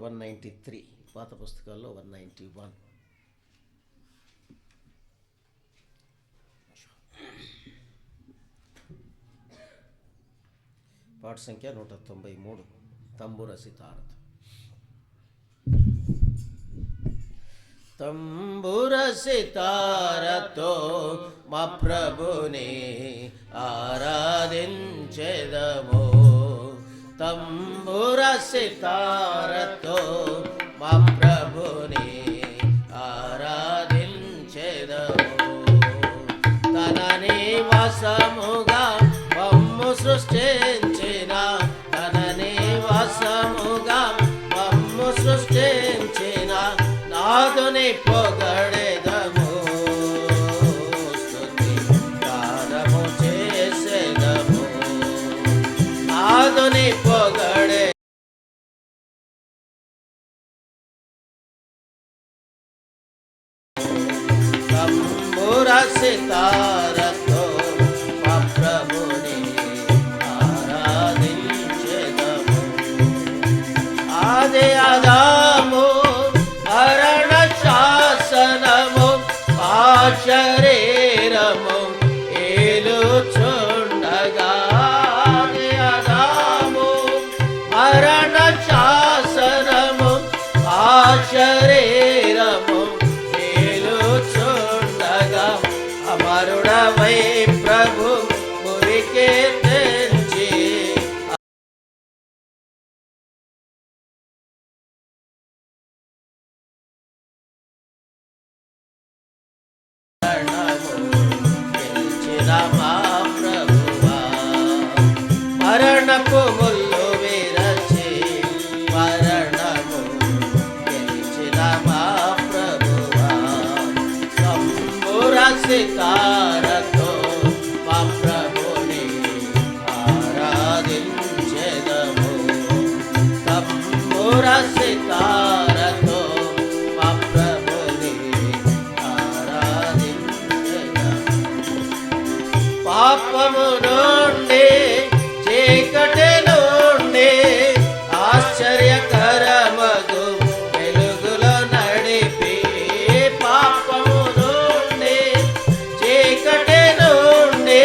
193, పాత పుస్తకాల్లో 191. పాట సంఖ్య 193, తంబుర సితారతో. తంబుర సితారతో మా ప్రభుని ఆరాధించెదము. తంబుర సితారతో మా ప్రభుని ఆరాధించెదము. తన నివాసముగా మమ్ము సృష్టించిన, తన నివాసముగా మమ్ము సృష్టించిన నాదుని పొగడెదము. స్తుతి గానము చేసెదము. నాదుని పొగడే తంబుర సితారతో మా ప్రభుని ఆరాధించెదము. ఆది ఆదాము మరణ శాసనము ఆ శరీరము ఏలుచుండగా, ఆది ఆదాము మరణ శాసనము ఆ శరీరము ఏలుచుండగా, అమరుడవై ప్రభు మురికి తెంచి మా ప్రభువా. మరణపు ముల్లు విరచి మరణము గెలిచిన మా ప్రభువా. తంబుర సితారతో మా ప్రభుని ఆరాధించెదము. తంబుర సితారతో మా ప్రభుని పాపము నుండి చీకటి నుండి ఆశ్చర్యకరమగు వెలుగులో నడిపి, పాపము నుండి చీకటి నుండి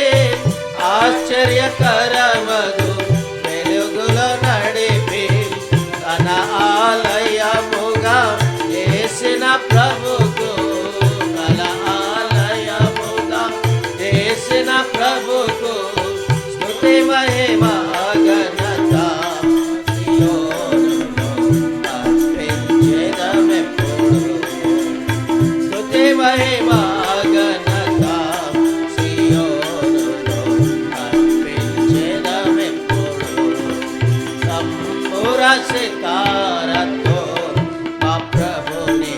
ఆశ్చర్యకరమగు వెలుగులో నడిపి, తన ఆలయముగా చేసిన ప్రభుకు, తన ఆలయముగా చేసిన ప్రభుకు స్తుతి మహిమ ఘనత సియోనులో అర్పించెదమెప్పుడు. స్తుతి మహిమ ఘనత సియోనులో అర్పించెదమెప్పుడు. తంబుర సితారతో మా ప్రభుని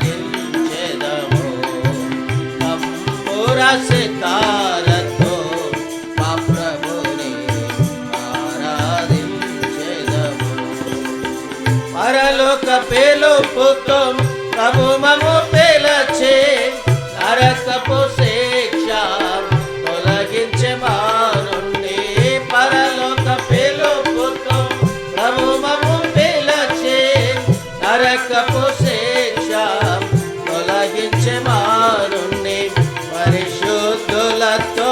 ఆరాధించెదము. తంబుర సితారతో మా ప్రభుని ఆరాధించెదము. పరలోక పిలుపుతో ప్రభు మమ్ము పిలచి, నరకపు శిక్ష తొలగించె మా నుండి. పరలోక పిలుపుతో ప్రభు మమ్ము పిలచి, నరకపు శిక్ష తొలగించె మా నుండి. పరిశుద్ధులతో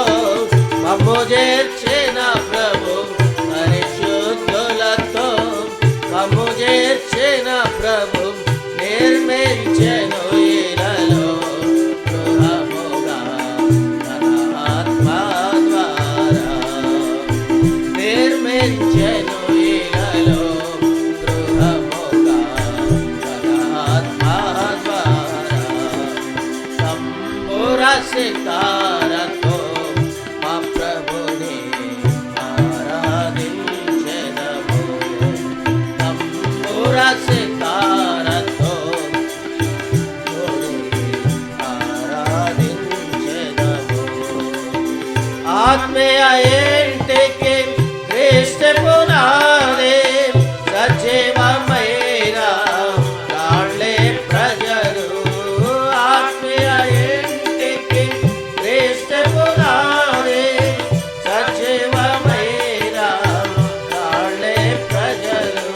మమ్ము చేర్చిన ప్రభు, పరిశుద్ధులతో మమ్ము చేర్చిన ప్రభు, నిర్మించెను ఇలలో గృహముగా తన ఆత్మ ద్వారా. నిర్మించెను ఇలలో గృహముగా తన ఆత్మ ద్వారా. తంబుర సితారతో మా ప్రభుని ఆరాధించెదము. తంబుర సితారతో ఆరాధించెదము. ఆత్మీయ ఇంటికి క్రీస్తు పునాది, సజీవమైన రాళ్ళే ప్రజలు. ఆత్మీయ ఇంటికి క్రీస్తు పునాది, సజీవమైన రాళ్ళే ప్రజలు.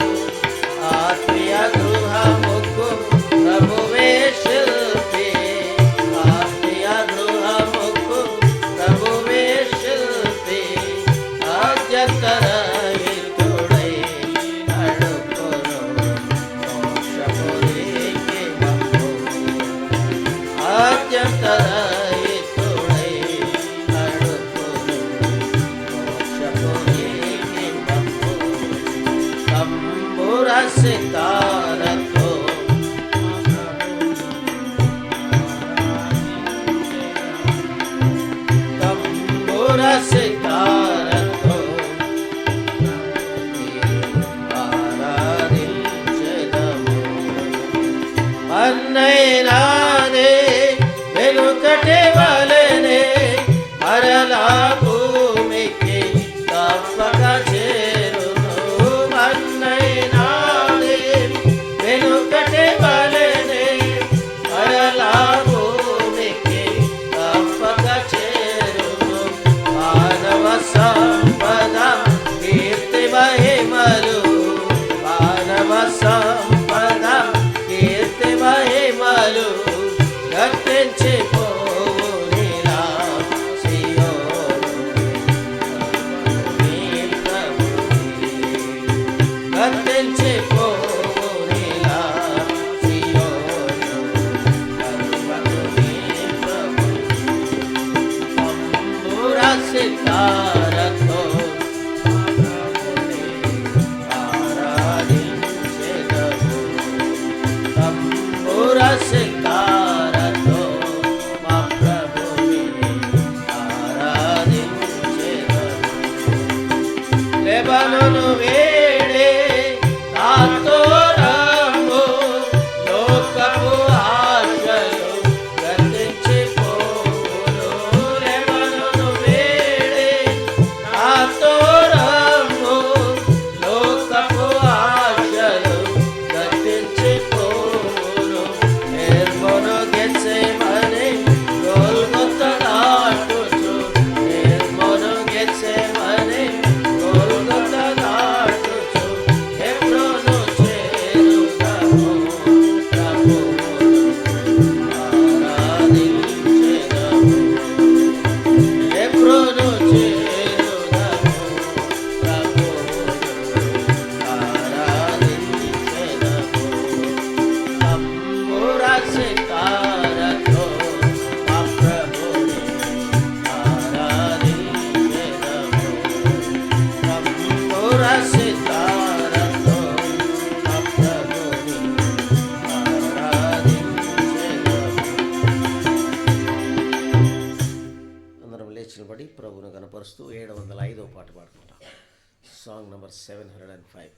సితారతో తంబుర సితారతో ఆరాధించెదము. అన్నైనాదే వెనుకటి వలెనే మరలా భూమికి తప్పక చేరును. అన్నైనాదే వెనుకటి వలెనే మరలా భూమికి తప్పక చేరును. మానవ సంపద కీర్తి మహిమలు, మానవ సంపద కీర్తి మహిమలు గతించిపోవునిలా సియోను నీ ప్రభుని. గతించిపోవునిలా సియోను నీ ప్రభుని. తంబుర సితారతో ఆరాధించెదము. తంబుర సితారతో మా ప్రభుని ఆరాధించెదము. లెబనోను వేడే నాతో రమ్ము, లోకపు ఆశలు గతించిపోవును. లెబనోను వేడే నాతో రమ్ము, లోకపు ఆశలు గతించిపోవును. హెర్మోను గెత్సేమనే గొల్గొతా దాటుచు, హెర్మోను గెత్సేమనే గొల్గొతా దాటుచు, హెబ్రోను చేరుదము. ప్రభువును ఆరాధించెదము. హెబ్రోను చేరుదము. ప్రభువును ఆరాధించెదము. తంబుర సితారతో మా ప్రభుని ఆరాధించెదము. తంబుర సితారతో మా ప్రభుని ఆరాధించెదము. అందరం లేచిన బడి ప్రభువును గణపరుస్తూ 705వ పాట పాడుకుంటాం. Song number 705.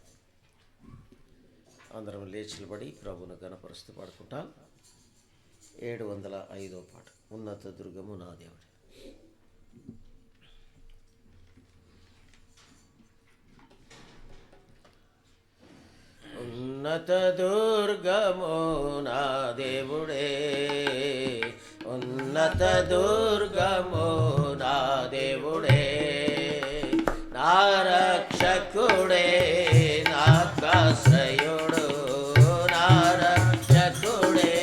అందరం లేచిలబడి ప్రభువును గణపరుస్తూ పాడుకుంటాం. 705వ పాట. ఉన్నత దుర్గము నా దేవుడు. ఉన్నత దుర్గము నా దేవుడే, ఉన్నత దుర్గము నా దేవుడే, నా రక్షకుడే, నాకాశ్రయుడు, నా రక్షకుడే,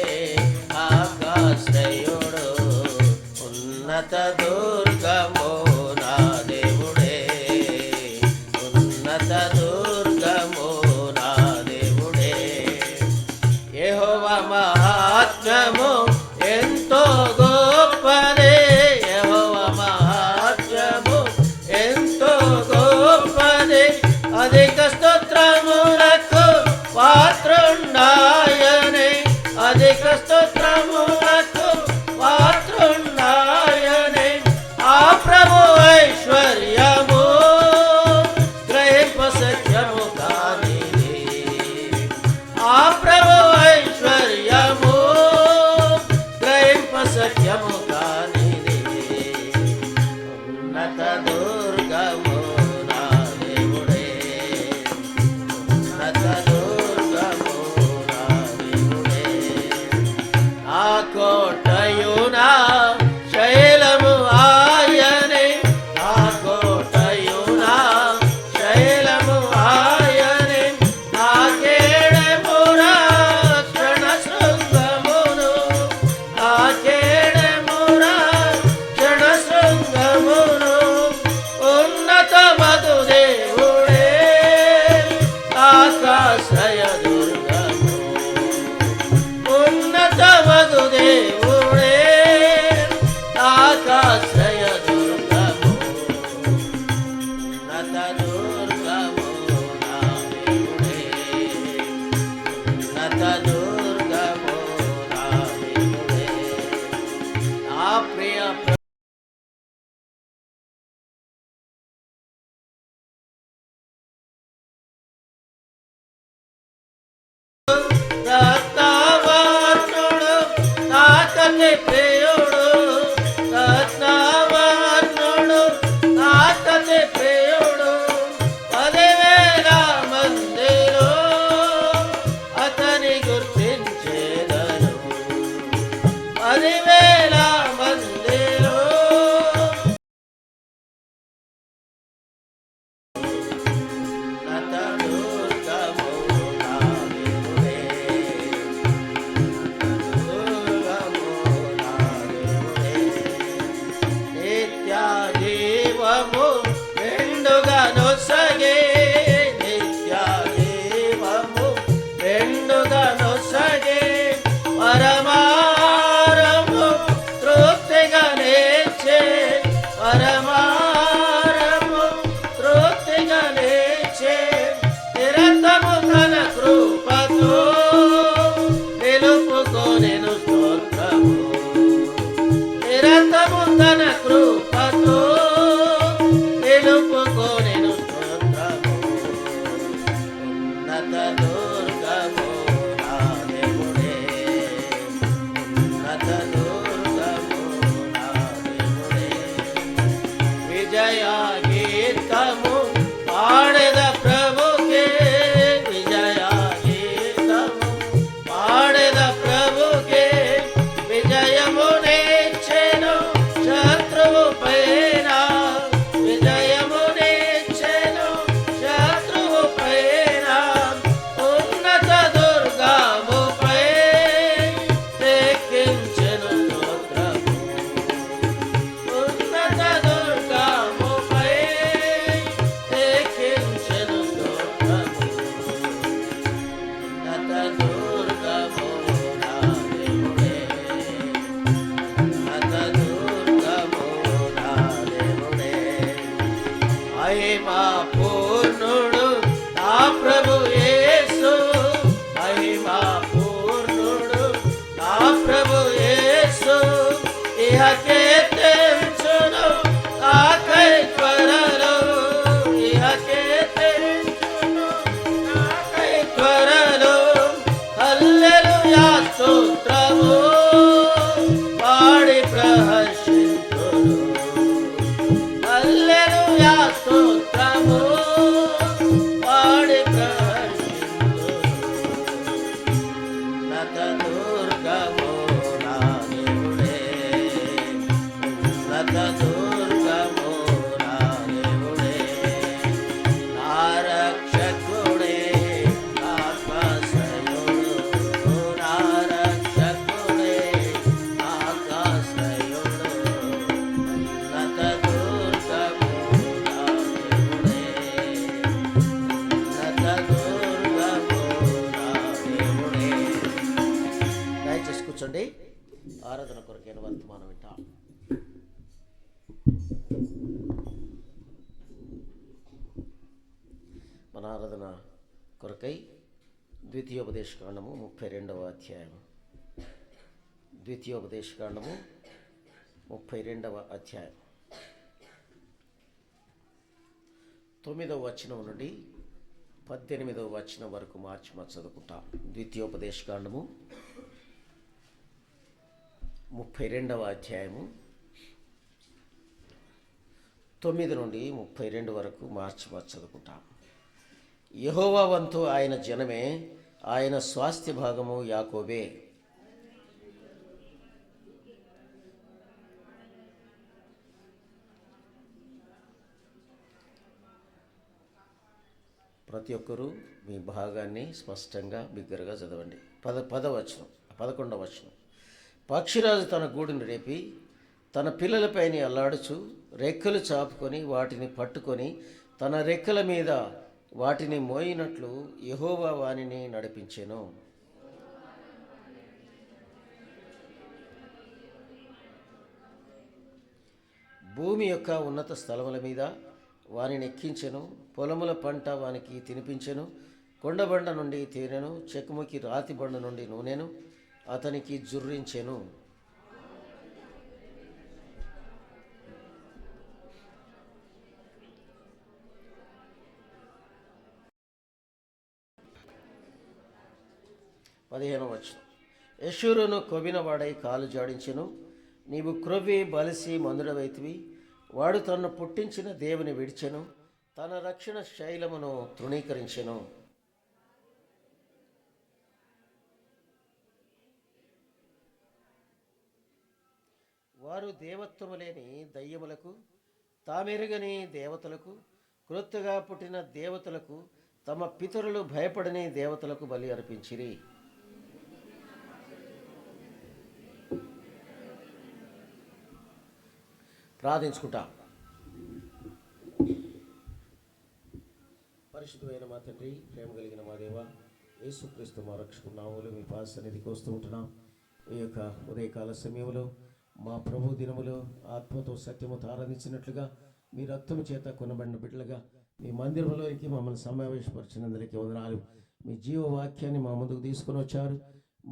నాకాశ్రయుడు. ఉన్నత దుర్గము నా దేవుడే, ఉన్నత దుర్గము నా దేవుడే. యెహోవా మహాత్మ్యము ఎంతో గొప్పదే, యెహోవా మహాత్మ్యము ఎంతో గొప్పదే. అధిక స్తోత్రములకు పాత్రుండాయనే, అధిక స్తోత్రములకు పాత్రుండాయనే. ఆ ప్రభు ఐశ్వర్యము గ్రహింప సత్యము కానిది, ఆ ప్రభు ఐశ్వర్యము ప్రియుడు రత్నవర్ణుడు నాకతి ప్రియుడు 10,000 మందిలో అతని గుర్తించేదను 10,000 మందిలో నిత్యజీవము మెండుగా నొసగే నిత్యజీవము మెండుగా నొసగే పరమారము తృప్తిగా నేర్చే పరమారము తృప్తిగా నేర్చే నిరంతరము తన కృపతో నిలుపుకొనెను స్తోత్రము నిరంతరము తన కృపతో నిలుపుకొనెను స్తోత్రము ఉన్నత దుర్గము నా దేవుడే ఉన్నత దుర్గము నా దేవుడే విజయ గీతము పాడెద ప్రభుకే విజయ గీతము పాడెద ప్రభుకే విజయము నేర్చెను శత్రువు పైన విజయము నేర్చెను శత్రువు పైన ఉన్నత దుర్గముపై ఎక్కించెను స్తోత్రము ఉన్నత దుర్గముపై ఎక్కించెను స్తోత్రము ఉన్నత దుర్గము నా దేవుడే ఉన్నత దుర్గము నా దేవుడే మహిమా పూర్ణుడు నా ప్రభు యేసు మహిమా పూర్ణుడు నా ప్రభు యేసు ఇహకే తెంచును నాకై త్వరలో ఇహకే తెంచును నాకై త్వరలో హల్లెలూయా స్తోత్రము పాడి ప్రహర్షింతును హల్లెలూయా స్తోత్రము పాడి ప్రహర్షింతును ఉన్నత దుర్గము నా దేవుడే ఉన్నత దుర్గము నా దేవుడే నా రక్షకుడే ఆకాశయుడు నా రక్షకుడే ఆకాశయుడు ఉన్నత దుర్గము నా దేవుడే ఉన్నత దుర్గము నా దేవుడే దయచేసి కూర్చోండి ఆరాధన కొరకైన వర్తమానం వింటాం మన ఆరాధన కొరకై ద్వితీయోపదేశకాండము 32వ అధ్యాయం ద్వితీయోపదేశకాండము 32వ అధ్యాయం 9వ వచనం నుండి 18వ వచనం వరకు మార్చి చదువుకుంటాం. ద్వితీయోపదేశకాండము 32వ అధ్యాయము 9 నుండి 32 వరకు మార్చి చదువుకుంటాం. యెహోవా వంతు ఆయన జనమే, ఆయన స్వాస్థ్య భాగము యాకోబే. ప్రతి ఒక్కరూ మీ భాగాన్ని స్పష్టంగా బిగ్గరగా చదవండి. 11వ వచనం. పక్షిరాజు తన గూడును రేపి తన పిల్లలపైన అల్లాడుచు రెక్కలు చాపుకొని వాటిని పట్టుకొని తన రెక్కల మీద వాటిని మోయినట్లు యెహోవా వానిని నడిపించెను. భూమి యొక్క ఉన్నత స్థలముల మీద వానిని ఎక్కించెను. పొలముల పంట వానికి తినిపించెను. కొండబండ నుండి తేనెను, చెకుముకి రాతి బండ నుండి నూనెను అతనికి జుర్రించెను. పదిహేనవ వచనం. యశూరును కొవ్వినవాడై కాలు జాడించెను. నీవు క్రొవ్వి బలిసి మందుడవైతివి. వాడు తన్ను పుట్టించిన దేవుని విడిచెను, తన రక్షణ శైలమును తృణీకరించెను. వారు దేవత్వము లేని దయ్యములకు, తామెరుగని దేవతలకు, క్రొత్తగా పుట్టిన దేవతలకు, తమ పితరులు భయపడని దేవతలకు బలి అర్పించిరి. ప్రార్థించుకుంటా. పరిశుద్ధమైన మా తండ్రి, ప్రేమ కలిగిన మా దేవ, యేసుక్రీస్తు మా రక్షకుడు నామములో మీ పాద సన్నిధికి వస్తూ ఉంటున్నాం. ఈ యొక్క ఉదయకాల సమయంలో మా ప్రభు దినములో ఆత్మతో సత్యముతో ఆరాధించినట్లుగా మీ రక్తము చేత కొనబడిన బిడ్డలుగా మీ మందిరంలోకి మమ్మల్ని సమావేశపరిచినందులకి వందనాలు. మీ జీవవాక్యాన్ని మా ముందుకు తీసుకొని వచ్చారు.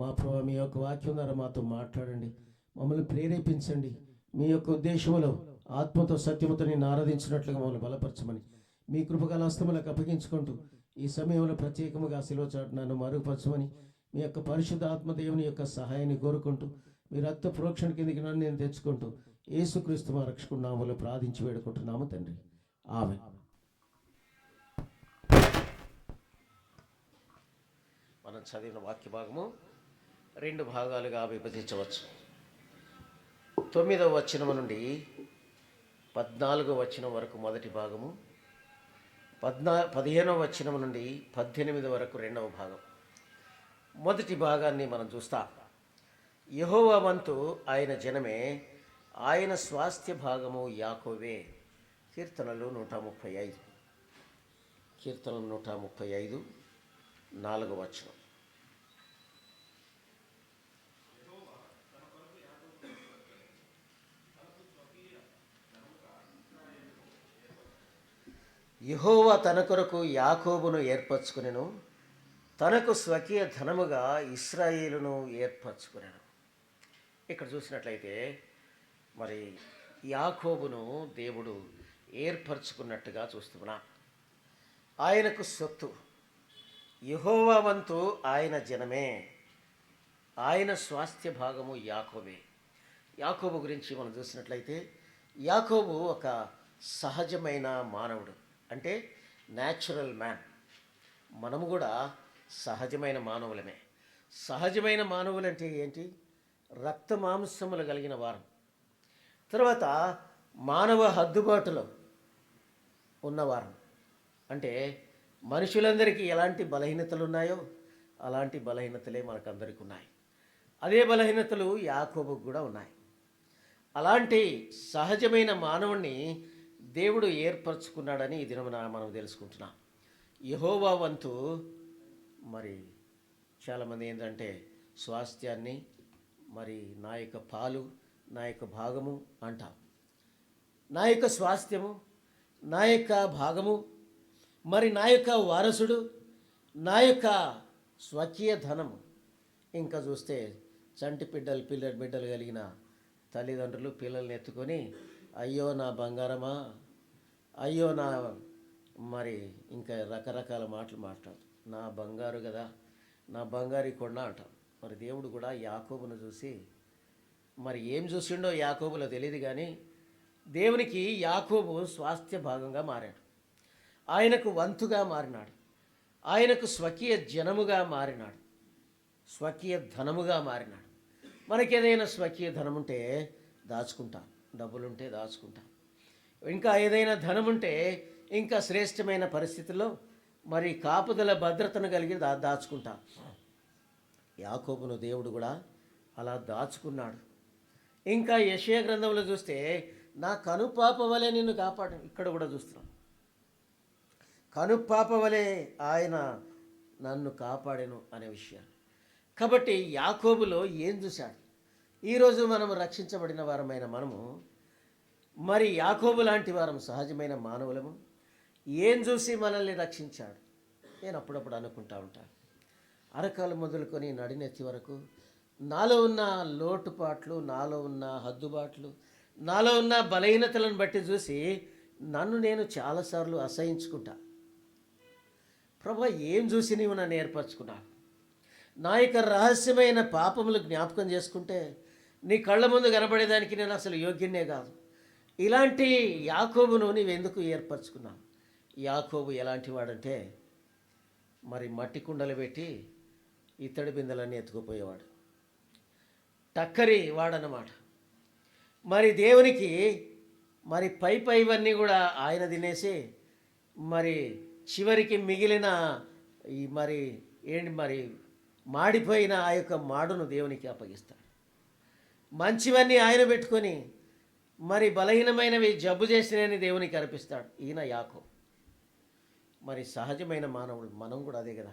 మా ప్రభు మీ యొక్క వాక్యం ద్వారా మాతో మాట్లాడండి, మమ్మల్ని ప్రేరేపించండి. మీ యొక్క ఉద్దేశంలో ఆత్మతో సత్యముతో నేను ఆరాధించినట్లుగా మమ్మల్ని బలపరచమని మీ కృపగల హస్తములకు అప్పగించుకుంటూ ఈ సమయంలో ప్రత్యేకముగా శిలువ చాటు నన్ను మరుగుపరచమని మీ యొక్క పరిశుద్ధ ఆత్మదేవుని యొక్క సహాయాన్ని కోరుకుంటూ మీ రక్త ప్రోక్షణ కిందకి నన్ను నేను తెచ్చుకుంటూ యేసుక్రీస్తు మా రక్షకుడు నామములో ప్రార్థించి వేడుకుంటున్నాము తండ్రి, ఆమేన్. మనం చదివిన వాక్య భాగము 2 భాగాలుగా విభజించవచ్చు. 9వ వచనం నుండి 14వ వచనం వరకు మొదటి భాగము, 15వ వచనం నుండి 18 వరకు రెండవ భాగం. మొదటి భాగాన్ని మనం చూస్తాం. యెహోవా వంతు ఆయన జనమే, ఆయన స్వాస్థ్య భాగము యాకోబే. కీర్తనలు 135. కీర్తనలు 135 4వ వచనం. యెహోవా తన కొరకు యాకోబును ఏర్పరచుకునెను, తనకు స్వకీయ ధనముగా ఇశ్రాయేలును ఏర్పరచుకునెను. ఇక్కడ చూసినట్లయితే మరి యాకోబును దేవుడు ఏర్పరచుకున్నట్టుగా చూస్తున్నాం. ఆయనకు సొత్తు, యెహోవా వంతు ఆయన జనమే, ఆయన స్వాస్థ్య భాగము యాకోబే. యాకోబు గురించి మనం చూసినట్లయితే యాకోబు ఒక సహజమైన మానవుడు, అంటే న్యాచురల్ మ్యాన్. మనము కూడా సహజమైన మానవులమే. సహజమైన మానవులు అంటే ఏంటి? రక్త మాంసములు కలిగిన వారం. తర్వాత మానవ హద్దుబాటులో ఉన్నవారం. అంటే మనుషులందరికీ ఎలాంటి బలహీనతలు ఉన్నాయో అలాంటి బలహీనతలే మనకందరికీ ఉన్నాయి. అదే బలహీనతలు యాకోబుకు కూడా ఉన్నాయి. అలాంటి సహజమైన మానవుణ్ణి దేవుడు ఏర్పరచుకున్నాడని ఈ దినమున మనం తెలుసుకుంటున్నాం. యెహోవా వంతు మరి చాలామంది ఏంటంటే స్వాస్థ్యాన్ని మరి నా యొక్క పాలు, నా యొక్క భాగము అంటాం. నా యొక్క స్వాస్థ్యము, నా యొక్క భాగము, మరి నా యొక్క వారసుడు, నా యొక్క స్వకీయ ధనము. ఇంకా చూస్తే చంటి బిడ్డలు కలిగిన తల్లిదండ్రులు పిల్లల్ని ఎత్తుకొని అయ్యో నా బంగారమా, అయ్యో నా మరి ఇంకా రకరకాల మాటలు మాట్లాడు, నా బంగారు కదా, నా బంగారు కొండ అంటాం. మరి దేవుడు కూడా యాకోబును చూసి మరి ఏం చూసిండో యాకోబులో తెలియదు, కానీ దేవునికి యాకోబు స్వాస్థ్య భాగంగా మారాడు. ఆయనకు వంతుగా మారినాడు. ఆయనకు స్వకీయ జనముగా మారినాడు. స్వకీయ ధనముగా మారినాడు. మనకి ఏదైనా స్వకీయ ధనం ఉంటే దాచుకుంటాం, డబ్బులుంటే దాచుకుంటాం. ఇంకా ఏదైనా ధనం ఉంటే ఇంకా శ్రేష్టమైన పరిస్థితుల్లో మరి కాపుదల భద్రతను కలిగి దాచుకుంటాం. యాకోబును దేవుడు కూడా అలా దాచుకున్నాడు. ఇంకా యెషయా గ్రంథంలో చూస్తే నా కనుపాప వలె నిన్ను కాపాడు. ఇక్కడ కూడా చూస్తున్నాం, కనుపాప వలె ఆయన నన్ను కాపాడెను అనే విషయాన్ని. కాబట్టి యాకోబులో ఏం చూశాడు? ఈరోజు మనము రక్షించబడిన వారమైన మనము మరి యాకోబు లాంటి వారం, సహజమైన మానవులము. ఏం చూసి మనల్ని రక్షించాడు? నేను అప్పుడప్పుడు అనుకుంటా ఉంటాను. అరకాలు మొదలుకొని నడినెత్తి వరకు నాలో ఉన్న లోటుపాట్లు, నాలో ఉన్న హద్దుబాట్లు, నాలో ఉన్న బలహీనతలను బట్టి చూసి నన్ను నేను చాలాసార్లు అసహించుకుంటా. ప్రభా, ఏం చూసి నీవు నన్ను ఏర్పరచుకున్నావు? నా యొక్క రహస్యమైన పాపములు జ్ఞాపకం చేసుకుంటే నీ కళ్ళ ముందు కనబడేదానికి నేను అసలు యోగ్యనే కాదు. ఇలాంటి యాకోబును నీవెందుకు ఏర్పరచుకున్నావు? యాకోబు ఎలాంటి వాడంటే మరి మట్టి కుండలు పెట్టి ఇత్తడి బిందెలన్నీ ఎత్తుకుపోయేవాడు, టక్కరి వాడనమాట. మరి దేవునికి మరి పైవన్నీ కూడా ఆయన తినేసి మరి చివరికి మిగిలిన ఈ మరి ఏంటి మరి మాడిపోయిన ఆ యొక్క మాడును దేవునికి అప్పగిస్తాడు. మంచివన్నీ ఆయన పెట్టుకొని మరి బలహీనమైనవి జబ్బు చేసినని దేవునికి అర్పిస్తాడు. ఈయన యాకోబు. మరి సహజమైన మానవుడు మనం కూడా అదే కదా.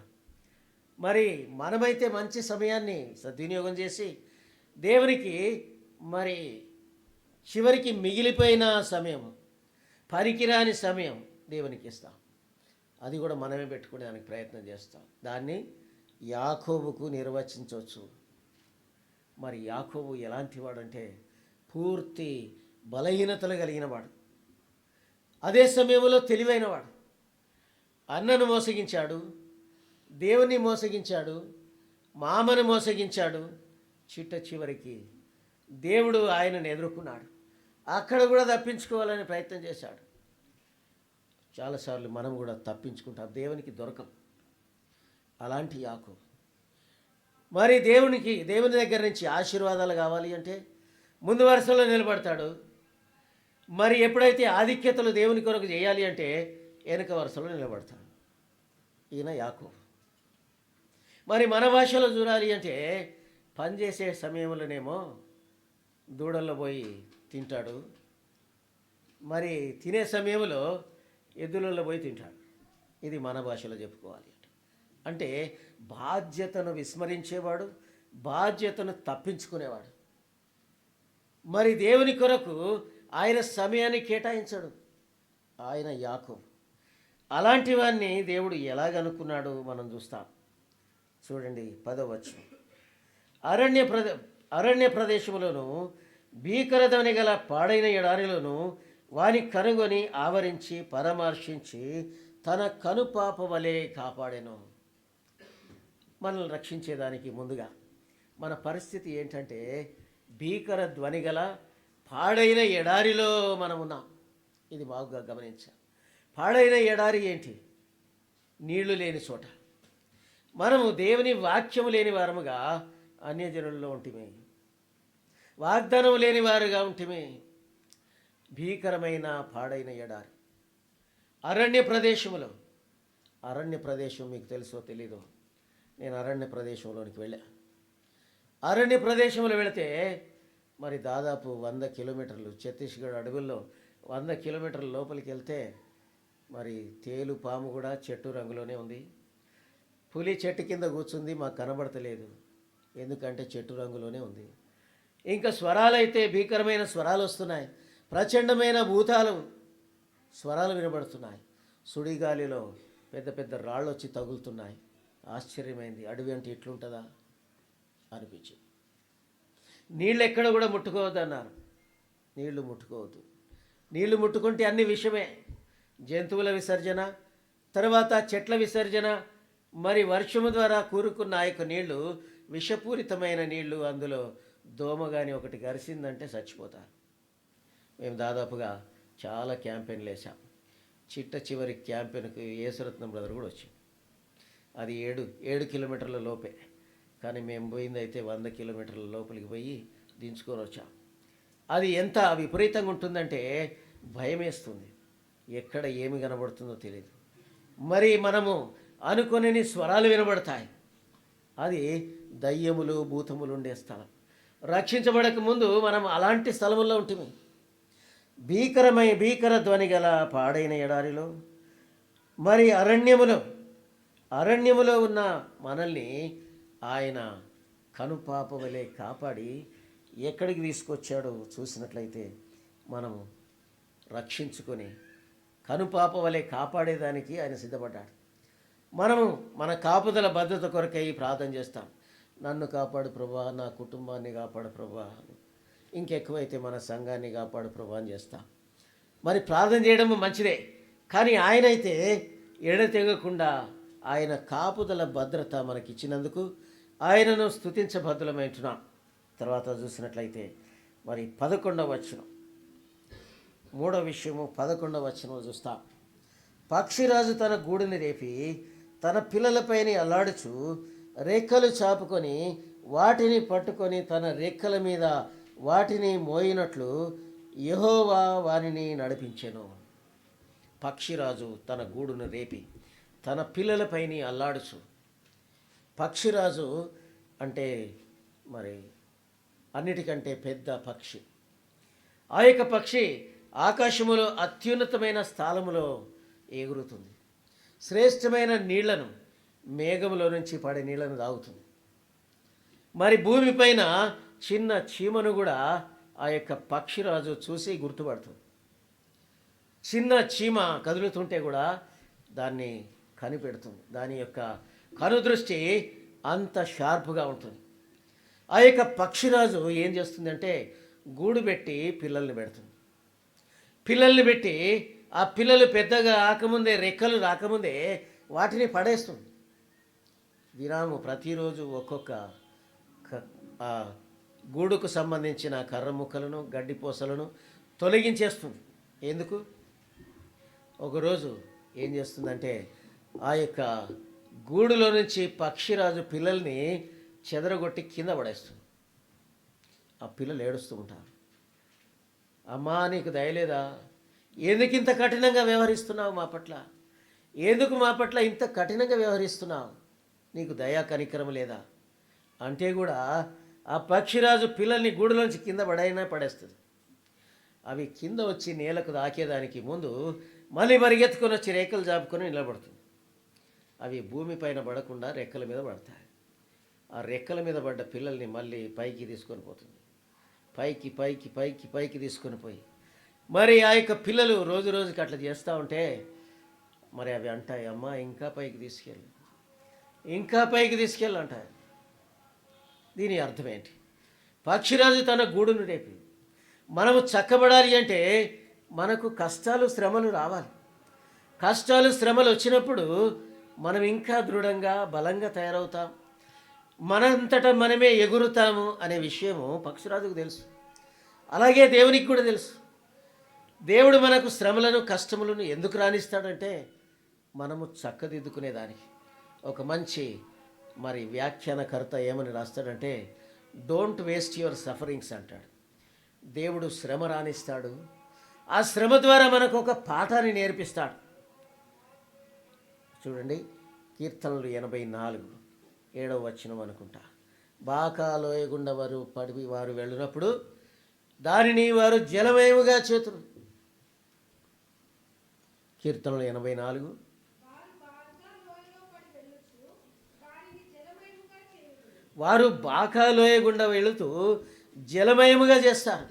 మరి మనమైతే మంచి సమయాన్ని సద్వినియోగం చేసి దేవునికి మరి చివరికి మిగిలిపోయిన సమయం, పనికిరాని సమయం దేవునికి ఇస్తాం. అది కూడా మనమే పెట్టుకునేదానికి ప్రయత్నం చేస్తాం. దాన్ని యాకోబుకు నిర్వచించవచ్చు. మరి యాకోబు ఎలాంటి వాడంటే పూర్తి బలహీనతలు కలిగిన వాడు, అదే సమయంలో తెలివైనవాడు. అన్నను మోసగించాడు, దేవుని మోసగించాడు, మామను మోసగించాడు. చివరికి దేవుడు ఆయనను ఎదుర్కొన్నాడు. అక్కడ కూడా తప్పించుకోవాలని ప్రయత్నం చేశాడు. చాలాసార్లు మనం కూడా తప్పించుకుంటాం, దేవునికి దొరకం. అలాంటి యాకోబు మరి దేవుని దగ్గర నుంచి ఆశీర్వాదాలు కావాలి అంటే ముందు వరుసలో నిలబడతాడు. మరి ఎప్పుడైతే ఆధిక్యతలు దేవుని కొరకు చేయాలి అంటే వెనుక వరుసలో నిలబడతాడు. ఈయన యాకోబు. మరి మన భాషలో చూడాలి అంటే పనిచేసే సమయంలోనేమో దూడల్లో పోయి తింటాడు, మరి తినే సమయంలో ఎద్దులలో పోయి తింటాడు. ఇది మన భాషలో చెప్పుకోవాలి అంటే బాధ్యతను విస్మరించేవాడు, బాధ్యతను తప్పించుకునేవాడు. మరి దేవుని కొరకు ఆయన సమయాన్ని కేటాయించాడు. ఆయన యాకోబు. అలాంటి వాడిని దేవుడు ఎలాగనుకున్నాడు మనం చూస్తాం. చూడండి 10వ వచనం. అరణ్య ప్రదేశములోను భీకరధ్వని గల పాడైన ఎడారిలోను వాని కనుగొని ఆవరించి పరామర్శించి తన కనుపాప వలె కాపాడెను. మనల్ని రక్షించేదానికి ముందుగా మన పరిస్థితి ఏంటంటే భీకర ధ్వని గల పాడైన ఎడారిలో మనం ఉన్నాం. ఇది బాగా గమనించాం. పాడైన ఎడారి ఏంటి? నీళ్లు లేని చోట. మనము దేవుని వాక్యము లేని వారముగా అన్యజనుల్లో ఉంటిమే, వాగ్దానం లేని వారుగా ఉంటిమే. భీకరమైన పాడైన ఎడారి, అరణ్య ప్రదేశములో. అరణ్య ప్రదేశం మీకు తెలుసో తెలీదో, నేను అరణ్య ప్రదేశంలోనికి వెళ్ళా. అరణ్య ప్రదేశంలో వెళితే మరి దాదాపు 100 కిలోమీటర్లు, ఛత్తీస్గఢ్ అడవుల్లో 100 కిలోమీటర్ల లోపలికి వెళ్తే మరి తేలు పాము కూడా చెట్టు రంగులోనే ఉంది. పులి చెట్టు కింద కూర్చుంది, మాకు కనబడతలేదు, ఎందుకంటే చెట్టు రంగులోనే ఉంది. ఇంకా స్వరాలు అయితే భీకరమైన స్వరాలు వస్తున్నాయి, ప్రచండమైన భూతాలు స్వరాలు వినబడుతున్నాయి. సుడిగాలిలో పెద్ద పెద్ద రాళ్ళు వచ్చి తగులుతున్నాయి. ఆశ్చర్యమైంది. అడవి అంటే ఇట్లుంటుందా అనిపించింది. నీళ్ళు ఎక్కడ కూడా ముట్టుకోవద్దు అన్నారు. నీళ్లు ముట్టుకోవద్దు. నీళ్లు ముట్టుకుంటే అన్ని విషమే. జంతువుల విసర్జన, తర్వాత చెట్ల విసర్జన, మరి వర్షము ద్వారా కూరుకున్న ఆ యొక్క నీళ్లు విషపూరితమైన నీళ్లు. అందులో దోమ కానీ ఒకటి గరిసిందంటే చచ్చిపోతారు. మేము దాదాపుగా చాలా క్యాంపెయిన్లు వేసాం. చివరి క్యాంపెయిన్కి యేసురత్నం బ్రదర్ కూడా వచ్చాం. అది 7 కిలోమీటర్ల లోపే, కానీ మేము పోయింది అయితే 100 కిలోమీటర్ల లోపలికి పోయి దించుకొని వచ్చాం. అది ఎంత విపరీతంగా ఉంటుందంటే భయం వేస్తుంది. ఎక్కడ ఏమి కనబడుతుందో తెలియదు. మరి మనము అనుకునే స్వరాలు వినబడతాయి. అది దయ్యములు భూతములు ఉండే స్థలం. రక్షించబడక ముందు మనం అలాంటి స్థలంలో ఉంటుంది. భీకర ధ్వని గల పాడైన ఎడారిలో, మరి అరణ్యములో ఉన్న మనల్ని ఆయన కనుపాప వలె కాపాడి ఎక్కడికి తీసుకొచ్చాడో చూసినట్లయితే మనము రక్షించుకొని కనుపాప వలె కాపాడేదానికి ఆయన సిద్ధపడ్డాడు. మనము మన కాపుదల భద్రత కొరకై ప్రార్థన చేస్తాం. నన్ను కాపాడు ప్రభా, నా కుటుంబాన్ని కాపాడు ప్రభా, ఇంకెక్కువైతే మన సంఘాన్ని కాపాడు ప్రభా అని చేస్తాం. మరి ప్రార్థన చేయడం మంచిదే, కానీ ఆయన అయితే ఎడతెగకుండా ఆయన కాపుదల భద్రత మనకిచ్చినందుకు ఆయనను స్తుతించబద్దులమైంటున్నాం. తర్వాత చూసినట్లయితే మరి 11వ వచనం, మూడో విషయము 11వ వచనం చూస్తాం. పక్షిరాజు తన గూడుని రేపి తన పిల్లలపైన అల్లాడుచు రెక్కలు చాపుకొని వాటిని పట్టుకొని తన రెక్కల మీద వాటిని మోయినట్లు యెహోవా వారిని నడిపించెను. పక్షిరాజు తన గూడును రేపి తన పిల్లలపైన అల్లాడుచు. పక్షిరాజు అంటే మరి అన్నిటికంటే పెద్ద పక్షి. ఆ యొక్క పక్షి ఆకాశములో అత్యున్నతమైన స్థలములో ఎగురుతుంది. శ్రేష్టమైన నీళ్లను, మేఘములో నుంచి పడే నీళ్లను తాగుతుంది. మరి భూమిపైన చిన్న చీమను కూడా ఆ యొక్క పక్షిరాజు చూసి గుర్తుపడుతుంది. చిన్న చీమ కదులుతుంటే కూడా దాన్ని కనిపెడుతుంది. దాని యొక్క కనుదృష్టి అంత షార్ప్గా ఉంటుంది. ఆ యొక్క పక్షిరాజు ఏం చేస్తుందంటే గూడు పెట్టి పిల్లల్ని పెడుతుంది. పిల్లల్ని పెట్టి ఆ పిల్లలు పెద్దగా రాకముందే, రెక్కలు రాకముందే వాటిని పడేస్తుంది. దినాము ప్రతిరోజు ఒక్కొక్క ఆ గూడుకు సంబంధించిన కర్ర ముక్కలను, గడ్డిపోసలను తొలగించేస్తుంది. ఎందుకు? ఒకరోజు ఏం చేస్తుందంటే ఆ యొక్క గూడులో నుంచి పక్షిరాజు పిల్లల్ని చెదరగొట్టి కింద పడేస్తుంది. ఆ పిల్లలు ఏడుస్తూ ఉంటారు. అమ్మా, నీకు దయలేదా? ఎందుకు ఇంత కఠినంగా వ్యవహరిస్తున్నావు మా పట్ల? ఎందుకు మా పట్ల ఇంత కఠినంగా వ్యవహరిస్తున్నావు? నీకు దయా కనికరం లేదా అంటే కూడా ఆ పక్షిరాజు పిల్లల్ని గూడులోంచి కింద పడేస్తుంది. అవి కింద వచ్చి నేలకు దాకేదానికి ముందు మళ్ళీ పరిగెత్తుకొని వచ్చి రేఖలు జాపుకొని నిలబడుతుంది. అవి భూమిపైన పడకుండా రెక్కల మీద పడతాయి. ఆ రెక్కల మీద పడ్డ పిల్లల్ని మళ్ళీ పైకి తీసుకొని పోతుంది. పైకి పైకి పైకి పైకి తీసుకొని పోయి మరి ఆ యొక్క పిల్లలు రోజు రోజుకి అట్లా చేస్తూ ఉంటే మరి అవి అంటాయి, అమ్మ ఇంకా పైకి తీసుకెళ్ళు, ఇంకా పైకి తీసుకెళ్ళు అంటాయి. దీని అర్థం ఏంటి? పక్షిరాజు తన గూడును రేపి మనము చక్కబడాలి అంటే మనకు కష్టాలు, శ్రమలు రావాలి. కష్టాలు, శ్రమలు వచ్చినప్పుడు మనం ఇంకా దృఢంగా, బలంగా తయారవుతాం. మనంతటా మనమే ఎగురుతాము అనే విషయము పక్షిరాజుకు తెలుసు. అలాగే దేవునికి కూడా తెలుసు. దేవుడు మనకు శ్రమలను, కష్టములను ఎందుకు రాణిస్తాడంటే మనము చక్కదిద్దుకునేదానికి. ఒక మంచి మరి వ్యాఖ్యానకర్త ఏమని రాస్తాడంటే, డోంట్ వేస్ట్ యువర్ సఫరింగ్స్ అంటాడు. దేవుడు శ్రమ రాణిస్తాడు. ఆ శ్రమ ద్వారా మనకు ఒక పాఠాన్ని నేర్పిస్తాడు. చూడండి, కీర్తనలు 84:7 వచనం అనుకుంటా. బాకాలోయ గుండా వారు వెళ్ళినప్పుడు దానిని వారు జలమయముగా చేతురు. కీర్తనలు 84. వారు బాకాలోయ గుండా వెళుతూ జలమయముగా చేస్తారు.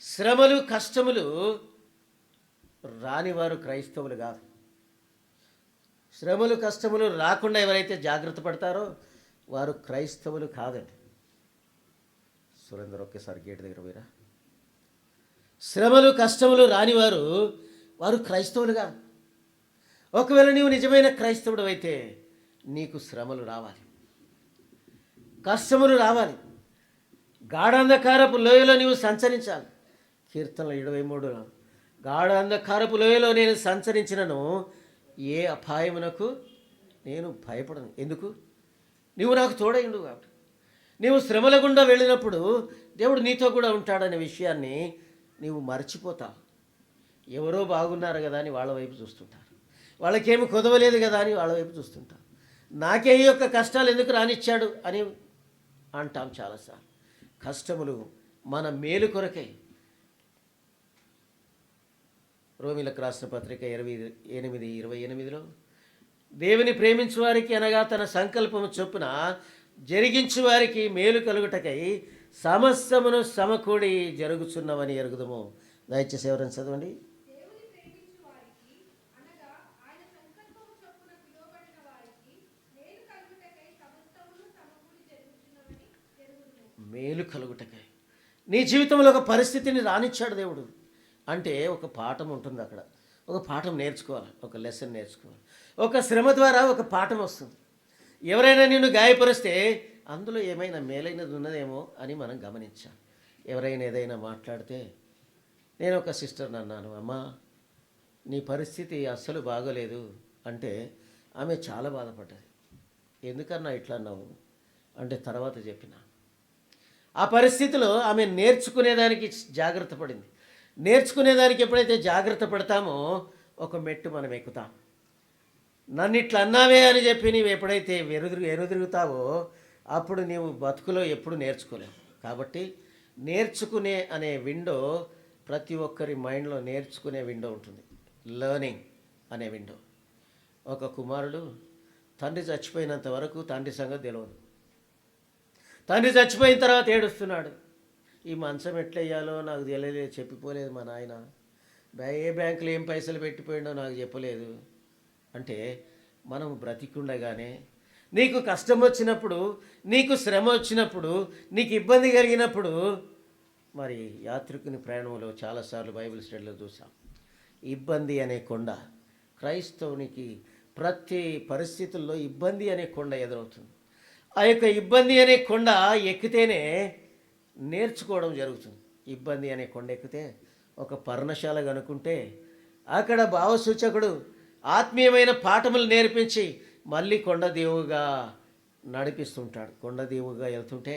శ్రమలు, కష్టములు రాని వారు క్రైస్తవులు కాదు. శ్రమలు, కష్టములు రాకుండా ఎవరైతే జాగ్రత్త పడతారో వారు క్రైస్తవులు కాదండి. సురేందర్ ఒకేసారి గేట్ దగ్గర పోయిరా. శ్రమలు, కష్టములు రానివారు వారు క్రైస్తవులు కాదు. ఒకవేళ నీవు నిజమైన క్రైస్తవుడు అయితే నీకు శ్రమలు రావాలి, కష్టములు రావాలి. గాఢాంధకారపు లోయలో నీవు సంచరించాలి. కీర్తనలు 23లో గాఢాంధకారపు లోయలో నేను సంచరించినను ఏ అపాయమునకు నేను భయపడను. ఎందుకు? నీవు నాకు తోడైండు కాబట్టి. నీవు శ్రమల గుండా వెళ్ళినప్పుడు దేవుడు నీతో కూడా ఉంటాడనే విషయాన్ని నీవు మర్చిపోతావు. ఎవరో బాగున్నారు కదా అని వాళ్ళ వైపు చూస్తుంటారు, వాళ్ళకేమి కుదవలేదు కదా అని వాళ్ళ వైపు చూస్తుంటారు. నాకే ఈ యొక్క కష్టాలు ఎందుకు రానిచ్చాడు అని అంటాం చాలాసార్లు. కష్టములు మన మేలు కొరకై. రోమిలకు రాసిన పత్రిక 8:28లో దేవుని ప్రేమించు వారికి అనగా తన సంకల్పము చొప్పున జరిగించు వారికి మేలు కలుగుటకై సమస్తమును సమకూడి జరుగుచున్నవని ఎరుగుదము. దయచేసి ఎవరైనా చదవండి. మేలు కలుగుటకై నీ జీవితంలో ఒక పరిస్థితిని రానిచ్చాడు దేవుడు అంటే ఒక పాఠం ఉంటుంది. అక్కడ ఒక పాఠం నేర్చుకోవాలి, ఒక లెసన్ నేర్చుకోవాలి. ఒక శ్రమ ద్వారా ఒక పాఠం వస్తుంది. ఎవరైనా నిన్ను గాయపరిస్తే అందులో ఏమైనా మేలైనది ఉన్నదేమో అని మనం గమనించాలి. ఎవరైనా ఏదైనా మాట్లాడితే, నేను ఒక సిస్టర్ని అన్నాను, అమ్మా నీ పరిస్థితి అస్సలు బాగోలేదు అంటే ఆమె చాలా బాధపడ్డది. ఎందుకన్నా ఇట్లా అన్నావు అంటే తర్వాత చెప్పిన. ఆ పరిస్థితిలో ఆమె నేర్చుకునేదానికి జాగ్రత్త పడింది. నేర్చుకునేదానికి ఎప్పుడైతే జాగ్రత్త పడతామో ఒక మెట్టు మనం ఎక్కుతాం. నన్ను ఇట్లా అన్నావే అని చెప్పి నీవు ఎప్పుడైతే ఎరుదిరుగుతావో అప్పుడు నీవు బతుకులో ఎప్పుడు నేర్చుకోలేవు. కాబట్టి నేర్చుకునే అనే విండో ప్రతి ఒక్కరి మైండ్లో నేర్చుకునే విండో ఉంటుంది. లెర్నింగ్ అనే విండో. ఒక కుమారుడు తండ్రి చచ్చిపోయినంత వరకు తండ్రి సంగతి తెలియదు. తండ్రి చచ్చిపోయిన తర్వాత ఏడుస్తున్నాడు, ఈ మంచం ఎట్లయ్యాలో నాకు తెలియలేదు, చెప్పిపోలేదు మా నాయన, ఏ బ్యాంకులో ఏం పైసలు పెట్టిపోయిండో నాకు చెప్పలేదు. అంటే మనం బ్రతికుండగానే నీకు కష్టం వచ్చినప్పుడు, నీకు శ్రమ వచ్చినప్పుడు, నీకు ఇబ్బంది కలిగినప్పుడు, మరి యాత్రికుని ప్రయాణంలో చాలాసార్లు బైబిల్ స్టడీలో చూసాం, ఇబ్బంది అనే కొండ క్రైస్తవునికి ప్రతి పరిస్థితుల్లో ఇబ్బంది అనే కొండ ఎదురవుతుంది. ఆ యొక్క ఇబ్బంది అనే కొండ ఎక్కితేనే నేర్చుకోవడం జరుగుతుంది. ఇబ్బంది అనే కొండ ఎక్కితే ఒక పర్ణశాల కనుక్కుంటే అక్కడ భావసూచకుడు ఆత్మీయమైన పాఠములు నేర్పించి మళ్ళీ కొండదేవుగా నడిపిస్తుంటాడు. కొండదేవుగా వెళ్తుంటే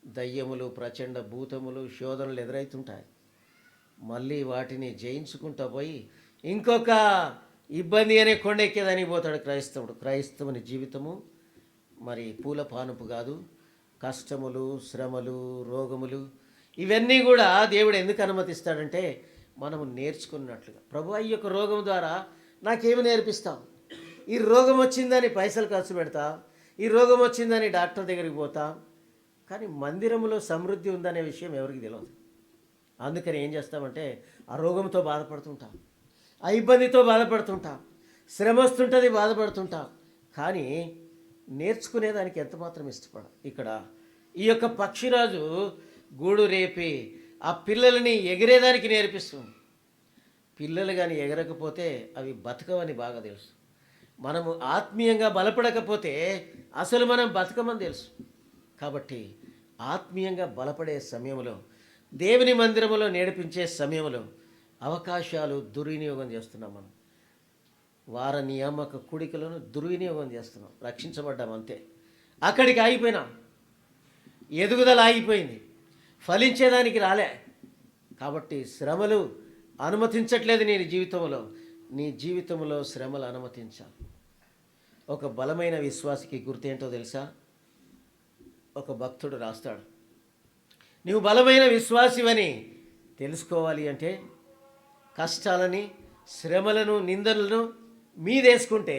దయ్యములు, ప్రచండ భూతములు, శోధనలు ఎదురవుతుంటాయి. మళ్ళీ వాటిని జయించుకుంటూ పోయి ఇంకొక ఇబ్బంది అనే కొండ ఎక్కేదానికి పోతాడు క్రైస్తవుడు. క్రైస్తవుని జీవితము మరి పూల పానుపు కాదు. కష్టములు, శ్రమలు, రోగములు ఇవన్నీ కూడా దేవుడు ఎందుకు అనుమతిస్తాడంటే మనము నేర్చుకున్నట్లుగా. ప్రభు ఈ యొక్క రోగం ద్వారా నాకేమి నేర్పిస్తాం? ఈ రోగం వచ్చిందని పైసలు ఖర్చు పెడతాం, ఈ రోగం వచ్చిందని డాక్టర్ దగ్గరికి పోతాం, కానీ మందిరంలో సమృద్ధి ఉందనే విషయం ఎవరికి తెలియదు. అందుకని ఏం చేస్తామంటే ఆ రోగంతో బాధపడుతుంటాం, ఆ ఇబ్బందితో బాధపడుతుంటాం, శ్రమ వస్తుంటుంది, బాధపడుతుంటాం, కానీ నేర్చుకునేదానికి ఎంతమాత్రం ఇష్టపడం. ఇక్కడ ఈ యొక్క పక్షిరాజు గూడు రేపి ఆ పిల్లలని ఎగిరేదానికి నేర్పిస్తుంది. పిల్లలు కానీ ఎగరకపోతే అవి బతకవని బాగా తెలుసు. మనము ఆత్మీయంగా బలపడకపోతే అసలు మనం బతకమని తెలుసు. కాబట్టి ఆత్మీయంగా బలపడే సమయంలో, దేవుని మందిరంలో నేర్పించే సమయంలో అవకాశాలు దుర్వినియోగం చేస్తున్నాం. మనం వార నియామక కూడికలను దుర్వినియోగం చేస్తున్నాం. రక్షించబడ్డాం అంతే, అక్కడికి ఆగిపోయినాం. ఎదుగుదల ఆగిపోయింది, ఫలించేదానికి రాలే. కాబట్టి శ్రమలు అనుమతించట్లేదు నీ జీవితంలో శ్రమలు అనుమతించాలి. ఒక బలమైన విశ్వాసికి గుర్తేంటో తెలుసా? ఒక భక్తుడు రాస్తాడు, నీవు బలమైన విశ్వాసివని తెలుసుకోవాలి అంటే కష్టాలని, శ్రమలను, నిందలను మీదేసుకుంటే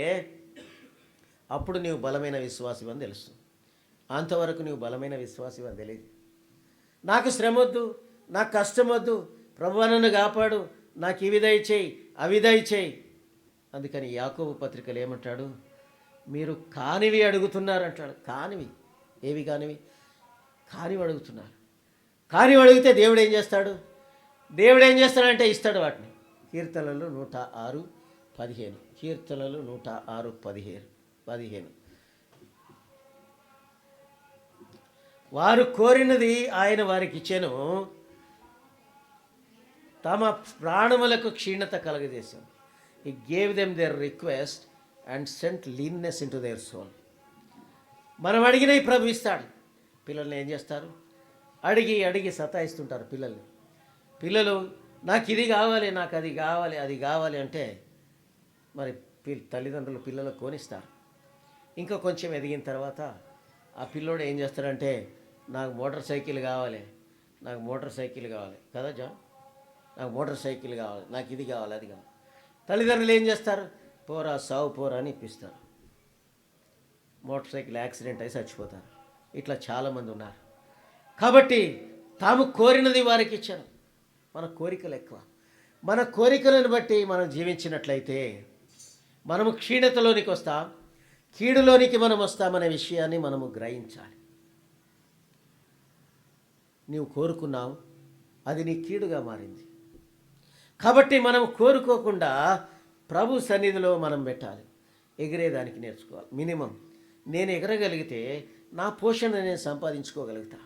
అప్పుడు నీవు బలమైన విశ్వాసివని తెలుస్తుంది. అంతవరకు నీవు బలమైన విశ్వాసివని తెలియదు. నాకు శ్రమ వద్దు, నాకు కష్టం వద్దు, ప్రభువా నన్ను కాపాడు, నాకు ఇవి దయచేయి, అవి దయచేయి. అందుకని యాకోబు పత్రికలు ఏమంటాడు? మీరు కానివి అడుగుతున్నారు అంటాడు. కానివి ఏవి? కానివి అడుగుతున్నారు. కానివి అడిగితే దేవుడు ఏం చేస్తాడు? దేవుడు ఏం చేస్తాడంటే ఇస్తాడు వాటిని. కీర్తనలు 106:15. కీర్తనలు 106:15. వారు కోరినది ఆయన వారికి ఇచ్చెను, తమ ప్రాణములకు క్షీణత కలగజేశాను. He gave them their request and sent leanness into their soul. మనం అడిగినవి ప్రభు ఇస్తాడు. పిల్లల్ని ఏం చేస్తారు? అడిగి సతాయిస్తుంటారు పిల్లలు నాకు ఇది కావాలి, నాకు అది కావాలి అంటే మరి తల్లిదండ్రులు పిల్లలకు కొనిస్తారు. ఇంకా కొంచెం ఎదిగిన తర్వాత ఆ పిల్లోడు ఏం చేస్తాడంటే నాకు మోటార్ సైకిల్ కావాలి కదా జా, నాకు మోటార్ సైకిల్ కావాలి, నాకు ఇది కావాలి, అది కావాలి. తల్లిదండ్రులు ఏం చేస్తారు? పోరా సావు పోరా అని ఇప్పిస్తారు. మోటార్ సైకిల్ యాక్సిడెంట్ అయి చచ్చిపోతారు. ఇట్లా చాలామంది ఉన్నారు. కాబట్టి తాము కోరినది వారికి ఇచ్చారు. మన కోరికలు ఎక్కువ. మన కోరికలను బట్టి మనం జీవించినట్లయితే మనము క్షీణతలోనికి వస్తాం, కీడులోనికి మనం వస్తామనే విషయాన్ని మనము గ్రహించాలి. నీవు కోరుకున్నావు, అది నీ కీడుగా మారింది. కాబట్టి మనం కోరుకోకుండా ప్రభు సన్నిధిలో మనం పెట్టాలి, ఎగిరేదానికి నేర్చుకోవాలి. మినిమం నేను ఎగరగలిగితే నా పోషణ నేను సంపాదించుకోగలుగుతా.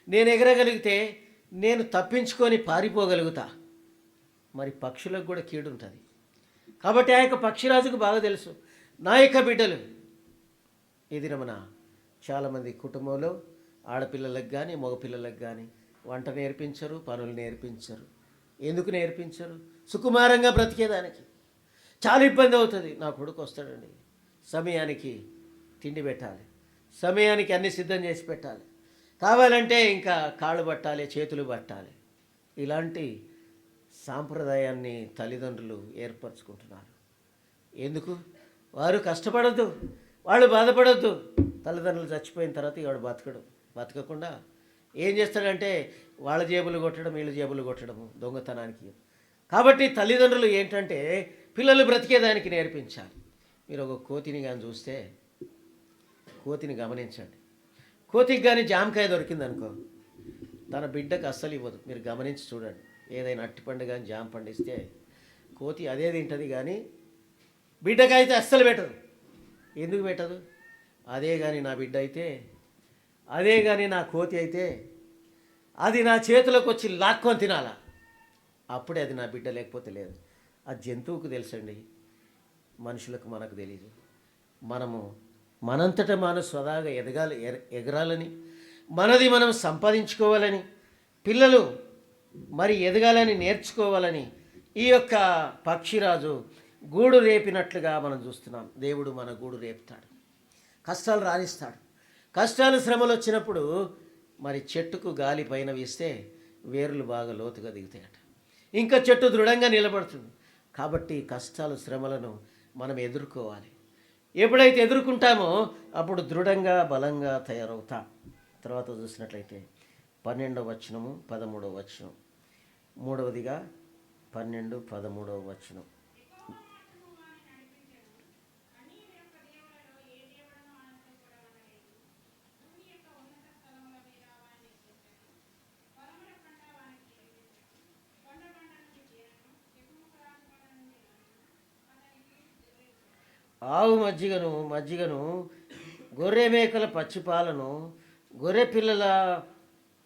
నేను ఎగరగలిగితే నేను తప్పించుకొని పారిపోగలుగుతా. మరి పక్షులకు కూడా కీడు ఉంటుంది. కాబట్టి ఆ యొక్క పక్షిరాజుకు బాగా తెలుసు, నా యొక్క బిడ్డలు ఈ దినమున చాలామంది కుటుంబంలో ఆడపిల్లలకు కానీ మగపిల్లలకు కానీ వంట నేర్పించరు, పనులు నేర్పించరు. ఎందుకు నేర్పించరు? సుకుమారంగా బ్రతికేదానికి. చాలా ఇబ్బంది అవుతుంది. నా కొడుకు వస్తాడండి, సమయానికి తిండి పెట్టాలి, సమయానికి అన్ని సిద్ధం చేసి పెట్టాలి, కావాలంటే ఇంకా కాళ్ళు పట్టాలి, చేతులు పట్టాలి. ఇలాంటి సాంప్రదాయాన్ని తల్లిదండ్రులు ఏర్పరచుకుంటున్నారు. ఎందుకు? వారు కష్టపడద్దు, వాళ్ళు బాధపడద్దు. తల్లిదండ్రులు చచ్చిపోయిన తర్వాత వాడు బతకకుండా ఏం చేస్తాడంటే వాళ్ళ జేబులు కొట్టడం, వీళ్ళ జేబులు కొట్టడము దొంగతనానికి. కాబట్టి తల్లిదండ్రులు ఏంటంటే పిల్లలు బ్రతికేదానికి నేర్పించాలి. మీరు ఒక కోతిని కానీ చూస్తే, కోతిని గమనించండి. కోతికి కానీ జామకాయ దొరికిందనుకో, తన బిడ్డకు అస్సలు ఇవ్వదు. మీరు గమనించి చూడండి. ఏదైనా అట్టిపండు కానీ జామ పండిస్తే కోతి అదే తింటుంది, కానీ బిడ్డకైతే అస్సలు పెట్టదు. ఎందుకు పెట్టదు? అదే కానీ నా బిడ్డ అయితే, అదే కానీ నా కోతి అయితే అది నా చేతిలోకి వచ్చి లాక్కొని తినాలా, అప్పుడే అది నా బిడ్డ, లేకపోతే లేదు. ఆ జంతువుకు తెలుసండి, మనుషులకు మనకు తెలియదు. మనంతటా మనం స్వదాగా ఎగరాలని, మనది మనం సంపాదించుకోవాలని, పిల్లలు మరి ఎదగాలని నేర్చుకోవాలని ఈ యొక్క పక్షిరాజు గూడు రేపినట్లుగా మనం చూస్తున్నాం. దేవుడు మన గూడు రేపుతాడు, కష్టాలు రాణిస్తాడు. కష్టాలు శ్రమలు వచ్చినప్పుడు మరి చెట్టుకు గాలి పైన వీస్తే వేర్లు బాగా లోతుగా దిగుతాయట, ఇంకా చెట్టు దృఢంగా నిలబడుతుంది. కాబట్టి కష్టాలు శ్రమలను మనం ఎదుర్కోవాలి. ఎప్పుడైతే ఎదుర్కొంటామో అప్పుడు దృఢంగా బలంగా తయారవుతాం. తర్వాత చూసినట్లయితే 12వ వచనము 13వ వచనం, మూడవదిగా 12, 13వ వచనం. ఆవు మజ్జిగను గొర్రె మేకల పచ్చిపాలను, గొర్రె పిల్లల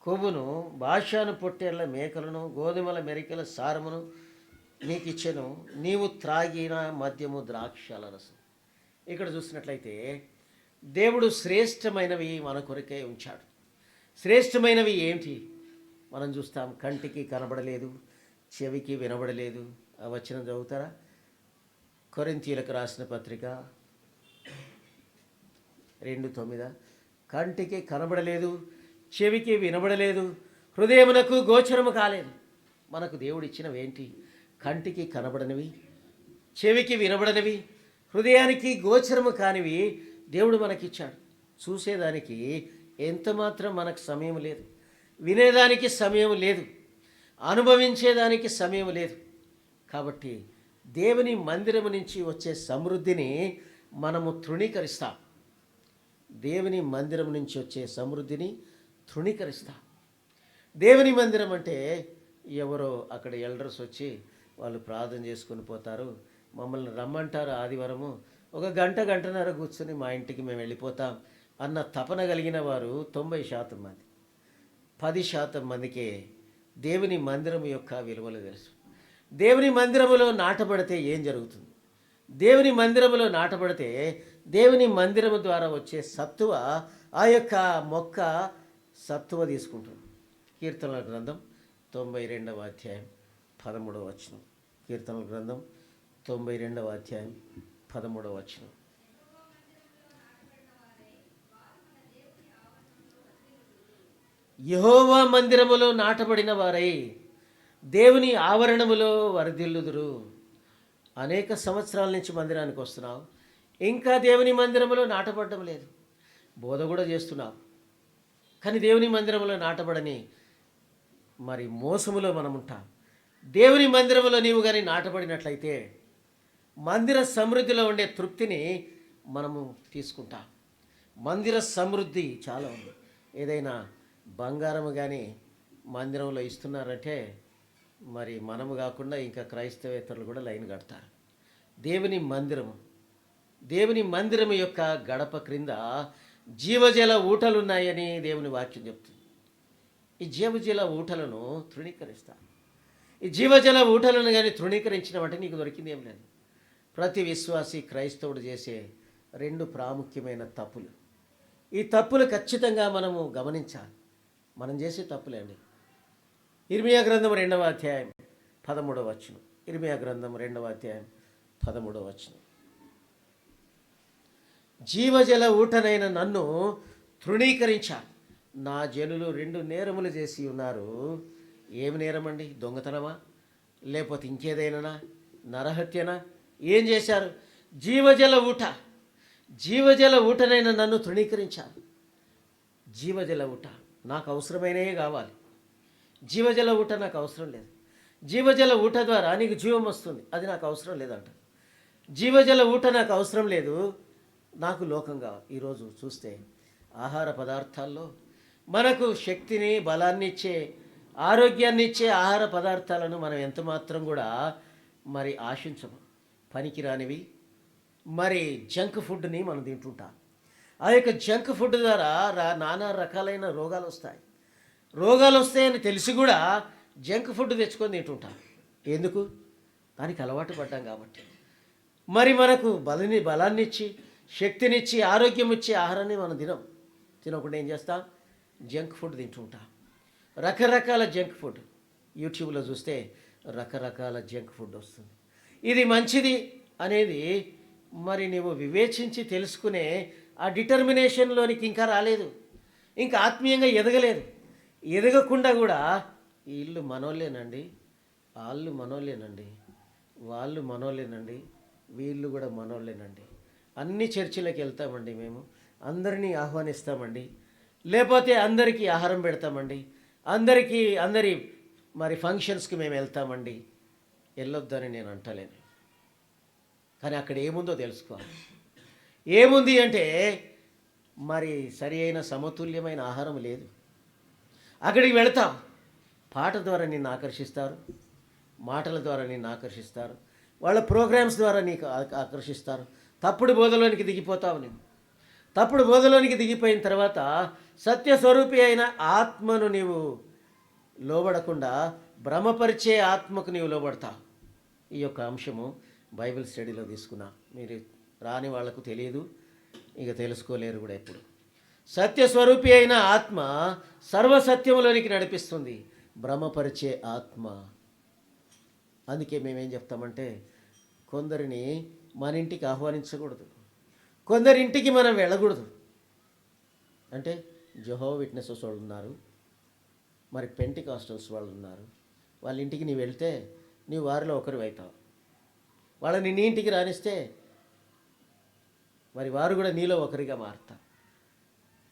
కొవ్వును, భాషాను పొట్టేళ్ల మేకలను, గోధుమల మెరికల సారమును నీకు ఇచ్చెను, నీవు త్రాగిన మద్యము ద్రాక్షల రసం. ఇక్కడ చూసినట్లయితే దేవుడు శ్రేష్టమైనవి మన కొరకే ఉంచాడు. శ్రేష్టమైనవి ఏంటి మనం చూస్తాం. కంటికి కనబడలేదు, చెవికి వినబడలేదు. ఆ వచనం చదువుతారా? కొరింథీయులకు రాసిన పత్రిక 2:9. కంటికి కనబడలేదు, చెవికి వినబడలేదు, హృదయమునకు గోచరము కాలేదు. మనకు దేవుడు ఇచ్చినవి ఏంటి? కంటికి కనబడనివి, చెవికి వినబడనివి, హృదయానికి గోచరము కానివి దేవుడు మనకిచ్చాడు. చూసేదానికి ఎంత మాత్రం మనకు సమయం లేదు, వినేదానికి సమయం లేదు, అనుభవించేదానికి సమయం లేదు. కాబట్టి దేవుని మందిరము నుంచి వచ్చే సమృద్ధిని మనము తృణీకరిస్తాం. దేవుని మందిరం నుంచి వచ్చే సమృద్ధిని తృణీకరిస్తాం. దేవుని మందిరం అంటే ఎవరో అక్కడ ఎల్డర్స్ వచ్చి వాళ్ళు ప్రార్థన చేసుకొని పోతారు, మమ్మల్ని రమ్మంటారు ఆదివారము, ఒక గంటన్నర కూర్చొని మా ఇంటికి మేము వెళ్ళిపోతాం అన్న తపన కలిగిన వారు 90% మంది. 10% మందికే దేవుని మందిరం యొక్క విలువలు తెలుసు. దేవుని మందిరములో నాటబడితే ఏం జరుగుతుంది? దేవుని మందిరములో నాటబడితే దేవుని మందిరము ద్వారా వచ్చే సత్తువ, ఆ యొక్క మొక్క సత్తువ తీసుకుంటుంది. కీర్తనల గ్రంథం 92వ అధ్యాయం 13వ వచనం. కీర్తనల గ్రంథం 92వ అధ్యాయం 13వ వచనం. యెహోవా మందిరములో నాటబడిన వారై దేవుని ఆవరణములో వరదిల్లుదురు. అనేక సంవత్సరాల నుంచి మందిరానికి వస్తున్నావు, ఇంకా దేవుని మందిరములో నాటబడడం లేదు. బోధ కూడా చేస్తున్నావు, కానీ దేవుని మందిరములో నాటబడని మరి మోసములో మనం ఉంటాం. దేవుని మందిరములో నీవు కానీ నాటబడినట్లయితే మందిర సమృద్ధిలో ఉండే తృప్తిని మనము తీసుకుంటాం. మందిర సమృద్ధి చాలా ఉంది. ఏదైనా బంగారము కానీ మందిరంలో ఇస్తున్నారంటే మరి మనము కాకుండా ఇంకా క్రైస్తవేతరులు కూడా లైన్ కడతారు. దేవుని మందిరము దేవుని మందిరం యొక్క గడప క్రింద జీవజల ఊటలున్నాయని దేవుని వాక్యం చెప్తుంది. ఈ జీవజల ఊటలను తృణీకరిస్తా. ఈ జీవజల ఊటలను కానీ తృణీకరించినవంటే నీకు దొరికింది ఏం లేదు. ప్రతి విశ్వాసి క్రైస్తవుడు చేసే రెండు ప్రాముఖ్యమైన తప్పులు. ఈ తప్పులు ఖచ్చితంగా మనము గమనించాలి. మనం చేసే తప్పులే అండి. ఇర్మియా గ్రంథం 2వ అధ్యాయం 13వ వచనం. ఇర్మియా గ్రంథం 2వ అధ్యాయం 13వ వచనం. జీవజల ఊటనైన నన్ను తృణీకరించాలి. నా జనులు 2 నేరములు చేసి ఉన్నారు. ఏమి నేరమండి? దొంగతనమా, లేకపోతే ఇంకేదైనా నరహత్యనా? ఏం చేశారు? జీవజల ఊటనైన నన్ను తృణీకరించాలి. జీవజల ఊట నాకు అవసరమైనవే కావాలి. జీవజల ఊట నాకు అవసరం లేదు. జీవజల ఊట ద్వారా నీకు జీవం వస్తుంది, అది నాకు అవసరం లేదంట. జీవజల ఊట నాకు అవసరం లేదు, నాకు లోకం కావాలి. ఈరోజు చూస్తే ఆహార పదార్థాల్లో మనకు శక్తిని, బలాన్ని ఇచ్చే, ఆరోగ్యాన్ని ఇచ్చే ఆహార పదార్థాలను మనం ఎంత మాత్రం కూడా మరి ఆశించము. పనికిరానివి మరి జంక్ ఫుడ్ని మనం తింటుంటాం. ఆ యొక్క జంక్ ఫుడ్ ద్వారా నానా రకాలైన రోగాలు వస్తాయి. రోగాలు వస్తాయని తెలిసి కూడా జంక్ ఫుడ్ తెచ్చుకొని తింటుంటాం. ఎందుకు? దానికి అలవాటు పడ్డాం కాబట్టి. మరి మనకు బలాన్ని ఇచ్చి, శక్తినిచ్చి, ఆరోగ్యం ఇచ్చే ఆహారాన్ని మనం తినకుండా ఏం చేస్తాం? జంక్ ఫుడ్ తింటుంటాం. రకరకాల జంక్ ఫుడ్ యూట్యూబ్లో చూస్తే రకరకాల జంక్ ఫుడ్ వస్తుంది. ఇది మంచిది అనేది మరి నువ్వు వివేచించి తెలుసుకునే ఆ డిటర్మినేషన్లోనికి ఇంకా రాలేదు, ఇంకా ఆత్మీయంగా ఎదగలేదు. ఎదగకుండా కూడా వీళ్ళు మనోళ్ళేనండి, వాళ్ళు మనోళ్ళేనండి, వాళ్ళు మనోళ్ళేనండి, వీళ్ళు కూడా మనోళ్ళేనండి. అన్ని చర్చిలకు వెళ్తామండి, మేము అందరినీ ఆహ్వానిస్తామండి, లేకపోతే అందరికీ ఆహారం పెడతామండి, అందరి మరి ఫంక్షన్స్కి మేము వెళ్తామండి. వెళ్ళొద్దని నేను అంటలేను, కానీ అక్కడ ఏముందో తెలుసుకోవాలి. ఏముంది అంటే మరి సరి అయిన సమతుల్యమైన ఆహారం లేదు. అక్కడికి వెళతావు, పాట ద్వారా నిన్ను ఆకర్షిస్తారు, మాటల ద్వారా నిన్ను ఆకర్షిస్తారు, వాళ్ళ ప్రోగ్రామ్స్ ద్వారా నీకు ఆకర్షిస్తారు. తప్పుడు బోధలోనికి దిగిపోతావు. నేను తప్పుడు బోధలోనికి దిగిపోయిన తర్వాత సత్యస్వరూపి అయిన ఆత్మను నీవు లోబడకుండా భ్రమపరిచే ఆత్మకు నీవు లోబడతావు. ఈ యొక్క అంశము బైబిల్ స్టడీలో తీసుకున్నా. మీరు రాని వాళ్లకు తెలియదు, ఇక తెలుసుకోలేరు కూడా. ఎప్పుడు సత్యస్వరూపి అయిన ఆత్మ సర్వసత్యములోనికి నడిపిస్తుంది, భ్రమపరిచే ఆత్మ. అందుకే మేమేం చెప్తామంటే కొందరిని మన ఇంటికి ఆహ్వానించకూడదు, కొందరింటికి మనం వెళ్ళకూడదు. అంటే జెహోవా విట్నెసెస్ వాళ్ళు ఉన్నారు, మరి పెంటికాస్టల్స్ వాళ్ళు ఉన్నారు. వాళ్ళ ఇంటికి నీవు వెళ్తే నీవు వారిలో ఒకరు అవుతావు. వాళ్ళని నీ ఇంటికి రానిస్తే మరి వారు కూడా నీలో ఒకరిగా మారుతారు.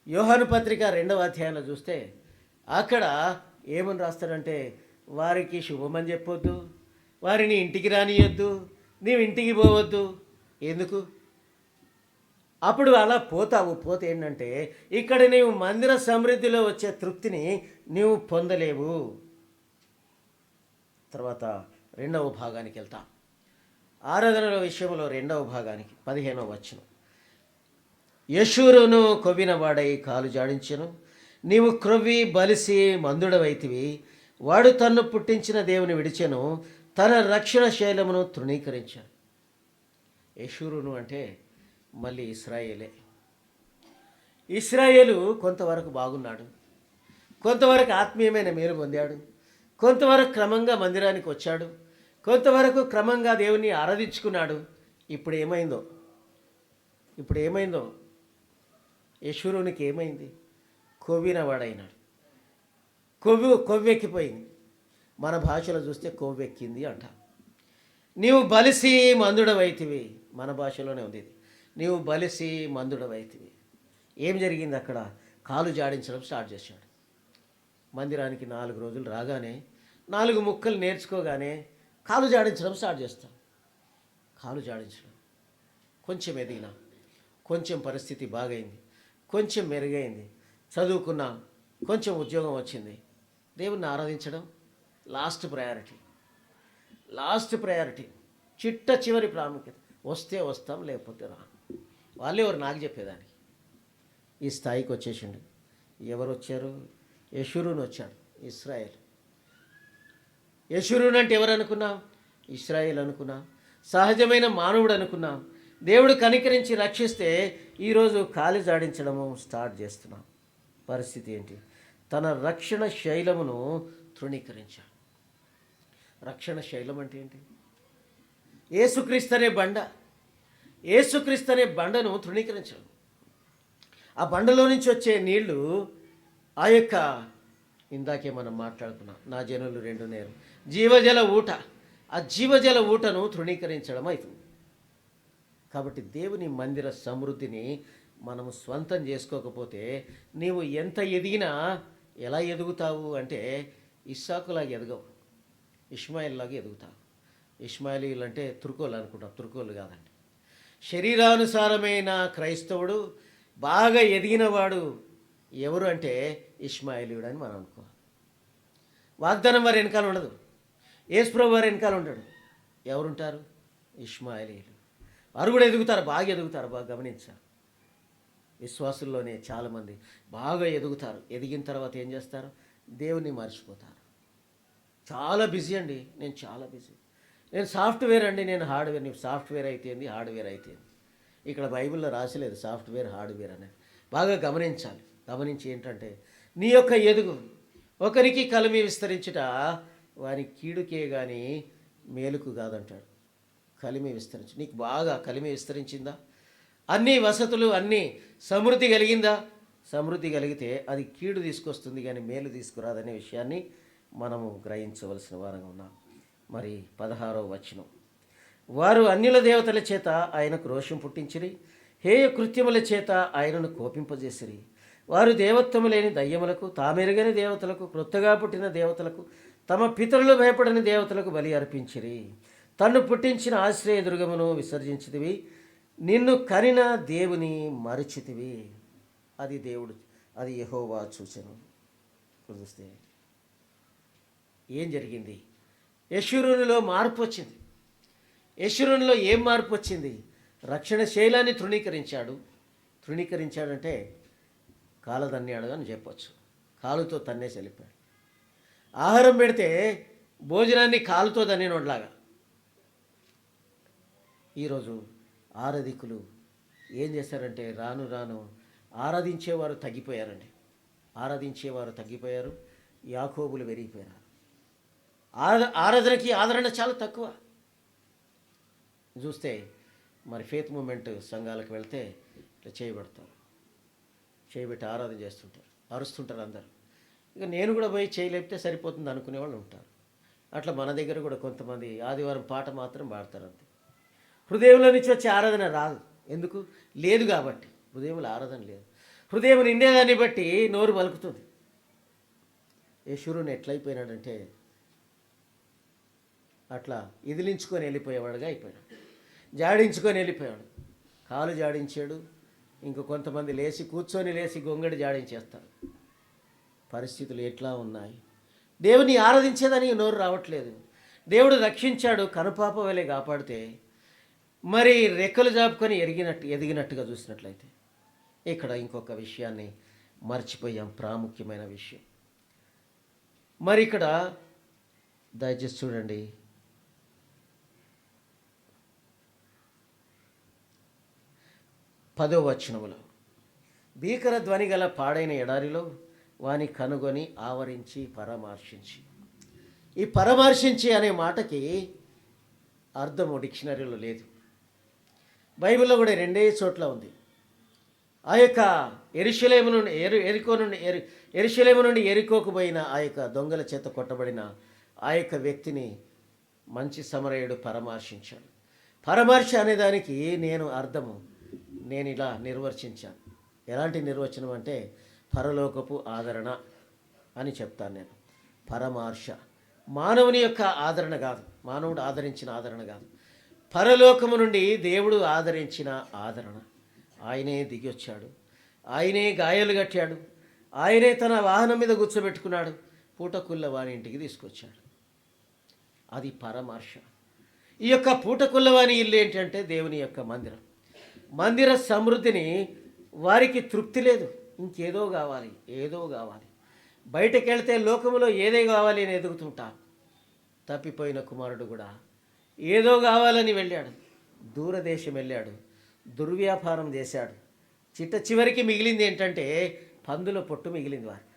యోహాను పత్రిక 2వ అధ్యాయంలో చూస్తే అక్కడ ఏమని రాస్తారంటే వారికి శుభమని చెప్పొద్దు, వారిని ఇంటికి రానియొద్దు, నీవు ఇంటికి పోవద్దు. ఎందుకు? అప్పుడు అలా పోతావు. పోతే ఏంటంటే ఇక్కడ నీవు మందిర సమృద్ధిలో వచ్చే తృప్తిని నీవు పొందలేవు. తర్వాత 2వ భాగానికి వెళ్తాం. ఆరాధనల విషయంలో 2వ భాగానికి 15వ వచనం. యెషూరును కొవ్వినవాడై కాలు జాడించెను, నీవు క్రొవ్వి బలిసి మందుడవైతివి. వాడు తన్ను పుట్టించిన దేవుని విడిచెను, తన రక్షణ శైలమును తృణీకరించాడు. యెషూరును అంటే మళ్ళీ ఇశ్రాయేలే. ఇశ్రాయేలు కొంతవరకు బాగున్నాడు, కొంతవరకు ఆత్మీయమైన మేలు పొందాడు, కొంతవరకు క్రమంగా మందిరానికి వచ్చాడు, కొంతవరకు క్రమంగా దేవుని ఆరాధించుకున్నాడు. ఇప్పుడు ఏమైందో యెషూరునికి ఏమైంది? కొవ్వినవాడైనాడు. కొవ్వెక్కిపోయింది. మన భాషలో చూస్తే కొవ్వెక్కింది అంట. నీవు బలిసి మందుడవైతివి, మన భాషలోనే ఉంది ఇది. నీవు బలిసి మందుడవైతివి. ఏం జరిగింది అక్కడ? కాలు జాడించడం స్టార్ట్ చేశాడు. మందిరానికి 4 రోజులు రాగానే, 4 ముక్కలు నేర్చుకోగానే కాలు జాడించడం స్టార్ట్ చేస్తాం. కాలు జాడించడం కొంచెం ఎదిగినా, కొంచెం పరిస్థితి బాగైంది, కొంచెం మెరుగైంది, చదువుకున్నాం, కొంచెం ఉద్యోగం వచ్చింది, దేవుణ్ణి ఆరాధించడం లాస్ట్ ప్రయారిటీ, చిట్ట చివరి ప్రాముఖ్యత. వస్తే వస్తాం, లేకపోతే రా. వాళ్ళెవరు నాకు చెప్పేదానికి. ఈ స్థాయికి వచ్చేసిండు. ఎవరు వచ్చారు? యెషూరూను వచ్చాడు. ఇశ్రాయేల్. యెషూరూను అంటే ఎవరు అనుకున్నాం? ఇశ్రాయేల్ అనుకున్నాం. సహజమైన మానవుడు అనుకున్నాం. దేవుడు కనికరించి రక్షిస్తే ఈరోజు కాలి జాడించడము స్టార్ట్ చేస్తున్నాం. పరిస్థితి ఏంటి? తన రక్షణ శైలమును తృణీకరించాడు. రక్షణ శైలం అంటే ఏంటి? యేసుక్రీస్తు అనే బండ. యేసుక్రీస్తు అనే బండను తృణీకరించాడు. ఆ బండలో నుంచి వచ్చే నీళ్లు ఆ యొక్క ఇందాకే మనం మాట్లాడుకున్నాం, నా జనులు రెండు నేరు జీవజల ఊట. ఆ జీవజల ఊటను తృణీకరించడం అవుతుంది. కాబట్టి దేవుని మందిర సమృద్ధిని మనము స్వంతం చేసుకోకపోతే నీవు ఎంత ఎదిగినా ఎలా ఎదుగుతావు అంటే ఇస్సాకులాగా ఎదగవు, ఇష్మాయిల్లాగా ఎదుగుతావు. ఇష్మాయిలీలు అంటే తుర్కోలు అనుకుంటాం, తుర్కోలు కాదండి. శరీరానుసారమైన క్రైస్తవుడు బాగా ఎదిగినవాడు ఎవరు అంటే ఇష్మాయిలీయుడు అని మనం అనుకోవాలి. వాగ్దానం వారి వెనకాల ఉండదు, యేసుప్రభు వారి వెనకాల ఉండడు. ఎవరుంటారు? ఇష్మాయిలీయులు. వారు కూడా ఎదుగుతారు, బాగా ఎదుగుతారు. బాగా గమనించారు. విశ్వాసుల్లోనే చాలామంది బాగా ఎదుగుతారు. ఎదిగిన తర్వాత ఏం చేస్తారు? దేవుని మర్చిపోతారు. చాలా బిజీ అండి, నేను చాలా బిజీ. నేను సాఫ్ట్వేర్ అండి, నేను హార్డ్వేర్. నీకు సాఫ్ట్వేర్ అయితేంది, హార్డ్వేర్ అయితేంది. ఇక్కడ బైబిల్లో రాసలేదు సాఫ్ట్వేర్ హార్డ్వేర్ అనేది. బాగా గమనించాలి. గమనించి ఏంటంటే నీ యొక్క ఎదుగు ఒకరికి కలిమి విస్తరించుట వారి కీడుకే కానీ మేలుకు కాదంటాడు. కలిమి విస్తరించు. నీకు బాగా కలిమి విస్తరించిందా? అన్ని వసతులు, అన్నీ సమృద్ధి కలిగిందా? సమృద్ధి కలిగితే అది కీడు తీసుకొస్తుంది కానీ మేలు తీసుకురాదనే విషయాన్ని మనము గ్రహించవలసిన వారంగా ఉన్నాం. మరి 16వ వచనం, వారు అన్యుల దేవతల చేత ఆయనకు రోషం పుట్టించిరి, హేయ కృత్యముల చేత ఆయనను కోపింపజేసిరి. వారు దేవత్వము లేని దయ్యములకు, తామెరుగని దేవతలకు, క్రొత్తగా పుట్టిన దేవతలకు, తమ పితరులు భయపడని దేవతలకు బలి అర్పించిరి. తన్ను పుట్టించిన ఆశ్రయ దుర్గమును విసర్జించితివి, నిన్ను కనిన దేవుని మరచితివి. అది దేవుడు, అది యెహోవా చూచెను. చూస్తే ఏం జరిగింది? యెషూరూనులో మార్పు వచ్చింది. యెషూరూనులో ఏం మార్పు వచ్చింది? రక్షణ శైలాన్ని తృణీకరించాడంటే కాలదన్యాడు అని చెప్పొచ్చు. కాలుతో తన్నేసి వెళ్ళిపోయాడు. ఆహారం పెడితే భోజనాన్ని కాలుతో దన్నినోడ్లాగా. ఈరోజు ఆరాధికులు ఏం చేశారంటే రాను రాను ఆరాధించేవారు తగ్గిపోయారు. యాకోబులు పెరిగిపోయారు. ఆరాధనకి ఆదరణ చాలా తక్కువ. చూస్తే మరి ఫేత్ మూమెంట్ సంఘాలకు వెళ్తే ఇట్లా చేయబెట్టి ఆరాధన చేస్తుంటారు, అరుస్తుంటారు అందరు. ఇక నేను కూడా పోయి చేయలేపితే సరిపోతుంది అనుకునే వాళ్ళు ఉంటారు. అట్లా మన దగ్గర కూడా కొంతమంది ఆదివారం పాట మాత్రం పాడతారు అంతే. హృదయంలో నుంచి వచ్చే ఆరాధన రాదు. ఎందుకు? లేదు కాబట్టి. హృదయంలో ఆరాధన లేదు. హృదయం నిండేదాన్ని బట్టి నోరు పలుకుతుంది. యెషూరూను ఎట్లయిపోయినాడంటే అట్లా ఇదిలించుకొని వెళ్ళిపోయేవాడుగా అయిపోయాడు. జాడించుకొని వెళ్ళిపోయాడు. కాలు జాడించాడు. ఇంక కొంతమంది కూర్చొని లేచి గొంగడి జాడించేస్తారు. పరిస్థితులు ఎట్లా ఉన్నాయి? దేవుని ఆరాధించేదానికి నోరు రావట్లేదు. దేవుడు రక్షించాడు, కనుపాప వలె కాపాడితే మరి రెక్కలు జాపుకొని ఎదిగినట్టుగా చూసినట్లయితే ఇక్కడ ఇంకొక విషయాన్ని మర్చిపోయాం, ప్రాముఖ్యమైన విషయం. మరి ఇక్కడ దయచేసి చూడండి, 10వ వచనములో, భీకర ధ్వని గల పాడైన ఎడారిలో వాని కనుగొని ఆవరించి పరామర్శించి. ఈ పరామర్శించి అనే మాటకి అర్థము డిక్షనరీలో లేదు. బైబిల్లో కూడా 2 చోట్ల ఉంది. ఆ యొక్క యెరూషలేము నుండి ఎరికోకు పోయిన ఆ యొక్క దొంగల చేత కొట్టబడిన ఆ యొక్క వ్యక్తిని మంచి సమరయుడు పరామర్శించాడు. పరామర్శ అనేదానికి నేను ఇలా నిర్వచించాను. ఎలాంటి నిర్వచనం అంటే పరలోకపు ఆదరణ అని చెప్తాను నేను. పరమార్శ మానవుని యొక్క ఆదరణ కాదు, మానవుడు ఆదరించిన ఆదరణ కాదు, పరలోకము నుండి దేవుడు ఆదరించిన ఆదరణ. ఆయనే దిగి వచ్చాడు, ఆయనే గాయాలు కట్టాడు, ఆయనే తన వాహనం మీద కూర్చోబెట్టుకున్నాడు, పూటకుల్ల వాని ఇంటికి తీసుకొచ్చాడు. అది పరమార్శ. ఈ యొక్క పూటకుల్లవాని ఇల్లు ఏంటంటే దేవుని యొక్క మందిరం. మందిర సమృద్ధిని వారికి తృప్తి లేదు. ఇంకేదో కావాలి, ఏదో కావాలి. బయటకు వెళ్తే లోకంలో ఏదే కావాలి అని ఎదుగుతుంటారు. తప్పిపోయిన కుమారుడు కూడా ఏదో కావాలని వెళ్ళాడు, దూరదేశం వెళ్ళాడు, దుర్వ్యాపారం చేశాడు. చివరికి మిగిలింది ఏంటంటే పందుల పొట్టు మిగిలింది వారికి.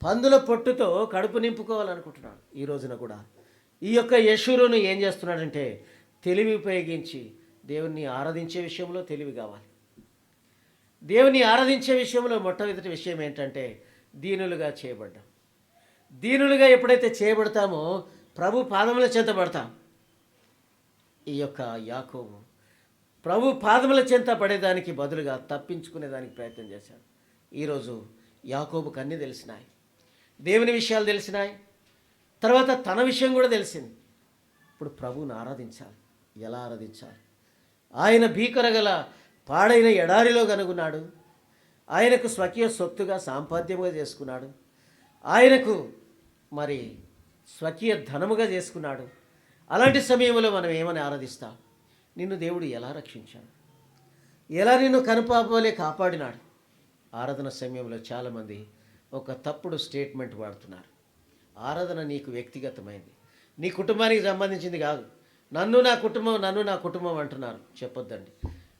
పందుల పొట్టుతో కడుపు నింపుకోవాలనుకుంటున్నాడు. ఈ రోజున కూడా ఈ యొక్క యశూరును ఏం చేస్తున్నాడంటే తెలివి ఉపయోగించి దేవుణ్ణి ఆరాధించే విషయంలో తెలివి కావాలి. దేవుని ఆరాధించే విషయంలో మొట్టమొదటి విషయం ఏంటంటే దీనులుగా చేయబడ్డాం. దీనులుగా ఎప్పుడైతే చేయబడతామో ప్రభు పాదముల చెంత పడతాం. ఈ యొక్క యాకోబు ప్రభు పాదముల చెంత పడేదానికి బదులుగా తప్పించుకునేదానికి ప్రయత్నం చేశాడు. ఈరోజు యాకోబుకు అన్నీ తెలిసినాయి, దేవుని విషయాలు తెలిసినాయి, తర్వాత తన విషయం కూడా తెలిసింది. ఇప్పుడు ప్రభువుని ఆరాధించాలి. ఎలా ఆరాధించాలి? ఆయన భీకరగల పాడైన ఎడారిలో కనుగొన్నాడు. ఆయనకు స్వకీయ సొత్తుగా సాంపాద్యముగా చేసుకున్నాడు. ఆయనకు మరి స్వకీయ ధనముగా చేసుకున్నాడు. అలాంటి సమయంలో మనం ఏమని ఆరాధిస్తాం? నిన్ను దేవుడు ఎలా రక్షించాడు, ఎలా నిన్ను కనుపాపలే కాపాడినాడు. ఆరాధన సమయంలో చాలామంది ఒక తప్పుడు స్టేట్మెంట్ వాడుతున్నారు. ఆరాధన నీకు వ్యక్తిగతమైంది, నీ కుటుంబానికి సంబంధించింది కాదు. నన్ను నా కుటుంబం అంటున్నారు. చెప్పొద్దండి.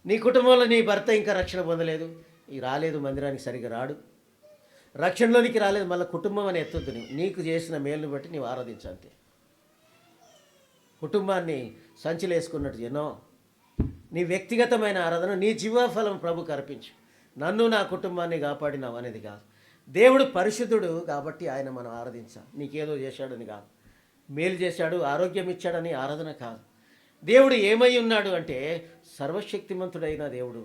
నీ కుటుంబంలో నీ భర్త ఇంకా రక్షణ పొందలేదు, రాలేదు, మందిరానికి సరిగ్గా రాడు, రక్షణలోనికి రాలేదు, మళ్ళీ కుటుంబం అని ఎత్తొద్దు. నీకు చేసిన మేలుని బట్టి నీవు ఆరాధించంతే. కుటుంబాన్ని సంచిలేసుకున్నట్టు ఎన్నో నీ వ్యక్తిగతమైన ఆరాధన, నీ జీవఫలం ప్రభుకు అర్పించు. నన్ను నా కుటుంబాన్ని కాపాడినావు అనేది కాదు. దేవుడు పరిశుద్ధుడు కాబట్టి ఆయన మనం ఆరాధించాలి. నీకేదో చేశాడని కాదు, మేలు చేశాడు, ఆరోగ్యం ఇచ్చాడని ఆరాధన కాదు. దేవుడు ఏమై ఉన్నాడు అంటే సర్వశక్తిమంతుడైన దేవుడు,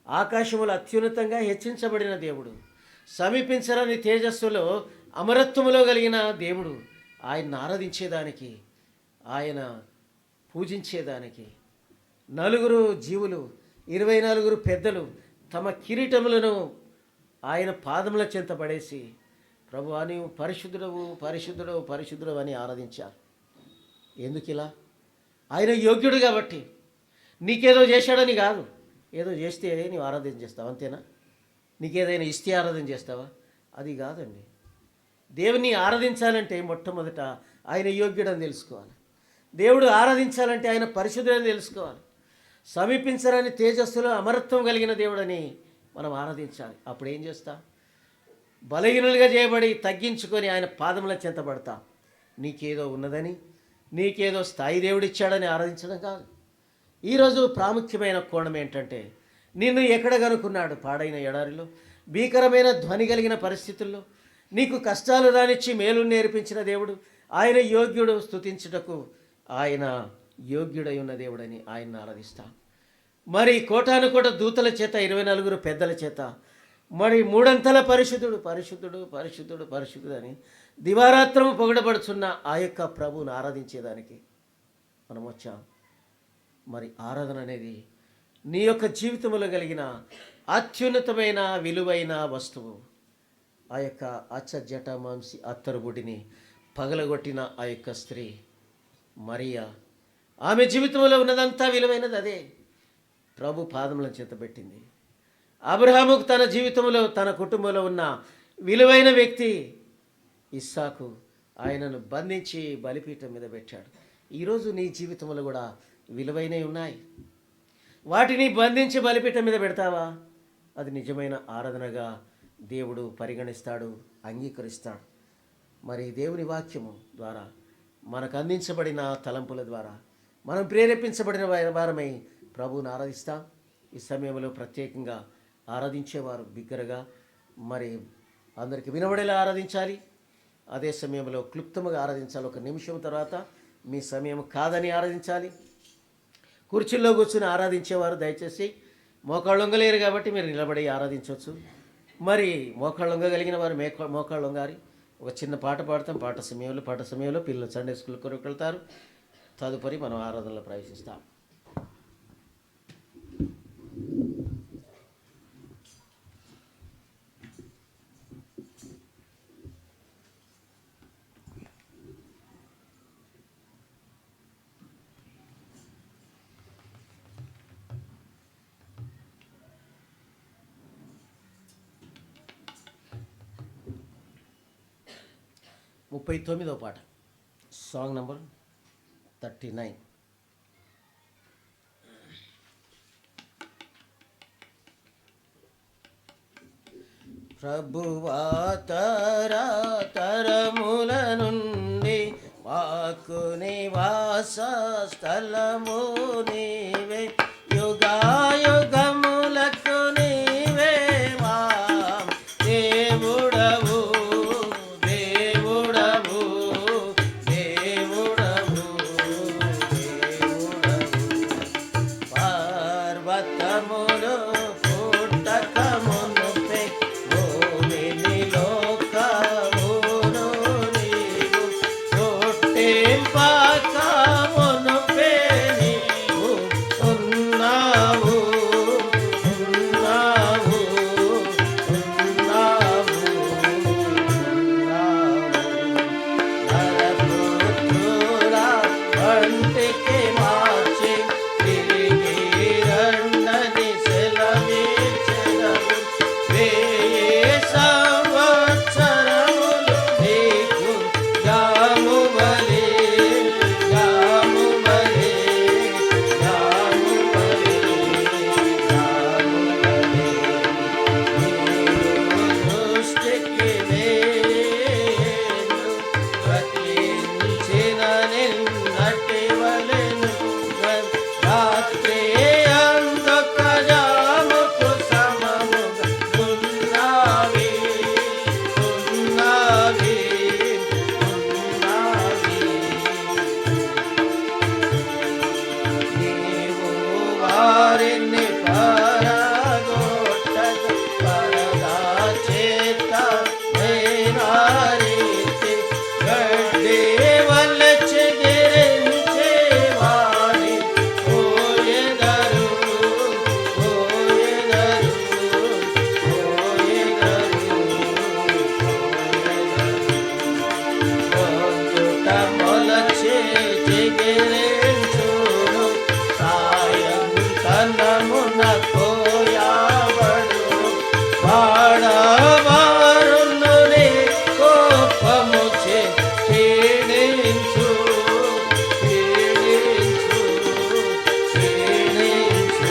ఆకాశములు అత్యున్నతంగా హెచ్చించబడిన దేవుడు, సమీపించరాని తేజస్సులో అమరత్వములో కలిగిన దేవుడు. ఆయన్ని ఆరాధించేదానికి, ఆయన పూజించేదానికి 4 జీవులు, 24 పెద్దలు తమ కిరీటములను ఆయన పాదముల చెంత పడేసి ప్రభువా నీవు పరిశుద్ధుడవు పరిశుద్ధుడవు పరిశుద్ధుడవు అని ఆరాధించారు. ఎందుకు ఇలా? ఆయన యోగ్యుడు కాబట్టి. నీకేదో చేశాడని కాదు. ఏదో చేస్తే నీవు ఆరాధన చేస్తావు అంతేనా? నీకేదైనా ఇస్తే ఆరాధన చేస్తావా? అది కాదండి. దేవుని ఆరాధించాలంటే మొట్టమొదట ఆయన యోగ్యుడని తెలుసుకోవాలి. దేవుడు ఆరాధించాలంటే ఆయన పరిశుద్ధుడని తెలుసుకోవాలి. సమీపించరాని తేజస్సులో అమరత్వం కలిగిన దేవుడని మనం ఆరాధించాలి. అప్పుడు ఏం చేస్తాం? బలహీనులుగా చేయబడి తగ్గించుకొని ఆయన పాదముల చెంత పడతాం. నీకేదో ఉన్నదని, నీకేదో స్థాయి దేవుడు ఇచ్చాడని ఆరాధించడం కాదు. ఈరోజు ప్రాముఖ్యమైన కోణం ఏంటంటే నిన్ను ఎక్కడ కనుక్కున్నాడు? పాడైన ఎడారిలో, భీకరమైన ధ్వని కలిగిన పరిస్థితుల్లో, నీకు కష్టాలు రానిచ్చి మేలు నేర్పించిన దేవుడు. ఆయన యోగ్యుడు, స్తుతించుటకు ఆయన యోగ్యుడై ఉన్న దేవుడని ఆయన్ని ఆరాధిస్తాం. మరి కోటాను కోట దూతల చేత, 24 పెద్దల చేత, మరి మూడంతల పరిశుద్ధుడు పరిశుద్ధుడు పరిశుద్ధుడు పరిశుద్ధుడు అని దివారాత్రము పొగడబడుచున్న ఆ యొక్క ప్రభువును ఆరాధించేదానికి మనం వచ్చాం. మరి ఆరాధన అనేది నీ యొక్క జీవితంలో కలిగిన అత్యున్నతమైన విలువైన వస్తువు. ఆ యొక్క అచ్చజట మాంసి అత్తరుబుడిని పగలగొట్టిన ఆ యొక్క స్త్రీ మరియా, ఆమె జీవితంలో ఉన్నదంతా విలువైనది అదే ప్రభు పాదములను చేతబెట్టింది. అబ్రహాముకు తన జీవితంలో, తన కుటుంబంలో ఉన్న విలువైన వ్యక్తి ఇస్సాకు, ఆయనను బంధించి బలిపీఠం మీద పెట్టాడు. ఈరోజు నీ జీవితంలో కూడా విలువైనవి ఉన్నాయి. వాటిని బంధించి బలిపీఠం మీద పెడతావా? అది నిజమైన ఆరాధనగా దేవుడు పరిగణిస్తాడు, అంగీకరిస్తాడు. మరి దేవుని వాక్యము ద్వారా మనకు అందించబడిన తలంపుల ద్వారా మనం ప్రేరేపించబడిన వారమై ప్రభువుని ఆరాధిస్తాం. ఈ సమయంలో ప్రత్యేకంగా ఆరాధించేవారు బిగ్గరగా మరి అందరికీ వినబడేలా ఆరాధించాలి. అదే సమయంలో క్లుప్తముగా ఆరాధించాలి. 1 నిమిషం తర్వాత మీ సమయం కాదని ఆరాధించాలి. కుర్చీల్లో కూర్చుని ఆరాధించేవారు దయచేసి మోకాళ్ళు వంగలేరు కాబట్టి మీరు నిలబడి ఆరాధించవచ్చు. మరి మోకాళ్ళు వంగగలిగిన వారు మోకాళ్ళు వంగాలి. ఒక చిన్న పాట పాడతాం. పాట సమయంలో పిల్లలు సండే స్కూల్ కొరకు వెళ్తారు. తదుపరి మనం ఆరాధనలో ప్రవేశిస్తాం. 39వ పాట, సాంగ్ నంబర్ 39. ప్రభువా తరముల నుండి మాకు నివాస స్థలము నీవే, యుగాయుగములకు నీవే మా దేవుడవు, దేవుడవు, దేవుడవు, దేవుడవు. పర్వతములు పుట్టకమునుపే భూమిని లోకమును నీవు పుట్టింపకమునుపే నీవు ఉన్నావు, ఉన్నావు, ఉన్నావు, ఉన్నావు. నరపుత్రుడా వంటికి మార్చి తిరిగి రండని సెలవిచ్చెదవు. వేయి సంవత్సరములు నీకు జామువలే, జామువలే, జామువలే, జామువలే. నీవు దృష్టికి నేను ప్రతించిన నిన్నటి వలెను రాత్రి అంధకజాముకు సమముగా ఉన్నావి, ఉన్నావి, ఉన్నావి. నీవు వారిని పరగొట్టగ పరదా చేత వేరారీతి గడ్డి వలె చెదిరించేవాడి పోయెదరు, పోయెదరు, పోయెదరు, పొద్దుట మొలచే చిగిరించును, సాయంకాలమున కోయబడును. వాడవారును నీ కోపముచే క్షీణించు, క్షీణించు, క్షీణించు,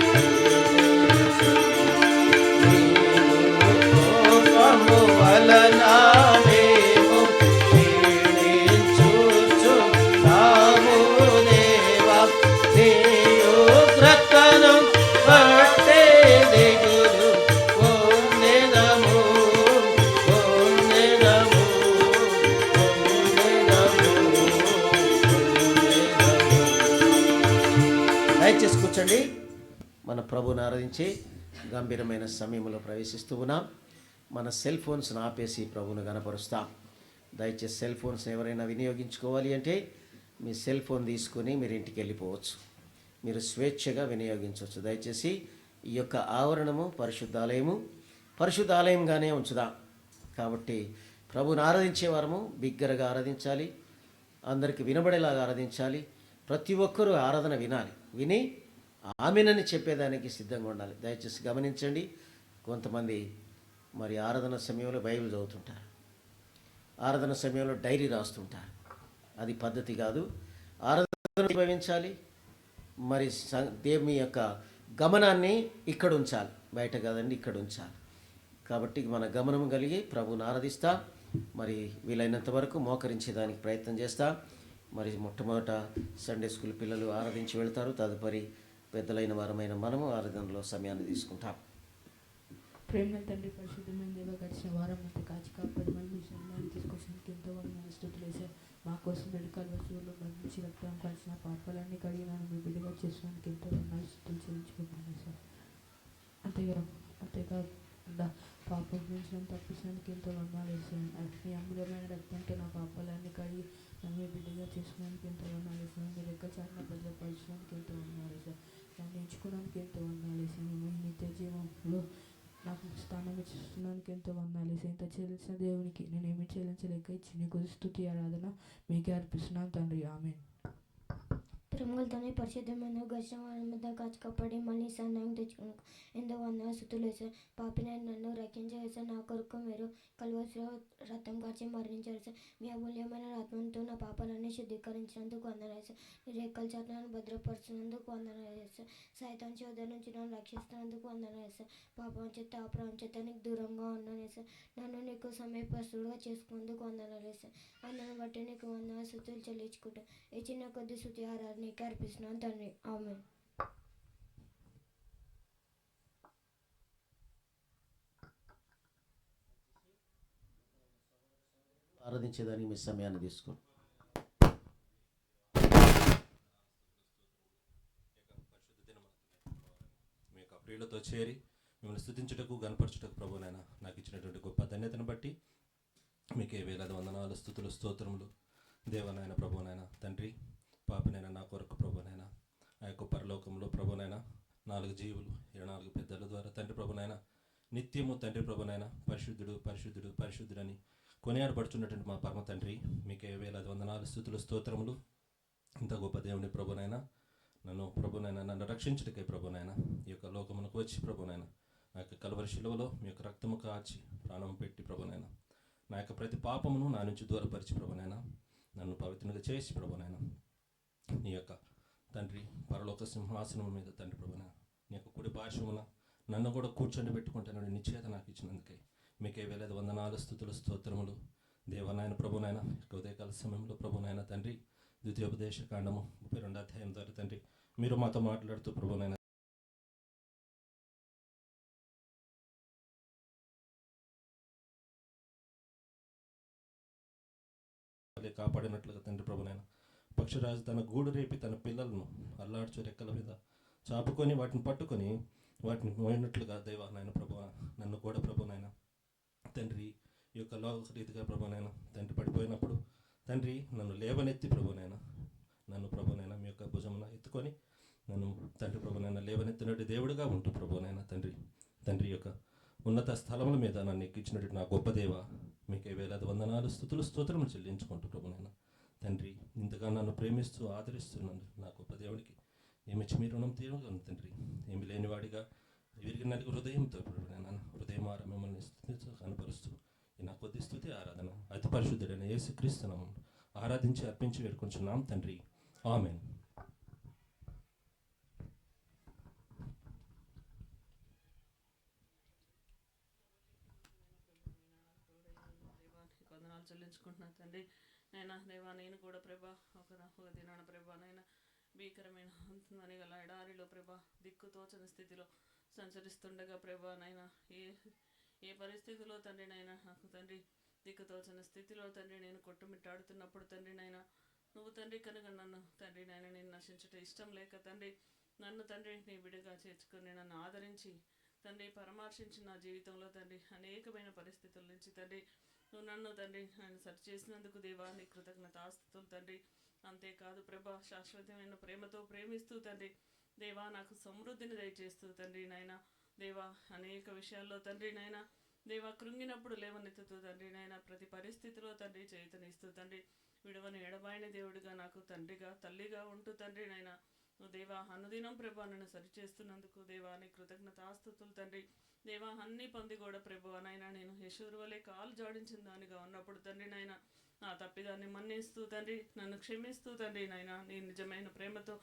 క్షీణించు. నీవు కోపము వలన మేము క్షీణించుచున్నాము దేవా, నీ ఉగ్రతను బట్టే దిగులు పొందెదము, పొందెదము, పొందెదము, పొందెదము. దయచేసి కూర్చోండి. మన ప్రభుని ఆరాధించి గంభీరమైన సమయంలో ప్రవేశిస్తూ ఉన్నాం. మన సెల్ ఫోన్స్ని ఆపేసి ప్రభుని గణపరుస్తాం. దయచేసి సెల్ ఫోన్స్ ఎవరైనా వినియోగించుకోవాలి అంటే మీ సెల్ ఫోన్ తీసుకొని మీరు ఇంటికి వెళ్ళిపోవచ్చు, మీరు స్వేచ్ఛగా వినియోగించవచ్చు. దయచేసి ఈ యొక్క ఆవరణము పరిశుద్ధాలయము, పరిశుద్ధాలయంగానే ఉంచుదాం. కాబట్టి ప్రభుని ఆరాధించే వారము బిగ్గరగా ఆరాధించాలి, అందరికీ వినబడేలాగా ఆరాధించాలి. ప్రతి ఒక్కరూ ఆరాధన వినాలి, విని ఆమెనని చెప్పేదానికి సిద్ధంగా ఉండాలి. దయచేసి గమనించండి, కొంతమంది మరి ఆరాధన సమయంలో బైబిల్ చదువుతుంటారు, ఆరాధన సమయంలో డైరీ రాస్తుంటారు. అది పద్ధతి కాదు. ఆరాధన భావించాలి, మరి దేవుని యొక్క గమనాన్ని ఇక్కడ ఉంచాలి, బయట కాదండి, ఇక్కడ ఉంచాలి. కాబట్టి మన గమనం కలిగి ప్రభువుని ఆరాధిస్తాం. మరి వీలైనంత వరకు మోకరించేదానికి ప్రయత్నం చేస్తాం. మరి మొట్టమొదట సండే స్కూల్ పిల్లలు ఆరాధించి వెళ్తారు, తదుపరి పెద్దలైన వారమైన మనము ఆరాధనలో సమయాన్ని తీసుకుంటాం. ప్రేమ తండ్రి, పరిశుద్ధమైన దేవ, గడిచిన వారం అంతా కాచి కాపాడి మళ్ళీ మీ సమయాన్ని తీసుకొచ్చినందుకు ఎంతో వందనాలు, స్తుతులు వేశారు. మా కోసం మెడికల్ వస్తువులు బంధించి రక్తం కాల్చిన పాపాలన్నీ కడిగినాను మీ బిడ్డగా చేసినందుకు ఎంతో వందనాలు, స్తుతులు చెల్లించుకుంటున్నాను సార్. అంతేకాకుండా పాపం గురించి తప్పించినందుకు ఎంతో వందనాలు వేసాను. మీ అమూల్యమైన రక్తంతో నా పాపాలన్నీ కడిగి నన్ను బిడ్డగా చేసుకున్నందుకు ఎంతో వందనాలు వేసాను. మీరు ఎక్కడ చాటున భద్రపరచడానికి ఎంతో వందనాలు వేసాను. నన్ను ఎంచుకోవడానికి ఎంతో వందనాలు వేసాను. మీ నిత్య జీవంలో నాకు స్థానం ఇచ్చినందుకు ఎంతో వందనాలు వేసాను. ఇంత చెల్లించిన దేవునికి నేనేమి చెల్లించలేక ఇచ్చి నీకు స్తుతి ఆరాధన మీకే అర్పిస్తున్నాను తండ్రి. ఆమేన్. ప్రేమలతోనే పరిశుద్ధమైన గజవారం మీద కాచి కాపాడి మళ్ళీ సన్నాయం తెచ్చుకున్నాను. ఎంతో వందల స్థుతులు వేసారు. పాపినైన నన్ను రక్షించేసారు. నా కొరకు మీరు కలువరిలో రక్తం కార్చి మరణించారు సార్. మీ అమూల్యమైన ఆత్మతో నా పాపాలన్నీ శుద్ధీకరించినందుకు వందనాలు సార్. మీ రెక్కల చేత నన్ను భద్రపరిచినందుకు వందనాలు సార్. సైతాన్ చోదర నుంచి నన్ను రక్షిస్తున్నందుకు వందనాలు సార్. పాపం చేత అప్రవం చేత నీకు దూరంగా ఉన్నాను సార్. నన్ను నీకు సమయపరుస్తుడుగా చేసుకున్నందుకు వందనాలు సార్. అందును బట్టి నీకు వందనాలు స్థుతులు చెల్లించుకుంటా. ఈ చిన్న కొద్ది స్థుతి ఆరాధన నీకు అర్పిస్తున్నాను తండ్రి. ఆమేన్. ఆరాధించేదానికి మీ సమయాన్ని తీసుకోండి. మీ యొక్క ప్రియులతో చేరి మిమ్మల్ని స్తుతించుటకు గణపరచుటకు ప్రభునైనా నాకు ఇచ్చినటువంటి గొప్ప ధన్యతను బట్టి మీకే వేలాది వందనాలు స్తుతులు స్తోత్రములు దేవనైనా ప్రభునైనా తండ్రి. పాపినైనా నా కొరకు ప్రభునైనా ఆ యొక్క పరలోకంలో ప్రభునైనా 4 జీవులు 24 పెద్దల ద్వారా తండ్రి ప్రభునైనా నిత్యము తండ్రి ప్రభునైనా పరిశుద్ధుడు పరిశుద్ధుడు పరిశుద్ధుడని కొనియాడబడుచున్నటువంటి మా పరమ తండ్రి మీకే వేలాది వందనాలు స్తుతులు స్తోత్రములు. ఇంత గొప్ప దేవుని ప్రభునైనా నన్ను రక్షించుటకే ప్రభునైనా ఈ యొక్క లోకమునకు వచ్చి ప్రభునైనా నా యొక్క కలువరి శిలువలో మీ యొక్క రక్తము కాచి ప్రాణం పెట్టి ప్రభునైనా నా యొక్క ప్రతి పాపమును నా నుంచి దూరపరిచి ప్రభునైనా నన్ను పవిత్రంగా చేసి ప్రభునైనా నీ యొక్క తండ్రి పరలోక సింహాసనం మీద తండ్రి ప్రభునైనా నీ యొక్క కుడి పార్శ్వమున నన్ను కూడా కూర్చొని పెట్టుకుంటానని నిశ్చేత నాకు ఇచ్చినందుకే మీకే వేలాది వందనాలు స్తుతులు స్తోత్రములు దేవనాయన ప్రభునైనా ఉదయకాల సమయంలో ప్రభునైనా తండ్రి ద్వితీయోపదేశ కాండము 32వ అధ్యాయం ద్వారా తండ్రి మీరు మాతో మాట్లాడుతూ ప్రభునైనా కాపాడినట్లుగా తండ్రి ప్రభునైనా పక్షిరాజు తన గూడు రేపి తన పిల్లలను అల్లాడ్చు రెక్కల మీద చాపుకొని వాటిని పట్టుకొని వాటిని మోయినట్లుగా దేవా నాయన ప్రభువ నన్ను కూడా ప్రభునైనా తండ్రి ఈ యొక్క లోక రీతిగా ప్రభునైనా తండ్రి పడిపోయినప్పుడు తండ్రి నన్ను లేవనెత్తి ప్రభునైనా నన్ను ప్రభునైనా మీ యొక్క భుజమున ఎత్తుకొని నన్ను తండ్రి ప్రభునైనా లేవనెత్తినట్టు దేవుడిగా ఉంటూ ప్రభునైనా తండ్రి యొక్క ఉన్నత స్థలముల మీద నన్ను ఎక్కించినట్టు నా గొప్ప దేవ మీకే వేలాది వందనాలు స్తుతులు స్తోత్రములు చెల్లించుకుంటూ ప్రభునైనా తండ్రి ఇంతగా నన్ను ప్రేమిస్తూ ఆదరిస్తున్నాను నా గొప్ప దేవుడికి ఏమిచ్చి మీ రుణం తీరగలను తండ్రి. ఏమి లేనివాడిగా విరిగి నలిగి హృదయంతో ప్రభునైనా హృదయమార మిమ్మల్ని స్తుతిస్తూ కనపరుస్తూ ఈ నా కొద్ది స్తుతి ఆరాధన అతి పరిశుద్ధుడైన యేసుక్రీస్తు నామమున ఆరాధించి అర్పించి వేడుకొంచున్నాం తండ్రి. ఆమేన్. వందనాలు చెల్లించుకుంటున్నాను తండ్రి. నైనా దేవా నేను కూడా ప్రభా ఒక దినాన ప్రభా నైనా భీకరమైన అంతమని గల ఎడారిలో ప్రభా దిక్కుతోచని స్థితిలో సంచరిస్తుండగా ప్రభా నైనా ఏ పరిస్థితిలో తండ్రి నైనా నాకు తండ్రి దిక్కుతోచని స్థితిలో తండ్రి నేను కొట్టుమిట్టాడుతున్నప్పుడు తండ్రి నైనా నువ్వు తండ్రి కనుక నన్ను తండ్రి నైనా నేను నశించుట ఇష్టం లేక తండ్రి నన్ను తండ్రి నీ బిడ్డగా చేర్చుకొని నన్ను ఆదరించి తండ్రి పరామర్శించి నా జీవితంలో తండ్రి అనేకమైన పరిస్థితుల నుంచి తండ్రి నువ్వు నన్ను తండ్రి ఆయన సరి చేసినందుకు దేవా నీ కృతజ్ఞతాస్తుతులు తండ్రి. అంతేకాదు ప్రభా శాశ్వతమైన ప్రేమతో ప్రేమిస్తూ తండ్రి దేవా నాకు సమృద్ధిని దయచేస్తూ తండ్రి నాయన దేవా అనేక విషయాల్లో తండ్రి నాయన దేవా కృంగినప్పుడు లేవనెత్తుతూ తండ్రి నాయన ప్రతి పరిస్థితిలో తండ్రి చేతనిస్తూ తండ్రి విడవని ఎడబాయిన దేవుడిగా నాకు తండ్రిగా తల్లిగా ఉంటూ తండ్రి నాయన నువ్వు దేవా అనుదినం ప్రభా నన్ను సరిచేస్తున్నందుకు దేవా నీ కృతజ్ఞతాస్తుతులు తండ్రి. దేవా అన్నీ పొంది కూడా ప్రభు నైనా నేను యశూరు వలె కాలు జాడించిన దానిగా ఉన్నప్పుడు తండ్రి నాయన నా తప్పిదాన్ని మన్నిస్తూ తండ్రి నన్ను క్షమిస్తూ తండ్రి నాయన నీ నిజమైన ప్రేమతో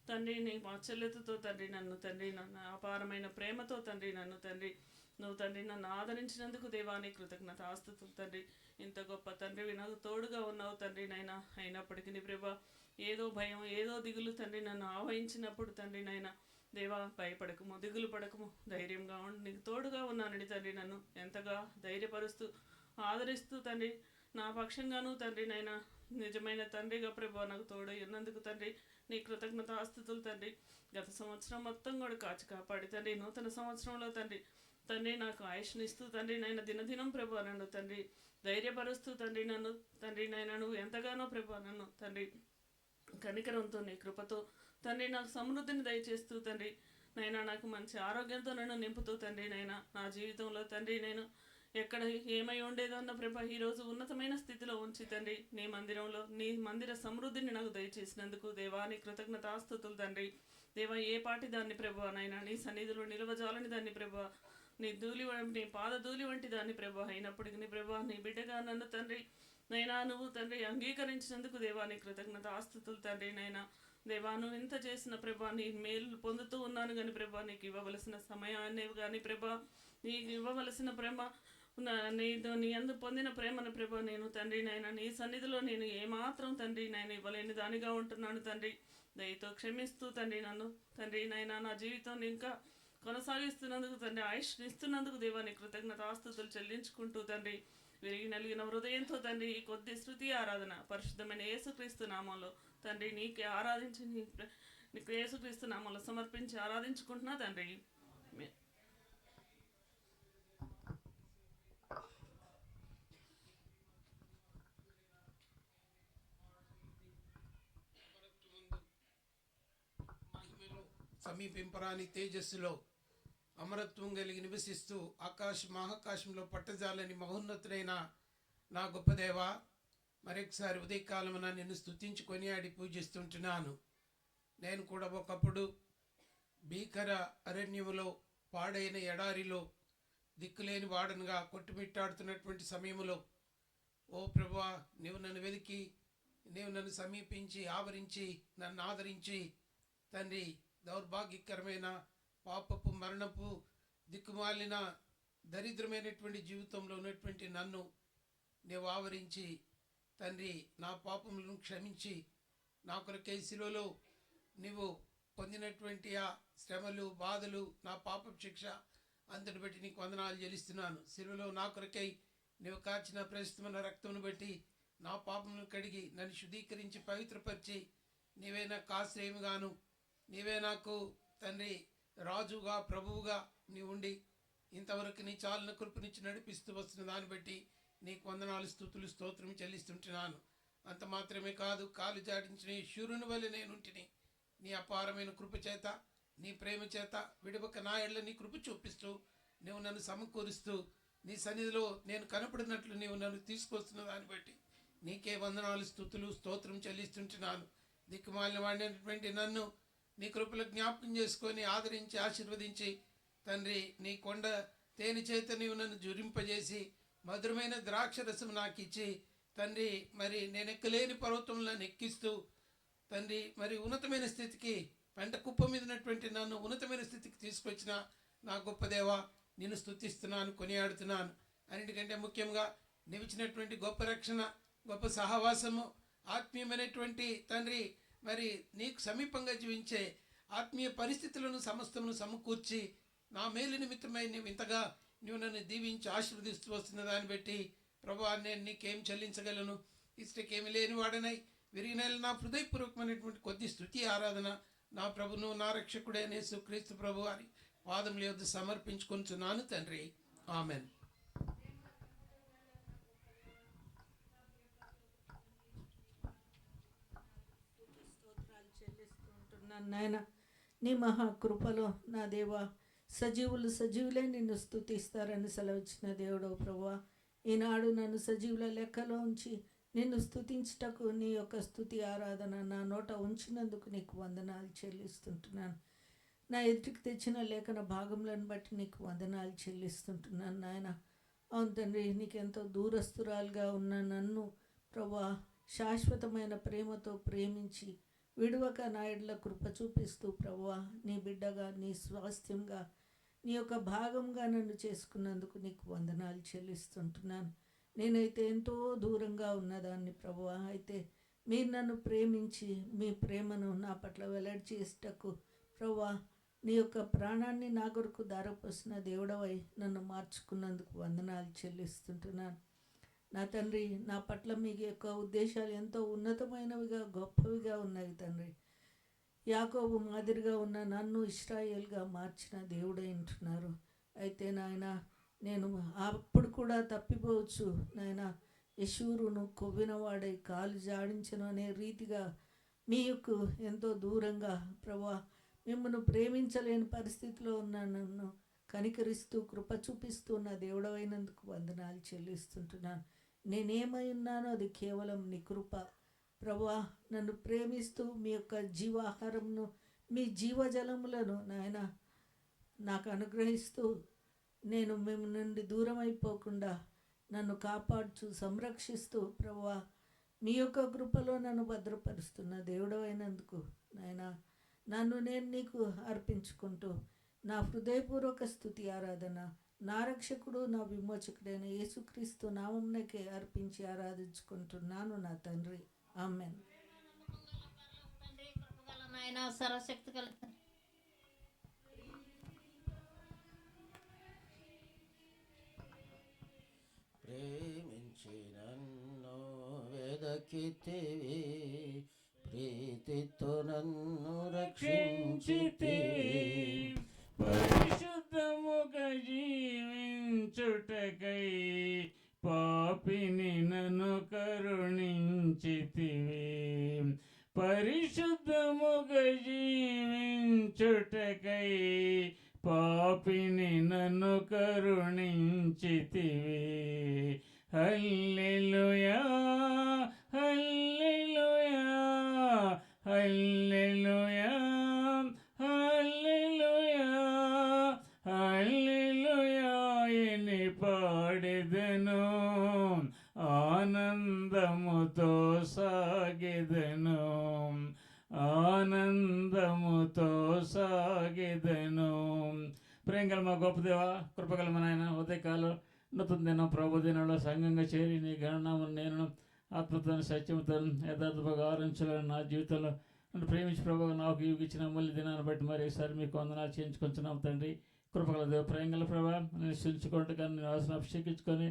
తండ్రి నీ వాత్సల్యతతో తండ్రి నన్ను తండ్రి నన్ను అపారమైన ప్రేమతో తండ్రి నన్ను తండ్రి నువ్వు తండ్రి నన్ను ఆదరించినందుకు దేవాని కృతజ్ఞతాస్తుతులు తండ్రి. ఇంత గొప్ప తండ్రివి నాకు తోడుగా ఉన్నావు తండ్రి నైనా అయినప్పటికీ నీ ప్రభా ఏదో భయం ఏదో దిగులు తండ్రి నన్ను ఆవహించినప్పుడు తండ్రి నైనా దేవా భయపడకము దిగులు పడకము ధైర్యంగా ఉండి నీకు తోడుగా ఉన్నానని తండ్రి నన్ను ఎంతగా ధైర్యపరుస్తూ ఆదరిస్తూ తండ్రి నా పక్షంగాను తండ్రి నైనా నిజమైన తండ్రిగా ప్రభా నాకు తోడై ఉన్నందుకు తండ్రి నీ కృతజ్ఞతాస్తుతులు తండ్రి. గత సంవత్సరం మొత్తం కూడా కాచి కాపాడి తండ్రి నూతన సంవత్సరంలో తండ్రి నాకు ఆయుష్నిస్తూ తండ్రి నైనా దినదినం ప్రభా నన్ను తండ్రి ధైర్యపరుస్తూ తండ్రి నన్ను తండ్రి నైనా నువ్వు ఎంతగానో ప్రభా నన్ను తండ్రి కనికరంతో నీ కృపతో తండ్రి నాకు సమృద్ధిని దయచేస్తూ తండ్రి నైనా నాకు మంచి ఆరోగ్యంతో నన్ను నింపుతూ తండ్రి నైనా నా జీవితంలో తండ్రి నేను ఎక్కడ ఏమై ఉండేదో అన్న ప్రభా ఈరోజు ఉన్నతమైన స్థితిలో ఉంచి తండ్రి నీ మందిరంలో నీ మందిర సమృద్ధిని నాకు దయచేసినందుకు దేవా నీ కృతజ్ఞతాస్తుతులు తండ్రి దేవా ఏ పాటి దాన్ని ప్రభా నైనా నీ సన్నిధిలో నిలవజాలని దాన్ని ప్రభా నీ నీ పాద ధూళి వంటి దాన్ని ప్రభా అయినప్పటికీ నీ ప్రభా నీ బిడ్డగా నన్ను తండ్రి నైనా నువ్వు తండ్రి అంగీకరించినందుకు దేవా నీ కృతజ్ఞతాస్తుతులు తండ్రి నైనా దేవా నువ్వు ఇంత చేసిన ప్రభా నీ మేలు పొందుతూ ఉన్నాను కానీ ప్రభా నీకు ఇవ్వవలసిన సమయాన్ని కానీ ప్రభా నీకు ఇవ్వవలసిన ప్రేమ నీ అందు పొందిన ప్రేమను ప్రభా నేను తండ్రి నాయన నీ సన్నిధిలో నేను ఏమాత్రం తండ్రి నేను ఇవ్వలేని దానిగా ఉంటున్నాను తండ్రి దయతో క్షమిస్తూ తండ్రి నన్ను తండ్రి నాయన నా జీవితం ఇంకా కొనసాగిస్తున్నందుకు తండ్రి ఆయుష్ ఇస్తున్నందుకు దేవాని కృతజ్ఞతాస్తుతులు చెల్లించుకుంటూ తండ్రి విరిగి నలిగిన హృదయంతో తండ్రి ఈ కొద్ది శృతి ఆరాధన పరిశుద్ధమైన యేసుక్రీస్తు నామంలో తండ్రి నీకే ఆరాధించి నీకు యేసుక్రీస్తు నామంలో సమర్పించి ఆరాధించుకుంటున్నా తండ్రి. సమీపింపరాని తేజస్సులో అమరత్వం కలిగి నివసిస్తూ మహాకాశంలో పట్టజాలని మహోన్నతుడైన నా గొప్ప దేవ, మరొకసారి ఉదయకాలమున నిన్ను స్తుతించి కొనియాడి పూజిస్తుంటున్నాను. నేను కూడా ఒకప్పుడు భీకర అరణ్యములో పాడైన ఎడారిలో దిక్కులేని వాడనుగా కొట్టుమిట్టాడుతున్నటువంటి సమయంలో ఓ ప్రభువా, నీవు నన్ను వెతికి నీవు నన్ను సమీపించి ఆవరించి నన్ను ఆదరించి తండ్రి దౌర్భాగ్యకరమైన పాపపు మరణపు దిక్కుమాలిన దరిద్రమైనటువంటి జీవితంలో ఉన్నటువంటి నన్ను నీవు ఆవరించి తండ్రి నా పాపములను క్షమించి నా కొరకై శిలువలో నీవు పొందినటువంటి ఆ శ్రమలు బాధలు నా పాప శిక్ష అంతటి బట్టి నీకు వందనాలు చెల్లిస్తున్నాను. శిలువలో నా కొరకై నీవు కాచిన ప్రస్తుతమైన రక్తమును బట్టి నా పాపములను కడిగి నన్ను శుద్ధీకరించి పవిత్రపరిచి నీవే నాకు ఆశ్రయముగాను నీవే నాకు తండ్రి రాజుగా ప్రభువుగా నీ ఉండి ఇంతవరకు నీ చాలిన కృపనిచ్చి నడిపిస్తూ వస్తున్న దాన్ని బట్టి నీకు వందనాలు స్తుతులు స్తోత్రం చెల్లిస్తుంటున్నాను. అంత మాత్రమే కాదు, కాలు జాడించిన శూరుని వల్ల నేనుంటిని నీ అపారమైన కృప చేత నీ ప్రేమ చేత విడవక నా ఎళ్ళ నీ కృప చూపిస్తూ నువ్వు నన్ను సమకూరుస్తూ నీ సన్నిధిలో నేను కనపడినట్లు నీవు నన్ను తీసుకొస్తున్న దాన్ని బట్టి నీకే వందనాలు స్తుతులు స్తోత్రం చెల్లిస్తుంటున్నాను. దిక్కుమాలిన వాడినటువంటి నన్ను నీ కృపలో జ్ఞాపకం చేసుకొని ఆదరించి ఆశీర్వదించి తండ్రి నీ కొండ తేనె చేత నీవు నన్ను జురింపజేసి మధురమైన ద్రాక్ష రసం నాకు ఇచ్చి తండ్రి మరి నేను ఎక్కలేని పర్వతంలో ఎక్కిస్తూ తండ్రి మరి ఉన్నతమైన స్థితికి పెంట కుప్ప మీద ఉన్నటువంటి నన్ను ఉన్నతమైన స్థితికి తీసుకొచ్చిన నా గొప్ప దేవ, నిన్ను స్తుతిస్తున్నాను, కొనియాడుతున్నాను. అన్నిటికంటే ముఖ్యంగా నీవిచ్చినటువంటి గొప్ప రక్షణ, గొప్ప సహవాసము, ఆత్మీయమైనటువంటి తండ్రి మరి నీకు సమీపంగా జీవించే ఆత్మీయ పరిస్థితులను సమస్తమును సమకూర్చి నా మేలు నిమిత్తమై నీవు ఇంతగా నువ్వు నన్ను దీవించి ఆశీర్వదిస్తూ వస్తున్న దాన్ని బట్టి ప్రభువా, నేను నీకేం చెల్లించగలను? ఇష్టకేమి లేని వాడనై విరిగిన నా హృదయపూర్వకమైనటువంటి కొద్ది స్తుతి ఆరాధన నా ప్రభును నా రక్షకుడైన యేసుక్రీస్తు ప్రభు వారి పాదముల యొద్ద సమర్పించుకొనుచున్నాను తండ్రి. ఆమెన్. నాయన నీ మహాకృపలో నా దేవా, సజీవులే నిన్ను స్తుతిస్తారని సెలవిచ్చిన దేవుడు ప్రభువా, ఈనాడు నన్ను సజీవుల లెక్కలో ఉంచి నిన్ను స్తుతించుటకు నీ యొక్క స్తుతి ఆరాధన నా నోట ఉంచినందుకు నీకు వందనాలు చెల్లిస్తుంటున్నాను. నా ఎదుటికి తెచ్చిన లేఖన భాగములను బట్టి నీకు వందనాలు చెల్లిస్తుంటున్నాను నాయన. అవును తండ్రి, నీకెంతో దూరస్తురాలుగా ఉన్న నన్ను ప్రభువా శాశ్వతమైన ప్రేమతో ప్రేమించి విడువక నా ఎడల కృప చూపిస్తూ ప్రభువా నీ బిడ్డగా నీ స్వాస్థ్యంగా నీ యొక్క భాగంగా నన్ను చేసుకున్నందుకు నీకు వందనాలు చెల్లిస్తుంటున్నాను. నేనైతే ఎంతో దూరంగా ఉన్నదాన్ని ప్రభువా, అయితే మీరు నన్ను ప్రేమించి మీ ప్రేమను నా పట్ల వెల్లడి చేసేటకు ప్రభువా నీ యొక్క ప్రాణాన్ని నా కొరకు దారపోసిన దేవుడవై నన్ను మార్చుకున్నందుకు వందనాలు చెల్లిస్తుంటున్నాను. నా తండ్రి, నా పట్ల మీ యొక్క ఉద్దేశాలు ఎంతో ఉన్నతమైనవిగా గొప్పవిగా ఉన్నాయి తండ్రి. యాకోబు మాదిరిగా ఉన్న నన్ను ఇశ్రాయేల్గా మార్చిన దేవుడై ఉంటున్నారు. అయితే నాయన, నేను అప్పుడు కూడా తప్పిపోవచ్చు నాయన. యశూరును కొవ్వినవాడై కాలు జాడించను అనే రీతిగా మీకు ఎంతో దూరంగా ప్రభువా మిమ్మల్ని ప్రేమించలేని పరిస్థితిలో ఉన్న నన్ను కనికరిస్తూ కృప చూపిస్తూ నా దేవుడవైనందుకు వందనాలు చెల్లిస్తుంటున్నాను. నేనేమై ఉన్నానో అది కేవలం నీ కృప ప్రభువా. నన్ను ప్రేమిస్తూ మీ యొక్క జీవాహారంను, మీ జీవజలములను నాయన నాకు అనుగ్రహిస్తూ నేను మేము నుండి దూరం అయిపోకుండా నన్ను కాపాడుచు సంరక్షిస్తూ ప్రభువా మీ యొక్క కృపలో నన్ను భద్రపరుస్తున్న దేవుడు అయినందుకు నాయన నన్ను నేను నీకు అర్పించుకుంటూ నా హృదయపూర్వక స్తుతి ఆరాధన నా రక్షకుడు నా విమోచకుడైన యేసుక్రీస్తు నామమునకే అర్పించి ఆరాధించుకుంటున్నాను నా తండ్రి. ఆమెన్. తండ్రి కృపగల నాయన సర్వశక్తి గల ప్రేమించి నన్ను వెదకితివి, ప్రీతితో నన్ను రక్షించితివి. పరిశుద్ధముగా జీవించుటకై పాపిని నన్ను కరుణించితివి. పరిశుద్ధముగా జీవించుటకై పాపిని నన్ను కరుణించితివి. హల్లెలూయా హల్లెలూయా హల్లెలూయా హల్లెలూయా హల్లెలూయా అని పాడెదను, ఆనందముతో సాగెదను, ఆనందముతో సాగెదను. ప్రేంగల మా గొప్ప దేవ, కృపగల మా నాయన, ఉదయకాలం నూతన దినం ప్రభు దినంలో సంఘంగా చేరి నీ గణనామను నేను ఆత్మతో సత్యంతో యథార్థంగా ఆరంభించాలని నా జీవితంలో నన్ను ప్రేమించి ప్రభు నాకు ఇచ్చిన అమూల్య దినాన్ని బట్టి మరి ఈసారి మీకు వందనాలు చేయించుకొంచున్నాం తండ్రి. కృపగల దేవ, ప్రేంగల ప్రభా, నేను సృష్టించుకుంటూ కానీ నేను వాసన అభిషేకించుకొని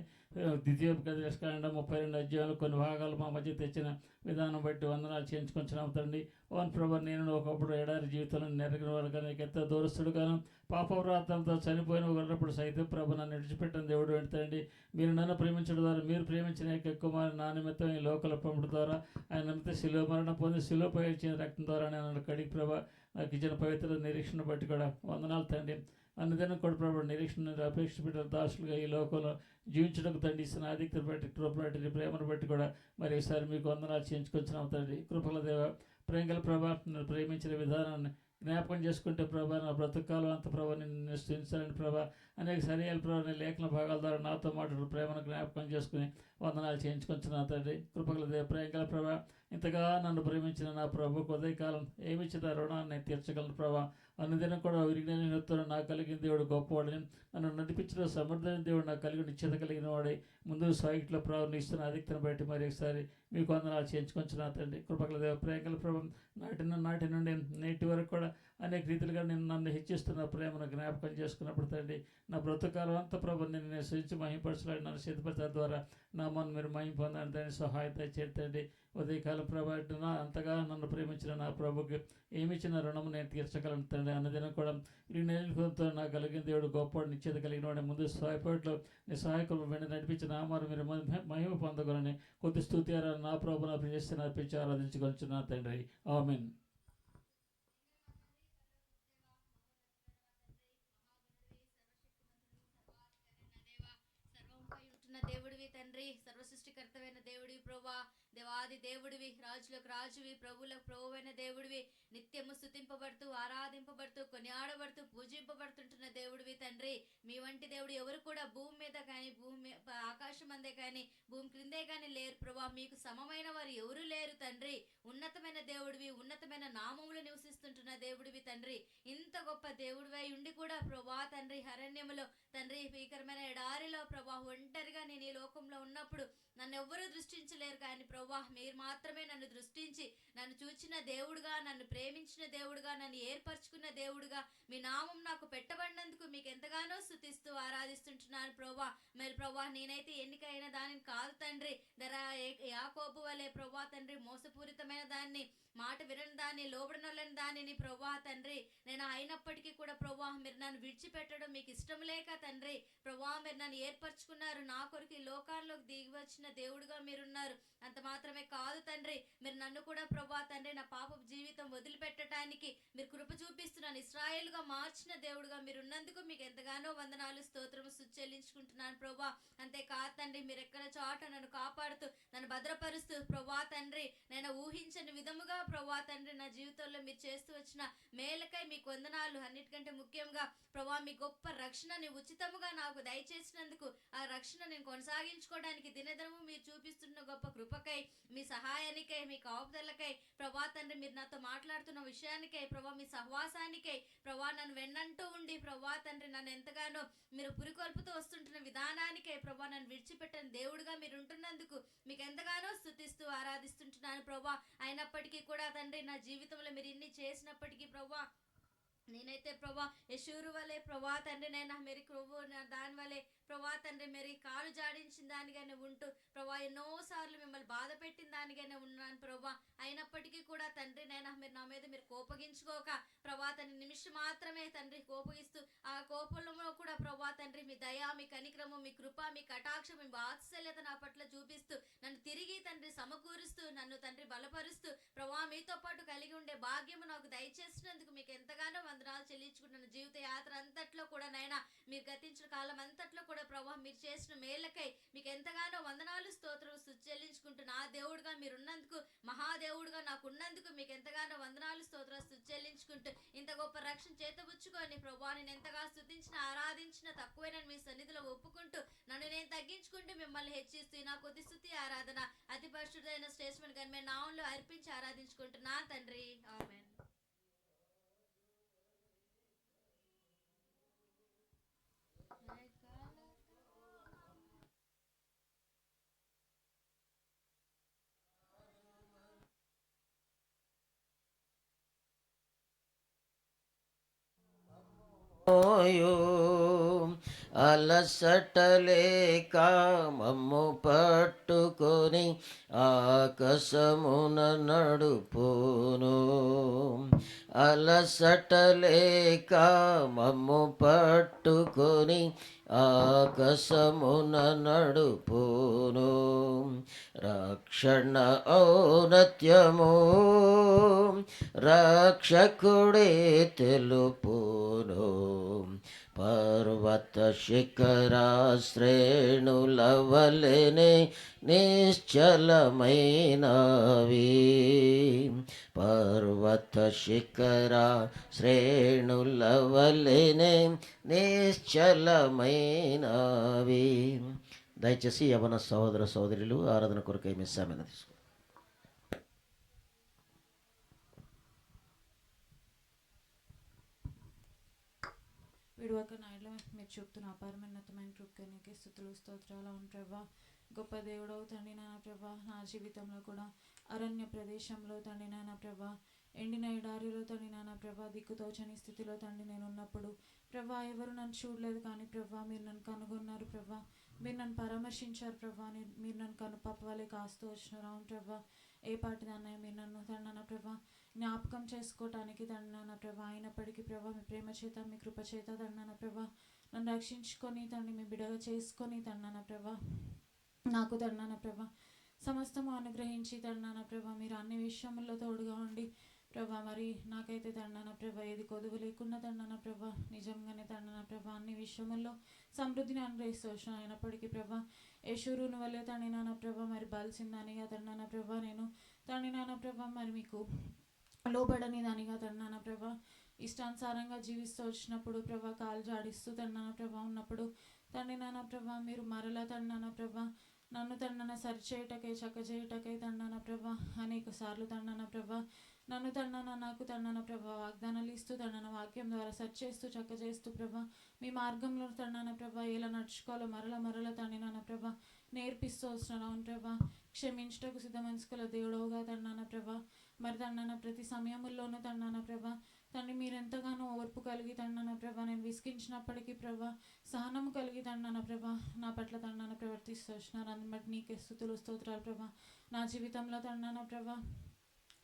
ద్వితీయోపదేశకాండ 32 అధ్యాయాలు కొన్ని భాగాలు మా మధ్య తెచ్చిన విధానం బట్టి వందనాలు చేయించుకొంచున్నాం తండ్రి. ఓన్ ప్రభా, నేను ఒకప్పుడు ఎడారి జీవితంలో నెరగిన వారుగా నీకు ఎంత దూరస్తుడుగాను పాపవ్రాతంతో చనిపోయిన ఒకప్పుడు సైతం ప్రభు నన్ను విడిచిపెట్టిన దేవుడు వెంటండి. మీరు నన్ను ప్రేమించడం ద్వారా మీరు ప్రేమించిన కుమారు నా నిమిత్తం ఈ లోకల పంపుడు ద్వారా ఆయన నిమిత్తం శిలువ మరణం పొంది శిలువపై ఇచ్చిన రక్తం ద్వారా నేను కడిగి ప్రభా నాకు ఇచ్చిన పవిత్ర నిరీక్షణ బట్టి కూడా వందనాలు తండ్రి. అన్నదినం కూడా ప్రభు నిరీక్షణ అపేక్ష పెట్టిన దాసులుగా ఈ లోకంలో జీవించడానికి తండ్రి ఇస్తున్న ఆధిక్యతను బట్టి కృప బట్టి ప్రేమను బట్టి కూడా మరి ఈసారి మీకు వందనాలు చేయించుకొచ్చినాం తండ్రి. కృపల దేవ, ప్రేంగల ప్రభా, నన్ను ప్రేమించిన విధానాన్ని జ్ఞాపకం చేసుకుంటే ప్రభా నా బ్రతుకాలం అంత ప్రభా నిన్ను స్థించాలని ప్రభా అనేక సరియాల ప్రభా నీ లేఖన భాగాల ద్వారా నాతో మాట్లాడు ప్రేమను జ్ఞాపకం చేసుకుని వందనాలు చేయించుకొచ్చిన తండ్రి. కృపగల దేవ, ప్రేంగల ప్రభా, ఇంతగా నన్ను ప్రేమించిన నా ప్రభుకు ఉదయకాలం ఏమిచ్చిన రుణాన్ని నేను తీర్చగలను ప్రభా. అన్నదినం కూడా విరిగిన నొత్తును నాకు కలిగిన దేవుడు గొప్పవాడని, నన్ను నడిపించిన సమర్థమైన దేవుడు నాకు కలిగిన నిశ్చిత కలిగిన వాడే ముందు సాగిట్లో ప్రభావం ఇస్తున్న అధిక్తను బట్టి మరి ఒకసారి మీకు వందనాలు చేయించుకొచ్చిన తండ్రి. కృపగల దేవ, ప్రేంగల ప్రభావం నాటి నుండి నేటి వరకు కూడా అనేక రీతిలుగా నేను నన్ను హెచ్చిస్తున్న ప్రేమను జ్ఞాపకం చేసుకున్నప్పుడు తండ్రి నా బ్రతుకాలం అంతా ప్రభు నేను సృష్టించి మహింపరచడానికి నన్ను సిద్ధపరచడం ద్వారా నా మన మీరు మహిం పొందని దాన్ని సహాయత చేతండి. ఉదయకాలం ప్రభా అంతగా నన్ను ప్రేమించిన నా ప్రభుకి ఏమిచ్చిన రుణము నేను తీర్చగలను తండ్రి. అన్నదినం కూడా ఈ నేలతో నాకు కలిగిన దేవుడు గొప్పవాడు నిశ్చేత కలిగిన వాడు ముందు సహాయపడలో నీ సహాయకులు వెంట నడిపించిన నామారు మీరు మహిమ పొందగలని కొద్ది స్తుతి నా ప్రభు నా ప్రియ నడిపించి ఆరాధించుకొచ్చున్నా తండ్రి. ఆమేన్. దేవుడివి తండ్రి, సర్వసృష్టికర్తమైన దేవుడివి ప్రభా, దేవాది దేవుడివి, రాజులకు రాజువి, ప్రభువులకు ప్రభువైన దేవుడివి, నిత్యము స్తుతింపబడుతూ ఆరాధింపబడుతూ కొనియాడబడుతూ పూజింపబడుతుంటున్న దేవుడివి తండ్రి. మీ వంటి దేవుడు ఎవరు కూడా భూమి మీద కానీ ఆకాశం అందే కానీ భూమి క్రిందే కానీ లేరు ప్రభా. మీకు సమమైన వారు ఎవరు లేరు తండ్రి. ఉన్నతమైన దేవుడివి, ఉన్నతమైన నామములు నివసిస్తుంటున్న దేవుడివి తండ్రి. ఇంత గొప్ప దేవుడివై ఉండి కూడా ప్రభా తండ్రి అరణ్యములో తండ్రి భీకరమైన ఎడారిలో ప్రభా ఒంటరిగా నేను ఈ లోకంలో ఉన్నప్పుడు నన్ను ఎవ్వరూ దృష్టించలేరు కానీ ప్రభా మీరు మాత్రమే నన్ను దృష్టించి నన్ను చూచిన దేవుడుగా, నన్ను ప్రేమించిన దేవుడుగా, నన్ను ఏర్పరచుకున్న దేవుడుగా మీ నామం నాకు పెట్టబడినందుకు మీకు ఎంతగానో స్తుతిస్తూ ఆరాధిస్తుంటున్నాను ప్రభా. మరి ప్రభా నేనైతే ఎన్నికైన దానిని కాదు తండ్రి, యాకోబు వలె ప్రభా తండ్రి మోసపూరితమైన దాన్ని, మాట వినని దాన్ని, లోబడనొల్లని దానిని ప్రభా తండ్రి నేను అయినప్పటికీ కూడా ప్రభా మీరు నన్ను విడిచిపెట్టడం మీకు ఇష్టం లేక తండ్రి ప్రభా మీరు నన్ను ఏర్పరచుకున్నారు. నా కొరకు ఈ లోకాల్లోకి దిగి వచ్చిన మార్చిన దేవుడుగా మీరున్నారు. అంత మాత్రమే కాదు తండ్రి, మీరు నన్ను కూడా ప్రభా తండ్రి నా పాపపు జీవితం వదిలిపెట్టడానికి మీరు కృప చూపిస్తున్నాను. ఇశ్రాయేలుగా మార్చిన దేవుడుగా మీరు ఉన్నందుకు మీకు ఎంతగానో వందనాలు, స్తోత్రము చెల్లించుకుంటున్నాను ప్రభా. అంతేకాదు తండ్రి, మీరు ఎక్కడ చాట నన్ను కాపాడుతూ నన్ను భద్రపరుస్తూ ప్రభా తండ్రి నేను ఊహించని విధముగా ప్రభా తండ్రి నా జీవితంలో మీరు చేస్తూ వచ్చిన మేలకై మీకు వందనాలు. అన్నిటికంటే ముఖ్యంగా ప్రభా మీ గొప్ప రక్షణని ఉచితముగా నాకు దయచేసినందుకు, ఆ రక్షణ నేను కొనసాగించుకోవడానికి దినదినము మీరు చూపిస్తున్న గొప్ప కృపకై, మీ సహాయానికై, మీ కాపుదలకై ప్రభా తండ్రి, మీరు నాతో మాట్లాడుతున్న విషయానికై ప్రభా, మీ సహవాసానికై ప్రభా, నన్ను వెన్నంటూ ఉండి ప్రభా తండ్రి నన్ను ఎంతగానో మీరు పురికొల్పుతూ వస్తుంటున్న విధానానికై ప్రభా, నన్ను విడిచిపెట్టని దేవుడుగా మీరు ఉంటున్నందుకు మీకు ఎంతగానో స్తుతిస్తూ ఆరాధిస్తుంటున్నాను ప్రభా. అయినప్పటికీ కూడా తండ్రి నా జీవితంలో మీరు ఇన్ని చేసినప్పటికీ ప్రభా, నేనైతే ప్రభా యశూరు వలె ప్రభా తండ్రి నేను మీరు ప్రభు దాని వలె ప్రభా తండ్రి మీరు కాలు జాడించిన దానిగానే ఉంటూ ప్రభా ఎన్నోసార్లు మిమ్మల్ని బాధ పెట్టిన దానిగానే ఉన్నాను ప్రభా. అయినప్పటికీ కూడా తండ్రి నేను మీరు నా మీద మీరు కోపగించుకోక ప్రభా తండ్రి నిమిషం మాత్రమే తండ్రి కోపగిస్తూ, ఆ కోపంలో కూడా ప్రభా తండ్రి మీ దయ, మీ కనిక్రమం, మీ కృప, మీ కటాక్షం, మీ వాత్సల్యత నా పట్ల చూపిస్తూ నన్ను తిరిగి తండ్రి సమకూరుస్తూ నన్ను తండ్రి బలపరుస్తూ ప్రభా మీతో పాటు కలిగి ఉండే భాగ్యము నాకు దయచేసినందుకు మీకు ఎంతగానో వందనాలు చెల్లించుకుంటున్న జీవిత యాత్ర అంతట్లో కూడా నైనా మీరు గతించిన కాలం అంతట్లో కూడా ప్రభా మీరు చేసిన మేలకై మీకు ఎంతగానో వందనాలు, స్తోత్రం చెల్లించుకుంటున్న ఆ దేవుడుగా మీరు ఉన్నందుకు, మహాదేవుడుగా నాకు ఉన్నందుకు మీకు ఎంతగానో వందనాలు, స్తోత్రం చెల్లించుకుంటూ ఇంత గొప్ప రక్షణ చేతబుచ్చుకొని ప్రభా నేను ఎంతగా స్తుతించిన ఆరాధించిన తక్కువైన మీ సన్నిధిలో ఒప్పుకుంటూ నన్ను నేను తగ్గించుకుంటూ మిమ్మల్ని హెచ్చిస్తూ నా కొద్ది స్తుతి ఆరాధన అతి పరిశుద్ధమైన శ్రేష్ఠమైన ఘనమైన నామములో అర్పించి ఆరాధించుకుంటున్నా తండ్రి, ఆమేన్. అలసటలేక మమ్ము పట్టుకొని ఆకాశమున నడుపును. అలసటలేక మమ్ము పట్టుకొని ఆకాశమున నడుపును. రక్షణ ఔన్నత్యము రక్షకుడే తెలుపును. పర్వత శిఖర శ్రేణులవలెనే నిశ్చలమైనవి. పర్వత శిఖర శ్రేణులవలెనే నిశ్చలమైనవి. దయచేసి యవన సహోదర సహోదరులు ఆరాధన కొరకై మీ సమయం తీసుకో. విడువక నాయలో మీరు చూపుతున్న అపారమైనతమైన కృపకి స్తుతులు స్తోత్రాలు అవును ప్రభా. గొప్ప దేవుడవు తండ్రి నాన్న ప్రభా, నా జీవితంలో కూడా అరణ్య ప్రదేశంలో తండ్రి నాన్న ప్రభా, ఎండిన ఎడారిలో తండ్రి నాన్న ప్రభా, దిక్కుతోచని స్థితిలో తండ్రి నేను ఉన్నప్పుడు ప్రభా ఎవరు నన్ను చూడలేదు కానీ ప్రభా మీరు నన్ను కనుగొన్నారు ప్రభా, మీరు నన్ను పరామర్శించారు ప్రభా, మీరు నన్ను కనుపాప వలె కాస్తూ వచ్చినారు అవును ప్రభా. ఏ పాటి అన్నయ్య మీరు నన్ను తండ్రి నాన్న ప్రభా జ్ఞాపకం చేసుకోవటానికి తండ్రి నాన్న ప్రభా, అయినప్పటికీ ప్రభా మీ ప్రేమ చేత మీ కృప చేత తండ్రి నాన్న ప్రభా నన్ను రక్షించుకొని తండ్రి మీ బిడగా చేసుకొని తండ్రి నాన్న ప్రభా నాకు తండ్రి నాన్న ప్రభా సమస్తము అనుగ్రహించి తండ్రి నాన్న ప్రభా మీరు అన్ని విషయంలో తోడుగా ఉండి ప్రభా మరి నాకైతే తండ్రి నాన్న ప్రభా ఏది కొదువు లేకుండా తండ్రి నాన్న ప్రభా నిజంగానే తండ్రి నాన్న ప్రభా అన్ని విషయంలో సమృద్ధిని అనుగ్రహిస్తూ వచ్చిన. అయినప్పటికీ ప్రభా యశూరుని వల్లే తండ్రి నాన్న ప్రభా మరి బలిసిందానిగా తండ్రి నాన్న ప్రభా నేను తండ్రి నాన్న ప్రభా మరి మీకు లోబడని దానిగా తండ్రి నాన్న ప్రభా ఇష్టానుసారంగా జీవిస్తూ వచ్చినప్పుడు ప్రభా కాలు జాడిస్తూ తండ్రి నాన్న ప్రభా ఉన్నప్పుడు తండ్రి నాన్న ప్రభా మీరు మరలా తండ్రి నాన్న ప్రభా నన్ను తండ్రి నాన్న సరిచేయటకై చక్క చేయటకై తండ్రి నాన్న ప్రభా అనేక సార్లు తండ్రి నాన్న ప్రభా నన్ను తండ్రి నాన్న నాకు తండ్రి నాన్న ప్రభా వాగ్దానాలు ఇస్తూ తండ్రి నాన్న వాక్యం ద్వారా సరి చేస్తూ చక్క చేస్తూ ప్రభా మీ మార్గంలో తండ్రి నాన్న ప్రభా ఎలా నడుచుకోవాలో మరల తండ్రి నాన్న ప్రభా నేర్పిస్తూ వస్తున్నాను అవును ప్రభా. క్షమించటకు సిద్ధ మనసుకల దేవుడవుగా తండ్రి నాన్న ప్రభా మరి తండ్రి నాన్న ప్రతి సమయంలోనూ తండ్రి నాన్న ప్రభా తండ్రి మీరు ఎంతగానో ఓర్పు కలిగి తండ్రి నాన్న ప్రభా నేను విసిగించినప్పటికీ ప్రభా సహనము కలిగి తండ్రి నాన్న ప్రభా నా పట్ల తండ్రి నాన్న ప్రవర్తిస్తూ వచ్చినారు. అందుని బట్టి నీకే స్తుతులు స్తోత్రాలు ప్రభా. నా జీవితంలో తండ్రి నాన్న ప్రభా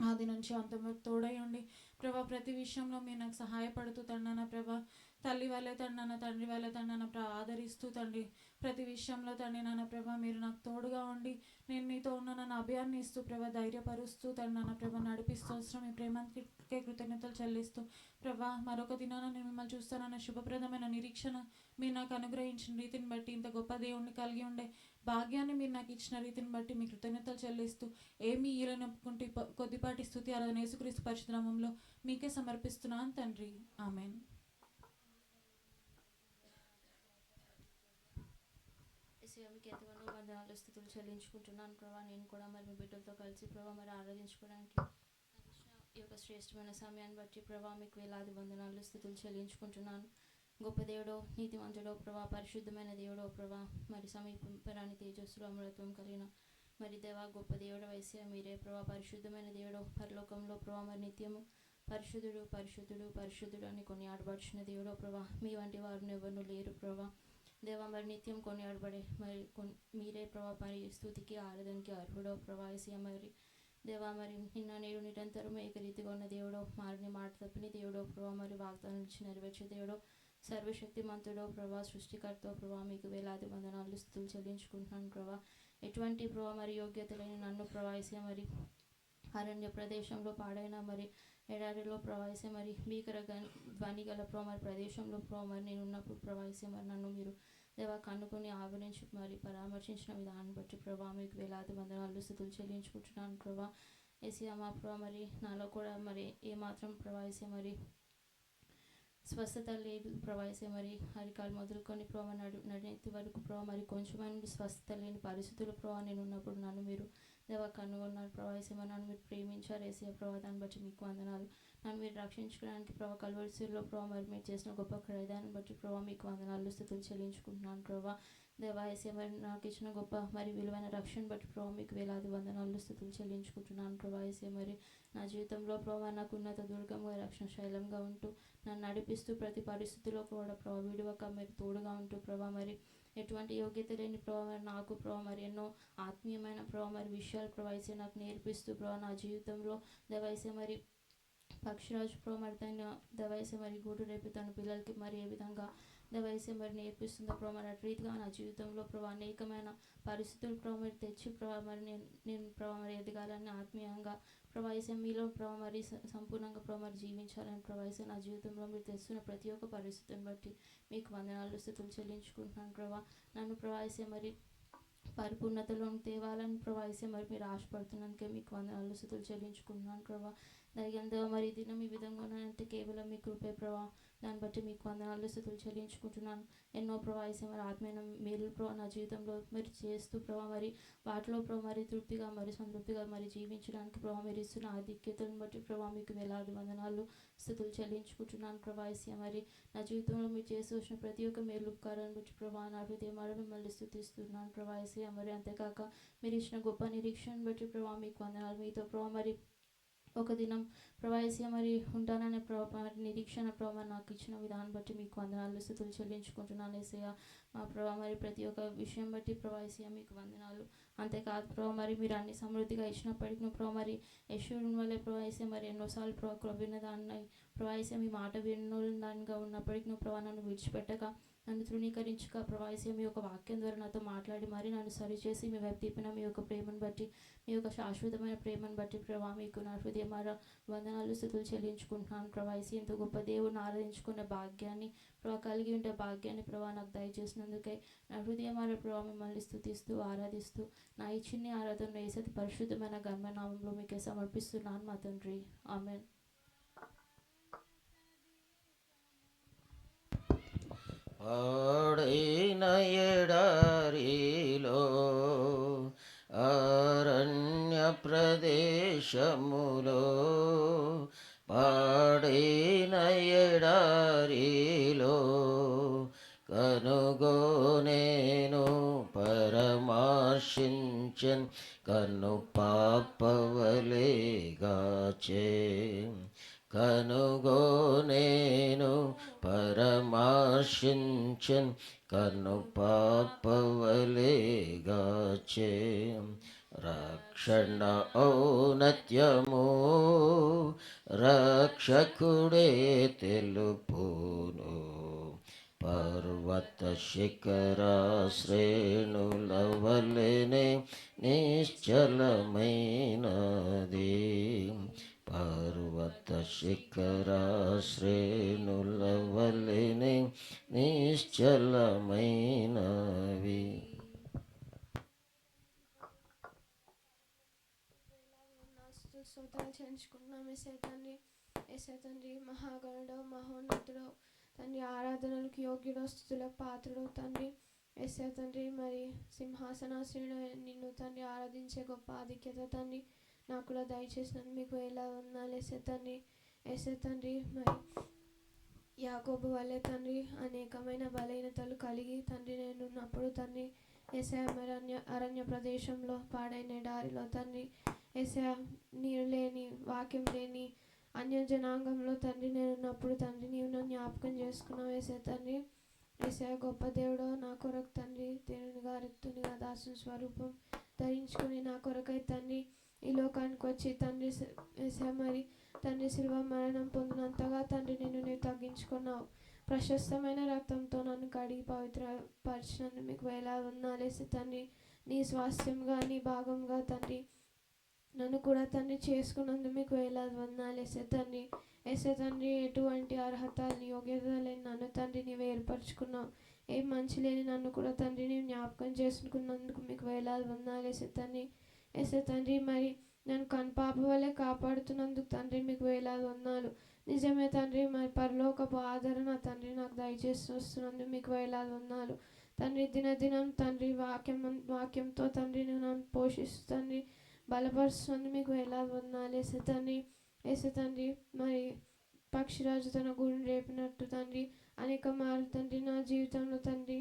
ఆది నుంచి అంతవరకు తోడై ఉండి ప్రభా ప్రతి విషయంలో మీరు నాకు సహాయపడుతూ తండ్రి నాన్న ప్రభా తల్లి వల్లే తండ్రి తండ్రి వల్లే తండ్రి ఆదరిస్తూ తండ్రి ప్రతి విషయంలో తండ్రి నాన్న ప్రభ మీరు నాకు తోడుగా ఉండి నేను మీతో ఉన్న నన్ను అభయాన్ని ఇస్తూ ప్రభ ధైర్యపరుస్తూ తండ్రి నాన్న ప్రభ నడిపిస్తూ వస్తున్న మీ ప్రేమకే కృతజ్ఞతలు చెల్లిస్తూ ప్రభా మరొక దినాన నేను మిమ్మల్ని చూస్తానన్న శుభప్రదమైన నిరీక్షణ మీరు నాకు అనుగ్రహించిన రీతిని బట్టి ఇంత గొప్ప దేవుణ్ణి కలిగి ఉండే భాగ్యాన్ని మీరు నాకు ఇచ్చిన రీతిని బట్టి మీ కృతజ్ఞతలు చెల్లిస్తూ ఏమీ ఈలనొప్పుకుంటే కొద్దిపాటి స్థుతి ఆరాధన యేసుక్రీస్తు పరిశుద్ధ నామములో మీకే సమర్పిస్తున్నాను తండ్రి ఆమెన్. మీకు ఎంతగానో వందనాలు స్థుతులు చెల్లించుకుంటున్నాను ప్రభా. నేను కూడా మరి మీ బిడ్డలతో కలిసి ప్రభా మరి ఆరాధించుకోవడానికి నాకు ఇచ్చిన ఈ యొక్క శ్రేష్టమైన సమయాన్ని బట్టి ప్రభా మీకు వేలాది వందనాలు స్థుతులు చెల్లించుకుంటున్నాను. గొప్ప దేవుడో నీతివంతుడో ప్రభా పరిశుద్ధమైన దేవుడో ప్రభా మరి సమీపరాని తేజస్సులో అమృత్వం కలిగిన మరి దేవా గొప్ప దేవుడు వయసే మీరే ప్రభా పరిశుద్ధమైన దేవుడో పరలోకంలో ప్రభా మరి నిత్యము పరిశుద్ధుడు పరిశుద్ధుడు పరిశుద్ధుడు అని కొనియాడబడుచున్న దేవుడో ప్రభా మీ వంటి వారిని ఎవరు లేరు ప్రభా. దేవా మరి నిత్యం కొనియాడబడే మరి మీరే ప్రభా మరి స్తుతికి ఆరాధనకి అర్హుడో ప్రభా ఏసయ్య మరి దేవా మరి నిన్న నేడు నిరంతరం ఏకరీతిగా ఉన్న దేవుడో మారిని మాట తప్పిన దేవుడో ప్రభా మరి వాగ్దానం ఇచ్చి నెరవేర్చే దేవుడో సర్వశక్తిమంతుడో ప్రభా సృష్టికర్తో ప్రభా మీకు వేలాది వందనాలు స్థుతులు చెల్లించుకుంటున్నాను ప్రభా. ఎటువంటి ప్రభా మరి యోగ్యత లేని నన్ను ప్రవాసే మరి అరణ్య ప్రదేశంలో పాడైన మరి ఎడారిలో ప్రవాసే మరి భీకర ధ్వని గల ప్రభా మరి ప్రదేశంలో ప్రభా మరి నేను ఉన్నప్పుడు ప్రవాసే మరి నన్ను మీరు దేవా కన్నుకొని ఆవరించి మరి పరామర్శించిన విధానం బట్టి ప్రభా మీకు వేలాది వందనాలు స్థుతులు చెల్లించుకుంటున్నాను ప్రభా. ఏసయ్య మా ప్రభా మరి నాలో కూడా మరి ఏమాత్రం ప్రవాసే మరి స్వస్థత లేదు ప్రవాసే మరి అరికాలు మొదలుకొని ప్రభా నడినెత్తి వరకు ప్రభా మరి కొంచెమైన స్వస్థత లేని పరిస్థితులు ప్రభా నేను ఉన్నప్పుడు నన్ను మీరు దేవా కనుగొన్నారు ప్రవాసే మరి నన్ను మీరు ప్రేమించారు ఏసయ్య ప్రభా దాన్ని బట్టి మీకు వందనాలు. నన్ను మీరు రక్షించుకోవడానికి ప్రభా కల్వరిశిలో ప్రభా మరి మీరు చేసిన గొప్ప క్రయదాన్ని బట్టి ప్రభా మీకు వందనాలు స్థుతులు చెల్లించుకుంటున్నాను ప్రభా. దేవా ఏసయ్య మరి నాకు ఇచ్చిన గొప్ప మరి విలువైన రక్షణ బట్టి ప్రభా మీకు వేలాది వందనాలు స్థుతులు చెల్లించుకుంటున్నాను ప్రభా. ఏసయ్య మరి నా జీవితంలో ప్రభా నాకు ఉన్నత దుర్గంగా రక్షణ శైలంగా ఉంటూ నన్ను నడిపిస్తూ ప్రతి పరిస్థితిలో కూడా ప్రభా విడువక మీరు తోడుగా ఉంటూ ప్రభా మరి ఎటువంటి యోగ్యత లేని ప్రభా మరి నాకు ప్రభా మరి ఎన్నో ఆత్మీయమైన ప్రభా మరి విషయాలు ప్రభావిసే నాకు నేర్పిస్తూ ప్రభా నా జీవితంలో దేవైసే మరి పక్షిరాజు ప్రభా మరి తన దేవైసే మరి గూడు రేపు తన పిల్లలకి మరి ఏ విధంగా దేవైసే మరి నేర్పిస్తుందో ప్రభా మరి అటు రీతిగా నా జీవితంలో ప్రభా అనేకమైన పరిస్థితులు ప్రభా మరి తెచ్చి ప్రభా మరి నేను ప్రభా మరి ఎదగాలని ఆత్మీయంగా ప్రభావిసే మీలో ప్రభా మరి సంపూర్ణంగా ప్రభా మరి జీవించాలని ప్రభావిసే నా జీవితంలో మీరు తెస్తున్న ప్రతి ఒక్క పరిస్థితిని బట్టి మీకు వందనాలు స్థుతులు చెల్లించుకుంటున్నాను ప్రభా. నన్ను ప్రభావిసే మరి పరిపూర్ణతలో తేవాలని ప్రభావిసే మరి మీరు ఆశపడుతున్నందుకే మీకు వందనాలు స్థుతులు చెల్లించుకుంటున్నాను ప్రభా. దయగంతో మరి దినం ఈ విధంగా ఉన్నానంటే కేవలం మీ కృపే ప్రభా. దాన్ని బట్టి మీకు వందనాలు స్థుతులు చెల్లించుకుంటున్నాను. ఎన్నో ప్రభావిసే మరి ఆత్మీయ మేలు ప్రభా నా జీవితంలో మరి చేస్తూ ప్రభా మరి వాటిలో ప్రభా మరి తృప్తిగా మరి సంతృప్తిగా మరి జీవించడానికి ప్రభా మీరు ఇస్తున్న ఆధిక్యతలను బట్టి ప్రభా మీకు వేలాది వందనాలు స్థుతులు చెల్లించుకుంటున్నాను ప్రభావిసే మరి నా జీవితంలో మీరు చేసి వచ్చిన ప్రతి ఒక్క మేలు ఉపకారాన్ని బట్టి ప్రభా నా హృదయమారు మిమ్మల్ని స్థుతిస్తున్నాను ప్రభావిసే మరి అంతేకాక మీరు ఇచ్చిన గొప్ప నిరీక్షణ బట్టి ప్రభా మీకు వందనాలు. మీతో ప్రభా మరి ఒక దినం ప్రభావిసే మరి ఉంటాననే ప్రభా నిరీక్షణ ప్రభా నాకు ఇచ్చిన విధానం బట్టి మీకు వందనాలు స్థుతులు చెల్లించుకుంటున్నాను ఏసయ్య. మా ప్రభా మరి ప్రతి ఒక్క విషయం బట్టి ప్రభావిసే మీకు వందనాలు. అంతేకాదు ప్రభా మరి మీరు అన్ని సమృద్ధిగా ఇచ్చినప్పటికీ ప్రభా మరి యశ్వరుని వల్లే ప్రభావిసే మరి ఎన్నోసార్లు ప్రభా విన్నదాన్ని ప్రభావిసే మీ మాట విన్నదానిగా ఉన్నప్పటికీ ప్రభా నన్ను విడిచిపెట్టక నన్ను తృణీకరించక ప్రభావిసే మీ యొక్క వాక్యం ద్వారా నాతో మాట్లాడి మరి నన్ను సరిచేసి మీ వైపు తిప్పిన మీ యొక్క ప్రేమను బట్టి మీ యొక్క శాశ్వతమైన ప్రేమను బట్టి ప్రభా మీకు నా హృదయమార వందనాలు స్థుతులు చెల్లించుకుంటున్నాను ప్రభావిసే. ఇంత గొప్ప దేవుడిని ఆరాధించుకునే భాగ్యాన్ని ప్రభా కలిగి ఉండే భాగ్యాన్ని ప్రభా నాకు దయచేసినందుకే నా హృదయమార ప్రభా మిమ్మల్ని స్తుతిస్తూ ఆరాధిస్తూ నా ఈ చిన్ని ఆరాధన వేసేది పరిశుద్ధమైన గర్భనామంలో మీకే సమర్పిస్తున్నాను మా తండ్రి ఆమెన్. పాడైన ఎడారిలో అరణ్య ప్రదేశములో పాడైన ఎడారిలో కనుగోనేను పరమాశించన్ కన్ను పాపవలేగాచే కనుగోనేను పరమాశించన్ కన్ను పాపవలేగాచే రక్షణ ఔన్నత్యము రక్షకుడే తెలుపును పర్వత శిఖర శ్రేణులవలెనే నిశ్చలమైనది. పర్వత శిఖర శ్రేణులవలెనే నిశ్చలమైనవి. స్తోత్రాలు చెల్లించుకుంటున్నాం యేసయ్య తండ్రి మహాగణుడో మహోన్నతుడో తండ్రి, ఆరాధనలకు యోగ్యుడో స్తుతులకు పాత్రుడో తండ్రి. యేసయ్య తండ్రి మరి సింహాసనాసీనుడు నిన్ను తండ్రి ఆరాధించే గొప్ప ఆధిక్యత తండ్రి నాకు కూడా దయచేసినందుకు మీకు ఎలా వందనాలు యేసయ్య తండ్రి. యేసయ్య తండ్రి మరి యాకోబు వల్లే తండ్రి అనేకమైన బలహీనతలు కలిగి తండ్రి నేను ఉన్నప్పుడు తండ్రి యేసయ్య మరి అరణ్య ప్రదేశంలో పాడైన ఎడారిలో తండ్రి యేసయ్య నీరు లేని వాక్యం లేని అన్య జనాంగంలో తండ్రి నేను ఉన్నప్పుడు తండ్రి నీవు నన్ను జ్ఞాపకం చేసుకున్నావు యేసయ్య తండ్రి. యేసయ్య గొప్ప దేవుడో నా కొరకు తండ్రి దేవునిగా రిక్తునిగా దాసుని స్వరూపం ధరించుకుని నా కొరకై తండ్రి ఈ లోకానికి వచ్చి తండ్రి యేసయ్య మరి తండ్రి శిలువ మరణం పొందినంతగా తండ్రి నిన్ను నీవు తగ్గించుకున్నావు. ప్రశస్తమైన రక్తంతో నన్ను కడిగి పవిత్రపరిచినందుకు మీకు వేలాది వందనాలు యేసయ్య తండ్రి. నీ స్వాస్థ్యంగా నీ భాగంగా తండ్రి నన్ను కూడా తండ్రి చేసుకున్నందుకు మీకు వేలాది వందనాలు యేసయ్య తండ్రి. యేసయ్య తండ్రి ఎటువంటి అర్హత యోగ్యత లేని నన్ను తండ్రి నీవు ఏర్పరచుకున్నావు. ఏం మంచి లేని నన్ను కూడా తండ్రి నీవు జ్ఞాపకం చేసుకున్నందుకు మీకు వేలాది వందనాలు యేసయ్య తండ్రి. యేసయ్య తండ్రి మరి నన్ను కనుపాప వల్లే కాపాడుతున్నందుకు తండ్రి మీకు వేలాది వందనాలు. నిజమే తండ్రి మరి పరలోకపు ఆదరణ తండ్రి నాకు దయచేసి వస్తున్నందుకు మీకు వేలాది వందనాలు తండ్రి. దినదినం తండ్రి వాక్యంతో తండ్రి నువ్వు నన్ను పోషిస్తూ తండ్రి బలపరుస్తున్నందుకు మీకు వేలాది వందనాలు యేసయ్య తండ్రి. యేసయ్య తండ్రి మరి పక్షిరాజు తన గూడును రేపినట్టు తండ్రి అనేక మార్లు తండ్రి నా జీవితంలో తండ్రి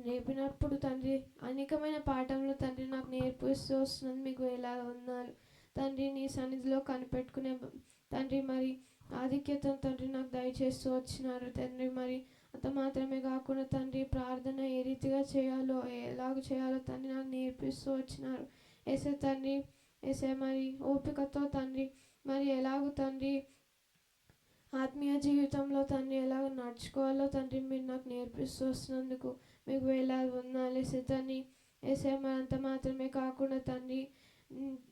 రేపినప్పుడు తండ్రి అనేకమైన పాఠంలో తండ్రి నాకు నేర్పిస్తూ వస్తున్నది మీకు వేలాది వందనాలు తండ్రి. నీ సన్నిధిలో కనిపెట్టుకునే తండ్రి మరి ఆధిక్యతను తండ్రి నాకు దయచేస్తూ వచ్చినారు తండ్రి. మరి అంత మాత్రమే కాకుండా తండ్రి ప్రార్థన ఏ రీతిగా చేయాలో ఎలాగ చేయాలో తండ్రి నాకు నేర్పిస్తూ వచ్చినారు యేసయ్య తండ్రి. యేసయ్య మరి ఓపికతో తండ్రి మరి ఎలాగో తండ్రి ఆత్మీయ జీవితంలో తండ్రి ఎలాగ నడుచుకోవాలో తండ్రి మీరు నాకు నేర్పిస్తూ వస్తున్నందుకు మీకు వేలాది వందనాలు యేసయ్య తండ్రి. యేసయ్య మరి అంత మాత్రమే కాకుండా తండ్రి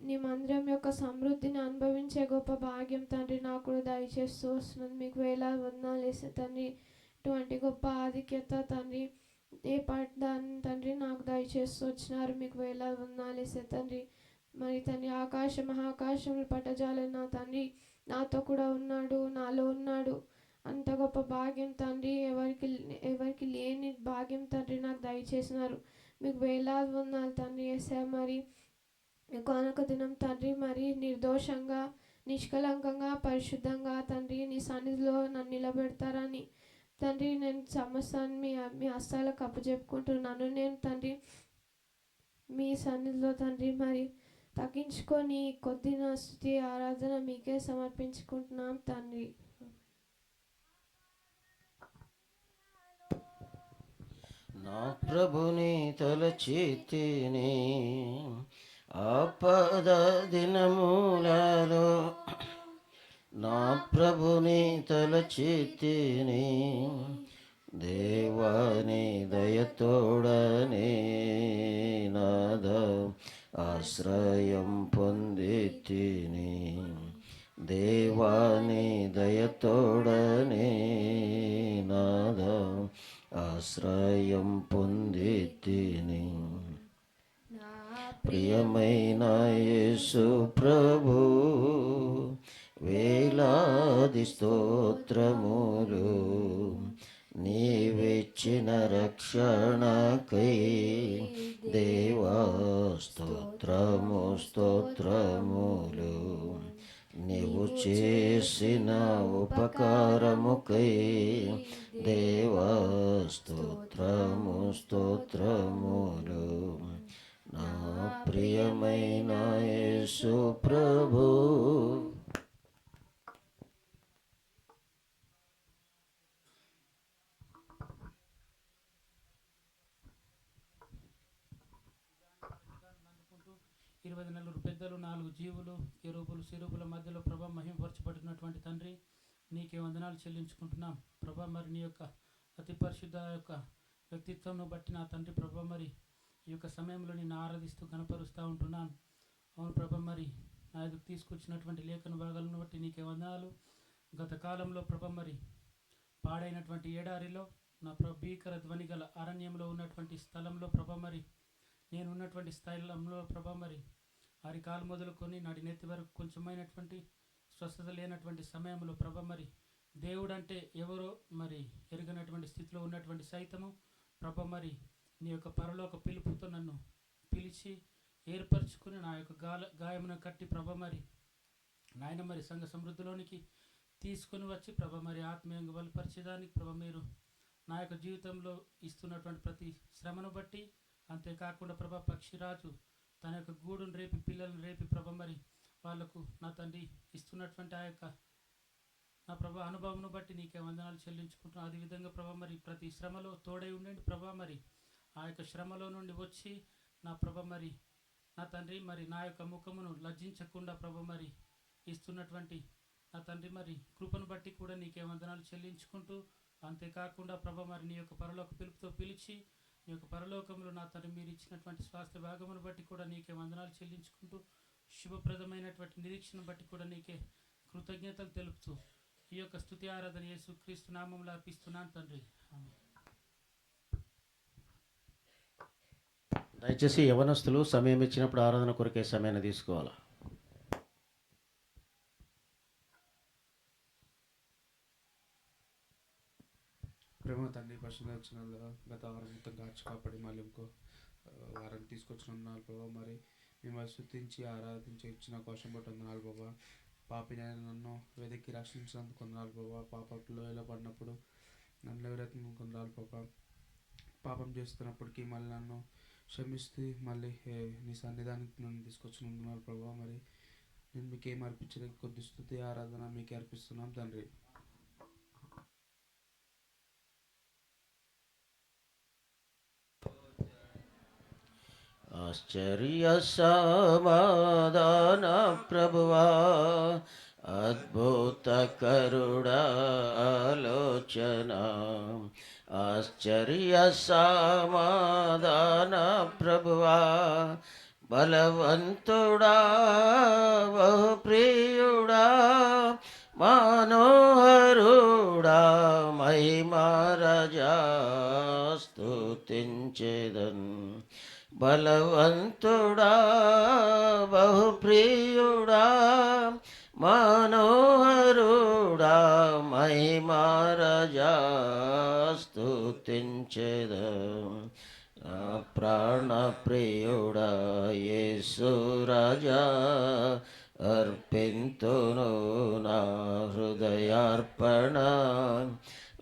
నీ మందిరం యొక్క సమృద్ధిని అనుభవించే గొప్ప భాగ్యం తండ్రి నాకు కూడా దయచేస్తూ వస్తున్నది మీకు వేలాది వందనాలు యేసయ్య తండ్రి. ఇటువంటి గొప్ప ఆధిక్యత తండ్రి ఏ దాన్ని తండ్రి నాకు దయచేస్తూ వచ్చినారు మీకు వేలాది వందనాలు యేసయ్య తండ్రి. మరి తండ్రి మహాకాశములు పట్టజాలని నా తండ్రి నాతో కూడా ఉన్నాడు నాలో ఉన్నాడు. అంత గొప్ప భాగ్యం తండ్రి ఎవరికి లేని భాగ్యం తండ్రి నాకు దయచేసినారు మీకు వేలాది వందనాలు తండ్రి. యేసయ్య మరి కానుక దినం తండ్రి మరి నిర్దోషంగా నిష్కలంకంగా పరిశుద్ధంగా తండ్రి నీ సన్నిధిలో నన్ను నిలబెడతారని తండ్రి నేను సమస్తాన్ని మీ హస్తాలకు అప్పచెప్పుకుంటున్నాను. నేను తండ్రి మీ సన్నిధిలో తండ్రి మరి తగ్గించుకొని కొద్ది నా స్తుతి ఆరాధన మీకే సమర్పించుకుంటున్నాం తండ్రి. నా ప్రభుని తలచితిని ఆపద దినములలో, నా ప్రభుని తలచితిని దేవాని దయతోడనే నాద ఆశ్రయం పొందితిని. దేవాని దయతోడనే నాద ఆశ్రయం పొందితిని. ప్రియమైన యేసు ప్రభు వేలాది స్తోత్రములు, నీవిచ్చిన రక్షణకై దేవా స్తోత్రము స్తోత్రములు. నీవు చేసిన ఉపకారముకై దేవా స్తోత్రము స్తోత్రములు. నా ప్రియమైన యేసు ప్రభు ఇరవై నలుగురు పెద్దలు 4 జీవులు కెరూబులు సిరూబుల మధ్యలో ప్రభా మహిమపరచబడినటువంటి తండ్రి నీకే వందనాలు చెల్లించుకుంటున్నాం ప్రభా. మరి నీ యొక్క అతి పరిశుద్ధ యొక్క వ్యక్తిత్వంను బట్టి నా తండ్రి ప్రభా మరి ఈ యొక్క సమయంలో నిన్ను ఆరాధిస్తూ కనపరుస్తూ ఉంటున్నాను. అవును ప్రభా మరి నా ఎదుగు తీసుకొచ్చినటువంటి లేఖన భాగాలను బట్టి నీకే వందనాలు. గత కాలంలో ప్రభా మరి పాడైనటువంటి ఏడారిలో నా భీకర ధ్వని గల అరణ్యంలో ఉన్నటువంటి స్థలంలో ప్రభా మరి నేను ఉన్నటువంటి స్థలంలో ప్రభా మరి అరికాలు మొదలుకొని నాటి నెత్తి వరకు కొంచెమైనటువంటి స్వస్థత లేనటువంటి సమయంలో ప్రభా మరి దేవుడు అంటే ఎవరో మరి ఎరగనటువంటి స్థితిలో ఉన్నటువంటి సైతము ప్రభా మరి నీ యొక్క పరలోక పిలుపుతో నన్ను పిలిచి ఏర్పరచుకుని నా యొక్క గాయమును కట్టి ప్రభా మరి నాయన మరి సంఘ సమృద్ధిలోనికి తీసుకొని వచ్చి ప్రభా మరి ఆత్మీయంగా బలపరిచేదానికి ప్రభా మీరు నా యొక్క జీవితంలో ఇస్తున్నటువంటి ప్రతి శ్రమను బట్టి, అంతేకాకుండా ప్రభా పక్షిరాజు తన యొక్క గూడును రేపి పిల్లలను రేపి ప్రభా మరి వాళ్లకు నా తండ్రి ఇస్తున్నటువంటి ఆ యొక్క నా ప్రభా అనుభవంను బట్టి నీకే వందనాలు చెల్లించుకుంటున్నాను. అదేవిధంగా ప్రభా మరి ప్రతి శ్రమలో తోడై ఉండండి ప్రభా మరి ఆ యొక్క శ్రమలో నుండి వచ్చి నా ప్రభా మరి నా తండ్రి మరి నా యొక్క ముఖమును లజ్జించకుండా ప్రభా మరి ఇస్తున్నటువంటి నా తండ్రి మరి కృపను బట్టి కూడా నీకే వందనాలు చెల్లించుకుంటూ, అంతేకాకుండా ప్రభా మరి నీ యొక్క పరలోక పిలుపుతో పిలిచి నీ యొక్క పరలోకంలో నా తండ్రి మీరు ఇచ్చినటువంటి స్వాస్థ్య భాగమును బట్టి కూడా నీకే వందనాలు చెల్లించుకుంటూ, శుభప్రదమైనటువంటి నిరీక్షణ బట్టి కూడా నీకే కృతజ్ఞతలు తెలుపుతూ ఈ యొక్క స్తుతి ఆరాధన యేసుక్రీస్తు నామములో అర్పిస్తున్నాను తండ్రి. ఆమేన్. దయచేసి యవనస్తులు సమయం ఇచ్చినప్పుడు ఆరాధన కొరకే సమయాన్ని తీసుకోవాలి. ప్రేమ తండ్రి పరిశుద్ధ గత వారం మొత్తం కాచి కాపాడి మళ్ళీ ఇంకో వారం తీసుకొచ్చిన వందనాలు బాబా. మరి మిమ్మల్ని స్తుతించి ఆరాధించి ఇచ్చిన కోసం బట్టి వందనాలు బాబా. పాపినైనా నన్ను వెదక్కి రక్షించినందుకు వందనాలు బాబా. పాపంలో ఎలా పడినప్పుడు నన్ను ఎవరైతే వందనాలు బాబా. పాపం చేస్తున్నప్పటికీ మళ్ళీ నన్ను క్షమిస్తూ మళ్ళీ నీ సన్నిధానికి నన్ను తీసుకొచ్చిన వందనాలు ప్రభా. మరి నేను మీకేం అర్పించిన కొద్ది స్తుతి ఆరాధన మీకే అర్పిస్తున్నాం తండ్రి. ఆశ్చర్య సమాధాన ప్రభువా, అద్భుత కరుడా ఆలోచన, ఆశ్చర్య సమాధాన ప్రభువా, బలవంతుడా బహుప్రియుడా మనోహరుడా మహిమరాజా స్తుతించెదన్. బలవంతుడా బహుప్రియుడా మనోహరుడా మహిమరాజా స్తుతించెదన్. నా ప్రాణ ప్రియుడా యేసు రాజా అర్పింతును నా హృదయార్పణ.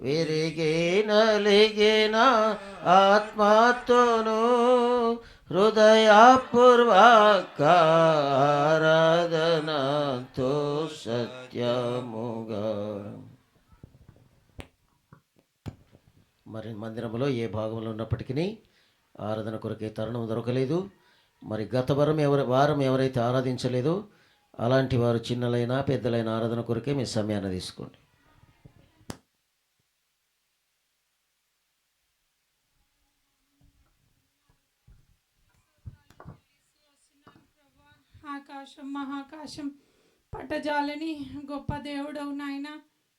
విరిగి నలిగిన ఆత్మతోను హృదయపూర్వక ఆరాధనతో సత్యముగా. మరి మందిరంలో ఏ భాగంలో ఉన్నప్పటికీ ఆరాధన కొరకే తరుణం దొరకలేదు. మరి గత వారం ఎవరైతే ఆరాధించలేదో అలాంటి వారు చిన్నలైనా పెద్దలైన ఆరాధన కొరకే మీ సమయాన్ని తీసుకోండి. ఆకాశం మహాకాశం పట్టజాలని గొప్ప దేవుడవు నాయన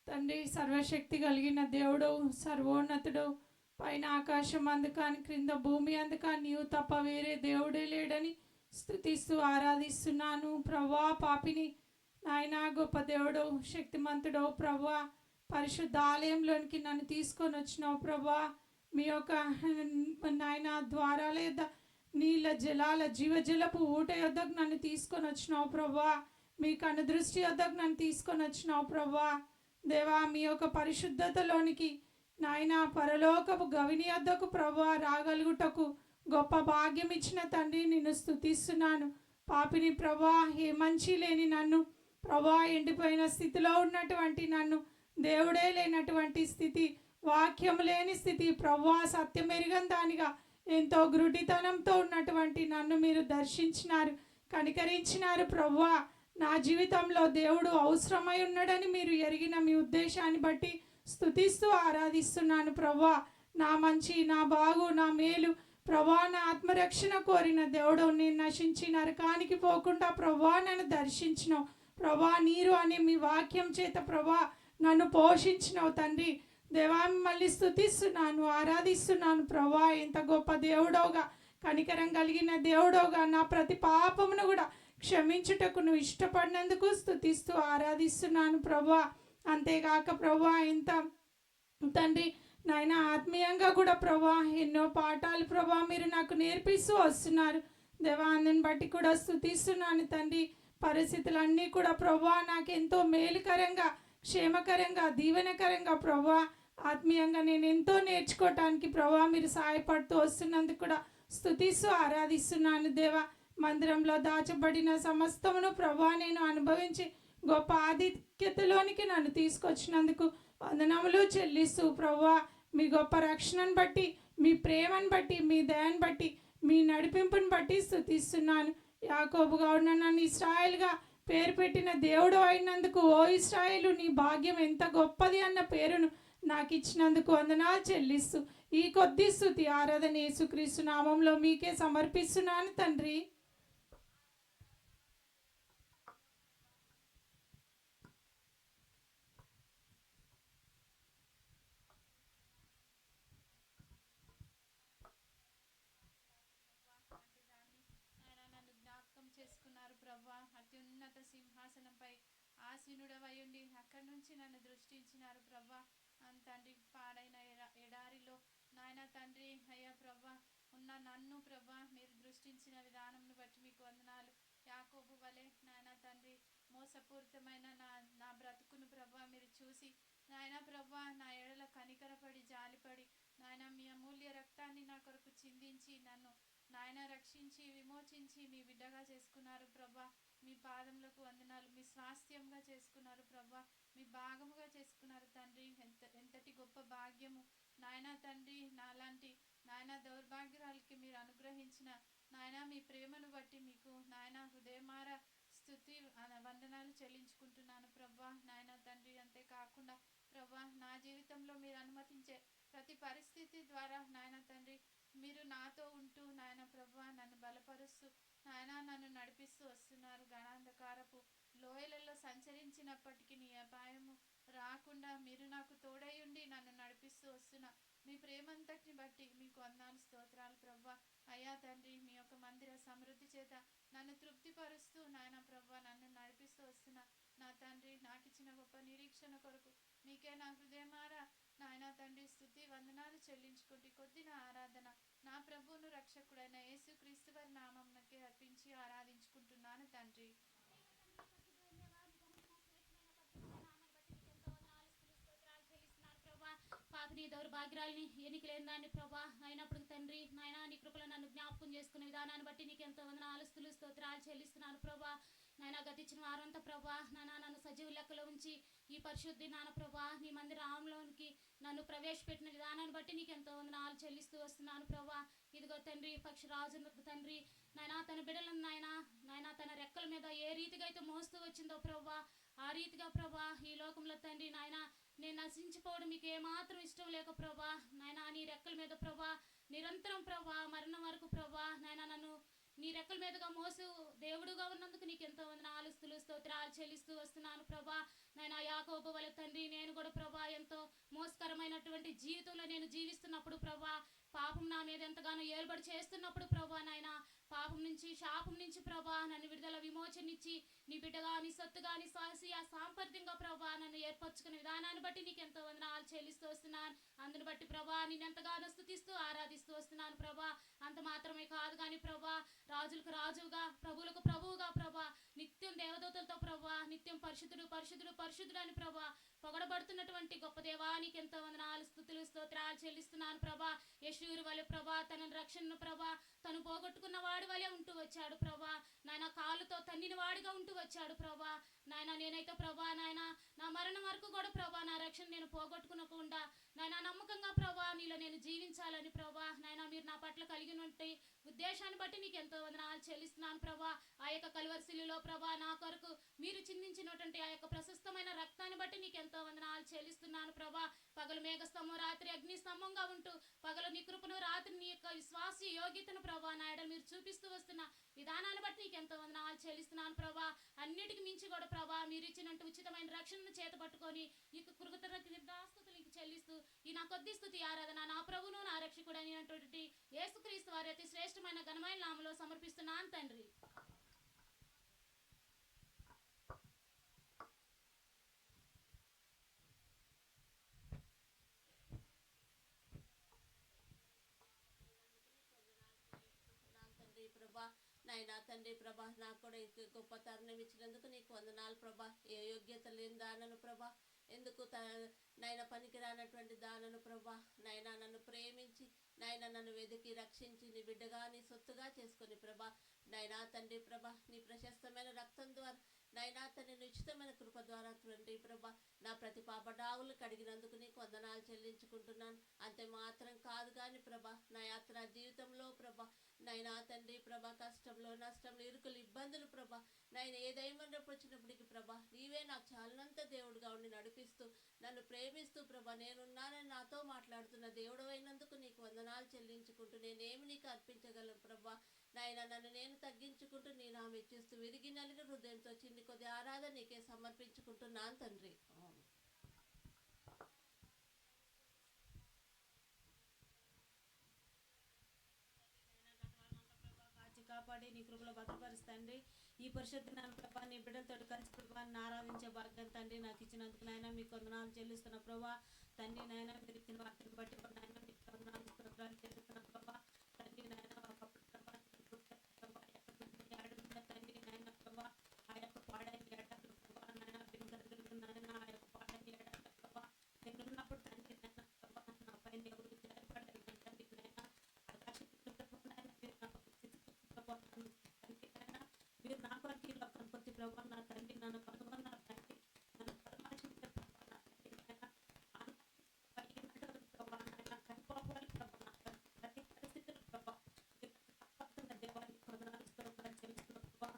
తండ్రి, సర్వశక్తి కలిగిన దేవుడవు, సర్వోన్నతుడవు, పైన ఆకాశం అందుకాని క్రింద భూమి అందుకాని నీవు తప్ప వేరే దేవుడే లేడని స్తుతిస్తూ ఆరాధిస్తున్నాను ప్రభా. పాపిని నాయన గొప్ప దేవుడవు, శక్తిమంతుడవు ప్రభా, పరిశుద్ధ ఆలయంలోనికి నన్ను తీసుకొని వచ్చినావు ప్రభా. మీ యొక్క నాయన ద్వారాల యొద్ద నీళ్ళ జలాల జీవజలపు ఊట యొద్దకు నన్ను తీసుకొని వచ్చినావు ప్రభా. మీ కను దృష్టి యొద్దకు నన్ను తీసుకొని వచ్చినావు ప్రభా. దేవా, మీ యొక్క పరిశుద్ధతలోనికి నాయన పరలోకపు గవిని యొద్దకు ప్రభా రాగలుగుటకు గొప్ప భాగ్యం ఇచ్చిన తండ్రి నిన్ను స్తుతిస్తున్నాను. పాపిని ప్రభా, ఏ మంచి లేని నన్ను ప్రభా, ఎండిపోయిన స్థితిలో ఉన్నటువంటి నన్ను, దేవుడే లేనటువంటి స్థితి, వాక్యం లేని స్థితి ప్రభా, సత్యమెరుగని దానిగా ఎంతో గ్రుడితనంతో ఉన్నటువంటి నన్ను మీరు దర్శించినారు, కనికరించినారు ప్రభా. నా జీవితంలో దేవుడు అవసరమై ఉన్నాడని మీరు ఎరిగిన మీ ఉద్దేశాన్ని బట్టి స్తుతిస్తూ ఆరాధిస్తున్నాను ప్రభా. నా మంచి, నా బాగు, నా మేలు ప్రభా, నా ఆత్మరక్షణ కోరిన దేవుడు, నేను నశించి నరకానికి పోకుండా ప్రభా నన్ను దర్శించినావు ప్రభా. నీరు అనే మీ వాక్యం చేత ప్రభా నన్ను పోషించినావు తండ్రి. దేవా మిమ్మల్ని స్తుతిస్తున్నాను, ఆరాధిస్తున్నాను ప్రభా. ఎంత గొప్ప దేవుడోగా, కనికరం కలిగిన దేవుడోగా, నా ప్రతి పాపమును కూడా క్షమించుటకు నువ్వు ఇష్టపడినందుకు స్తుతిస్తూ ఆరాధిస్తున్నాను ప్రభా. అంతేగాక ప్రభా ఎంత తండ్రి నాయన ఆత్మీయంగా కూడా ప్రభా ఎన్నో పాఠాలు ప్రభా మీరు నాకు నేర్పిస్తూ వస్తున్నారు దేవా. అందుని బట్టి కూడా స్తుతిస్తున్నాను తండ్రి. పరిస్థితులన్నీ కూడా ప్రభా నాకు ఎంతో మేలుకరంగా, క్షేమకరంగా, దీవెనకరంగా ప్రభా ఆత్మీయంగా నేను ఎంతో నేర్చుకోవటానికి ప్రభా మీరు సహాయపడుతూ వస్తున్నందుకు కూడా స్తుతిస్తూ ఆరాధిస్తున్నాను దేవా. మందిరంలో దాచబడిన సమస్తమును ప్రభా నేను అనుభవించి గొప్ప ఆధిక్యతలోనికి నన్ను తీసుకొచ్చినందుకు వందనములు చెల్లిస్తూ ప్రభా మీ గొప్ప రక్షణను బట్టి, మీ ప్రేమను బట్టి, మీ దయను బట్టి, మీ నడిపింపుని బట్టి స్తుతిస్తున్నాను. యాకోబుగా ఉన్న నన్ను ఇశ్రాయేల్గా పేరు పెట్టిన దేవుడు అయినందుకు, ఓ ఇశ్రాయేలు నీ భాగ్యం ఎంత గొప్పది అన్న పేరును నాకు ఇచ్చినందుకు వందనాలు చెల్లిస్తూ ఈ కొద్ది స్తుతి ఆరాధన యేసుక్రీస్తు నామంలో మీకే సమర్పిస్తున్నాను తండ్రి. నన్ను జ్ఞాపకం చేసుకున్నారు ప్రభా. అత్యున్నత సింహాసనంపై ఆసీనుడవై ఉండి అక్కడి నుంచి నన్ను దృష్టించినారు ప్రభా. తండ్రి పాడైన ఎడారిలో నాయన తండ్రి అయ్యా ప్రభా ఉన్న నన్ను ప్రభా మీరు దృష్టించిన విధానంను బట్టి మీకు వందనాలు. యాకోబు వలె నాయన తండ్రి మోసపూరితమైన నా బ్రతుకును ప్రభా మీరు చూసి నాయన ప్రభా నా ఎడల కనికరపడి జాలిపడి నాయన మీ అమూల్య రక్తాన్ని నా కొరకు చిందించి నన్ను నాయన రక్షించి విమోచించి మీ బిడ్డగా చేసుకున్నారు ప్రభా. మీ పాదములకు వందనాలు. మీ స్వాస్థ్యంగా చేసుకున్నారు ప్రభా, మీ భాగముగా చేసుకున్నారు తండ్రి. ఎంతటి గొప్ప భాగ్యము నాయన తండ్రి. నాలాంటి నాయన దౌర్భాగ్యురాలకి మీరు అనుగ్రహించిన నాయన మీ ప్రేమను బట్టి మీకు నాయన హృదయమార స్తుతి వందనాలు చెల్లించుకుంటున్నాను ప్రభా నాయన తండ్రి. అంతేకాకుండా ప్రభా నా జీవితంలో మీరు అనుమతించే ప్రతి పరిస్థితి ద్వారా నాయన తండ్రి మీరు నాతో ఉంటూ నాయన ప్రభా నన్ను బలపరుస్తూ నాయన నన్ను నడిపిస్తూ వస్తున్నారు. గణాంధకారపు లోయలలో సంచరించినప్పటికీ నీ అపాయము రాకుండా మీరు నాకు తోడై ఉండి నన్ను నడిపిస్తూ వస్తున్న మీ ప్రేమంతటిని బట్టి మీకు వందనాలు స్తోత్రాలు ప్రభా. అయ్యా తండ్రి మీ యొక్క మందిర సమృద్ధి చేత నన్ను తృప్తిపరుస్తూ నాయన ప్రభా నన్ను నడిపిస్తూ వస్తున్న నా తండ్రి నాకు ఇచ్చిన గొప్ప నిరీక్షణ కొరకు మీకే నా హృదయమారా నాయన తండ్రి స్తుతి వందనాలు చెల్లించుకుంటూ కొద్ది నా ఆరాధన నా ప్రభువును రక్షకుడైన యేసుక్రీస్తు వారి నామమునకే అర్పించి ఆరాధించుకుంటున్నాను తండ్రి. పాపిని దౌర్భాగ్యాలని ఎన్నికలేని దాన్ని ప్రభా అయినప్పుడు తండ్రి నాయన నీ కృపలో నన్ను జ్ఞాపకం చేసుకునే విధానాన్ని బట్టి నీకు ఎంతో వందనాలు స్తోత్రాలు చెల్లిస్తున్నాను ప్రభా. నాయన గతించిన వారంతా ప్రభా నాయన నన్ను సజీవ లెక్కలో ఉంచి ఈ పరిశుద్ధి నాన్న ప్రభా నీ మందిరంలోనికి నన్ను ప్రవేశపెట్టిన విధానాన్ని బట్టి నీకు ఎంతో వందనాలు చెల్లిస్తూ వస్తున్నాను ప్రభా. ఇదిగో తండ్రి పక్షిరాజు తండ్రి నాయన తన బిడ్డలను నాయన తన రెక్కల మీద ఏ రీతిగా అయితే మోస్తూ వచ్చిందో ప్రభా ఆ రీతిగా ప్రభా ఈ లోకంలో తండ్రి నాయన నేను నశించిపోవడం మీకు ఏమాత్రం ఇష్టం లేక ప్రభా నాయన నీ రెక్కల మీద ప్రభా నిరంతరం ప్రభా మరణం వరకు ప్రభా నాయన నన్ను నీ రెక్కల మీదుగా మోసు దేవుడుగా ఉన్నందుకు నీకు ఎంతో వందనాలు స్తోత్రాలు చెల్లిస్తూ వస్తున్నాను ప్రభా. నాయన యాకోబు వలె తండ్రి నేను కూడా ప్రభా ఎంతో మోసకరమైనటువంటి జీవితంలో నేను జీవిస్తున్నప్పుడు ప్రభా పాపం నా మీద ఎంతగానో ఏలుబడి చేస్తున్నప్పుడు ప్రభా నాయన పాపం నుంచి శాపం నుంచి ప్రభా నన్ను విడుదల విమోచనిచ్చి నీ బిడ్డగా నీ సొత్తుగా నీ స్వాసియా సాంపర్యంగా ప్రభా నన్ను ఏర్పరచుకునే విధానాన్ని బట్టి నీకు ఎంతో వందనాలు చెల్లిస్తూ వస్తున్నాను. అందుని బట్టి ప్రభా నేను ఎంతగానో స్తుతిస్తూ ఆరాధిస్తూ వస్తున్నాను ప్రభా. అంత మాత్రమే కాదు కానీ ప్రభా రాజులకు రాజుగా ప్రభువులకు ప్రభువుగా ప్రభా నిత్యం దేవదూతలతో ప్రభా నిత్యం పరిశుద్ధుడు పరిశుద్ధుడు పరిశుద్ధుడు అని ప్రభా పొగడబడుతున్నటువంటి గొప్ప దేవానికి ఎంతో వందనాలు స్తుతులు స్తోత్రాలు చెల్లిస్తున్నాను ప్రభా. యెషూరు వలె ప్రభా తన రక్షణను ప్రభా తన తను పోగొట్టుకున్న వాడి వలె ఉంటూ వచ్చాడు ప్రభా. నాయన కాలుతో తన్నిన వాడిగా ఉంటూ వచ్చాడు ప్రభా. నాయన నేనైతే ప్రభా నాయన నా మరణం వరకు కూడా ప్రభా నా రక్షణ నేను పోగొట్టుకునకుండా నాయన నమ్మకంగా ప్రభా నీలో నేను జీవించాలని ప్రభా. నాయన మీరు నా పట్ల కలిగినట్టు ఉద్దేశాన్ని బట్టి నీకు ఎంతో వందనాలు చెల్లిస్తున్నాను ప్రభా. ఆ యొక్క కలువరిశిలులో ప్రభా నా కొరకు మీరు చిందించినటువంటి ఆ యొక్క ప్రశస్తమైన రక్తాన్ని బట్టి నీకు ఎంతో వందనాలు చెల్లిస్తున్నాను ప్రభా. పగలు మేఘస్తంభం, రాత్రి అగ్ని స్తంభంగా ఉంటూ పగలు నీ కృపను, రాత్రి నీ యొక్క విశ్వాస యోగ్యతను ప్రభా నాయన మీరు చూపిస్తూ వస్తున్న విధానాన్ని బట్టి నీకు ఎంతో వందనాలు చెల్లిస్తున్నాను ప్రభా. అన్నిటికి మించి కూడా ప్రభా మీరు ఇచ్చినట్టు ఉచితమైన రక్షణను చేత పట్టుకొని నీకు కృతజ్ఞతాస్తుతులు నీకు చెల్లిస్తూ ఈ నా కొద్ది స్తుతి ఆరాధన నా ప్రభువును నా రక్షకుడు అయినటువంటి యేసుక్రీస్తు వారి అతి శ్రేష్టమైన ఘనమైన నామములో సమర్పిస్తున్నాను తండ్రి. తండ్రి ప్రభా నాయనా తండ్రి ప్రభా నాకు కూడా ఇంక గొప్ప తరుణం ఇచ్చినందుకు నీకు వందనాలు ప్రభా. ఏ యోగ్యత లేని దానను ప్రభా, ఎందుకు నాయన పనికిరానటువంటి దానను ప్రభా నాయన నన్ను ప్రేమించి నాయన నన్ను వెతికి రక్షించి నీ బిడ్డగా నీ సొత్తుగా చేసుకొని ప్రభా నాయనా తండ్రి ప్రభా నీ ప్రశస్తమైన రక్తం ద్వారా నాయనా తండ్రి ఉచితమైన కృప ద్వారా తండ్రి ప్రభా నా ప్రతి పాపడావులు కడిగినందుకు నీకు వందనాలు చెల్లించుకుంటున్నాను. అంతే మాత్రం కాదు కానీ ప్రభా నా యాత్ర జీవితంలో ప్రభా నైనా తండ్రి ప్రభా కష్టంలో, నష్టంలో, ఇరుకులు, ఇబ్బందులు ప్రభా నాయన ఏదైనా వచ్చినప్పటికీ ప్రభా నీవే నాకు చాలినంత దేవుడుగా ఉండి నడిపిస్తూ నన్ను ప్రేమిస్తూ ప్రభా నేనున్నానని నాతో మాట్లాడుతున్న దేవుడు అయినందుకు నీకు వందనాలు చెల్లించుకుంటూ నేనేమి నీకు అర్పించగలను ప్రభా నాయన నన్ను నేను తగ్గించుకుంటూ నీ నామ ఇచ్చిస్తూ విరిగి నలిగిన హృదయంతో చిన్ని కొద్ది ఆరాధన నీకే సమర్పించుకుంటున్నాను తండ్రి. కాపాడి నీ కృపలో భద్రపరుస్తండ్రి. ఈ పరిశుద్ధ ప్రభా నీ బిడ్డలతో కలిసి ప్రభాని ఆరాధించే భాగ్యం తండ్రి నాకు ఇచ్చినందుకు నాయన మీకు వందనాలు చెల్లిస్తున్న ప్రభా తండ్రి నాయన మీరు ఇచ్చిన వాటిని బట్టి నాయన మీకు వందనాలు చెల్లిస్తున్న ప్రభా తండ్రి నాయన ఒకప్పుడు ప్రభా తండ్రి నాయన ప్రభా ఆ యొక్క పాడైన ఏడాది ప్రభా నాయన నాయన ఆ యొక్క పాడైన ఏడాది ప్రభా నేనున్నప్పుడు తండ్రి నాయన ప్రభా నా పైన ఎవరు జయపడ్డారు తండ్రి నాయన మీరు నా కొరకు ఈ లోకం కొద్ది ప్రభా నా తండ్రి నన్ను కనుగొన్నారు తండ్రి నన్ను పరమాశించే ప్రభా నా తండ్రి ప్రభా నాయన కనిపోవాలి ప్రభా నా ప్రతి పరిస్థితులు ప్రభా కాపాడుతున్న దేవాన్ని కొందనాలు చెల్లిస్తున్న ప్రభా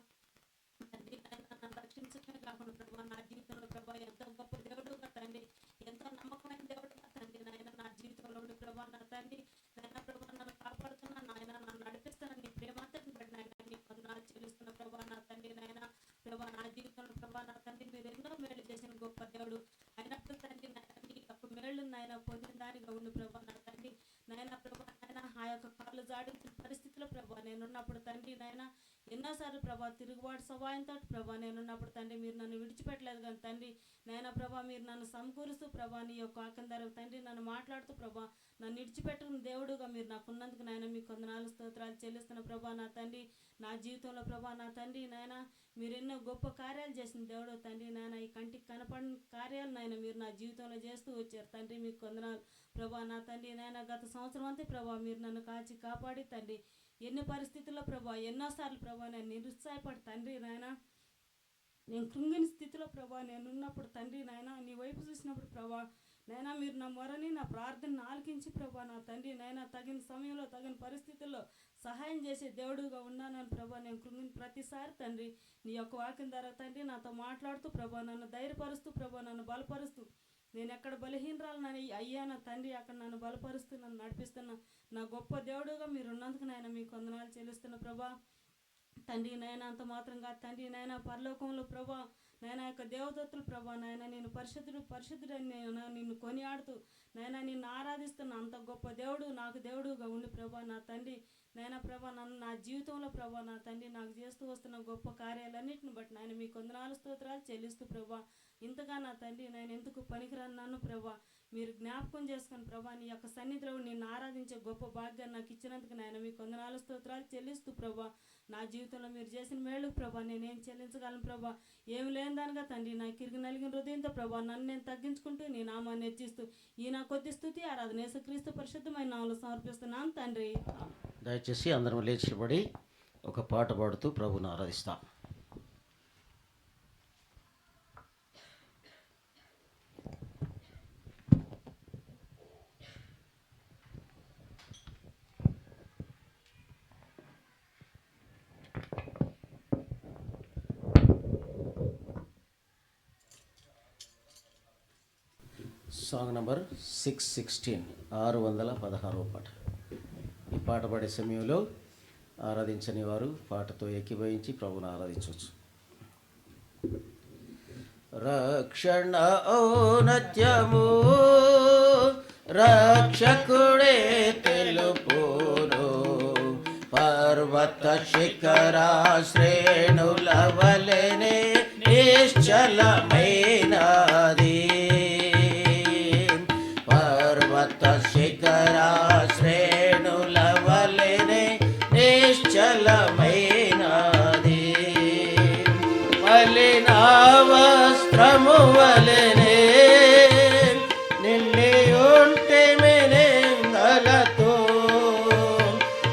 తండ్రి నాయన నన్ను రక్షించడమే కాకుండా ప్రభా నా జీవితంలో ప్రభా ఎంతో గొప్ప దేవుడుగా తండ్రి ఎంతో నమ్మకమైన దేవుడుగా తండ్రి నాయన నా జీవితంలో ఉండి ప్రభా నా తండ్రి నాయన ప్రభా నన్ను కాపాడుతున్నా నాయన నన్ను నడిపిస్తున్న నీ ప్రేమాంతని బట్టి నాయన నీ కొందనాలు చెల్లిస్తున్న ప్రభా నా తండ్రి నాయన ప్రభా నా జీవితంలో ప్రభా నా తండ్రి మీరు ఎన్నో మేలు చేసిన గొప్ప దేవుడు అయినప్పుడు తండ్రి నాయన నీ యొక్క మేలు నాయన పొందిన దానిగా ఉండి ప్రభా నా తండ్రి నాయన ప్రభా నాయన ఆ యొక్క కాళ్ళు జాడించిన పరిస్థితిలో ప్రభా నేనున్నప్పుడు తండ్రి నాయన ఎన్నోసార్లు ప్రభా తిరుగుబాటు స్వభావంతో ప్రభా నేనున్నప్పుడు తండ్రి మీరు నన్ను విడిచిపెట్టలేదు కానీ తండ్రి నాయన ప్రభా మీరు నన్ను సమకూరుస్తూ ప్రభా నీ యొక్క ఆకందారు తండ్రి నన్ను మాట్లాడుతూ ప్రభా నన్ను విడిచిపెట్టుకున్న దేవుడుగా మీరు నాకు ఉన్నందుకు నాయన మీకు వందనాలు స్తోత్రాలు చెల్లిస్తున్న ప్రభా నా తండ్రి నా జీవితంలో ప్రభా నా తండ్రి నాయన మీరు ఎన్నో గొప్ప కార్యాలు చేసిన దేవుడు తండ్రి నాయన ఈ కంటికి కనపడిన కార్యాలు నాయన మీరు నా జీవితంలో చేస్తూ వచ్చారు తండ్రి మీకు వందనాలు ప్రభా నా తండ్రి నాయన గత సంవత్సరం అంతే ప్రభా మీరు నన్ను కాచి కాపాడి తండ్రి ఎన్ని పరిస్థితుల్లో ప్రభా ఎన్నోసార్లు ప్రభా నేను నిరుత్సాహపడి తండ్రి నాయన నేను కృంగిన స్థితిలో ప్రభా నేను ఉన్నప్పుడు తండ్రి నాయన నీ వైపు చూసినప్పుడు ప్రభా నైనా మీరు నా మొరని నా ప్రార్థనను ఆలకించి ప్రభా నా తండ్రి నైనా తగిన సమయంలో తగిన పరిస్థితుల్లో సహాయం చేసే దేవుడుగా ఉన్నానని ప్రభా నేను కృంగిన ప్రతిసారి తండ్రి నీ యొక్క వాక్యం ద్వారా తండ్రి నాతో మాట్లాడుతూ ప్రభా నన్ను ధైర్యపరుస్తూ ప్రభా నన్ను బలపరుస్తూ నేను ఎక్కడ బలహీనరాలని అయ్యానా తండ్రి అక్కడ నన్ను బలపరుస్తూ నన్ను నడిపిస్తున్న నా గొప్ప దేవుడుగా మీరు ఉన్నందుకు నాయన మీకు వందనాలు చెల్లిస్తున్న ప్రభా తండ్రి నాయన అంత మాత్రం కాదు తండ్రి నాయన పరలోకంలో ప్రభా నాయన యొక్క దేవదత్తులు ప్రభా నాయన నేను పరిశుద్ధుడని నేను నిన్ను కొనియాడుతూ నాయన నిన్ను ఆరాధిస్తున్న అంత గొప్ప దేవుడు నాకు దేవుడుగా ఉండి ప్రభా నా తండ్రి నాయన ప్రభా నన్ను నా జీవితంలో ప్రభా నా తండ్రి నాకు చేస్తూ వస్తున్న గొప్ప కార్యాలన్నింటిని బట్టి నాయన మీకు వందనాలు స్తోత్రాలు చెల్లిస్తూ ప్రభా ఇంతగా నా తండ్రి నేను ఎందుకు పనికిరాను నన్ను ప్రభా మీరు జ్ఞాపకం చేసుకుని ప్రభా నీ యొక్క సన్నిధిలో నిన్ను ఆరాధించే గొప్ప భాగ్యాన్ని నాకు ఇచ్చినందుకు నాయన మీకు వందనాలు స్తోత్రాలు చెల్లిస్తూ ప్రభా నా జీవితంలో మీరు చేసిన మేలు ప్రభా నేనేం చెల్లించగలను ప్రభా ఏమి లేని దానిగా తండ్రి నా కిరిగి నలిగిన హృదయంతో ప్రభా నన్ను నేను తగ్గించుకుంటూ నీ నామాన్ని హెచ్చిస్తూ ఈ నా కొద్ది స్తుతి ఆరాధన యేసుక్రీస్తు పరిశుద్ధమైన నామములో సమర్పిస్తున్నాను తండ్రి. దయచేసి అందరం లేచిపడి ఒక పాట పాడుతూ ప్రభువుని ఆరాధిస్తాం. సాంగ్ నంబర్ 616, 616వ పాట. ఈ పాట పాడే సమయంలో ఆరాధించని వారు పాటతో ఏకీభవించి ప్రభువును ఆరాధించవచ్చు. రక్షణ ఔన్నత్యము రక్షకుడే తెలుపును, పర్వత శిఖర శ్రేణుల వలెనే నిశ్చలమైనది, పర్వత శిఖర శ్రేణుల వలెనే నిశ్చలమైనది, మలిన వస్త్రము వలెనే నిండి ఉంటే మెనెంగలతో,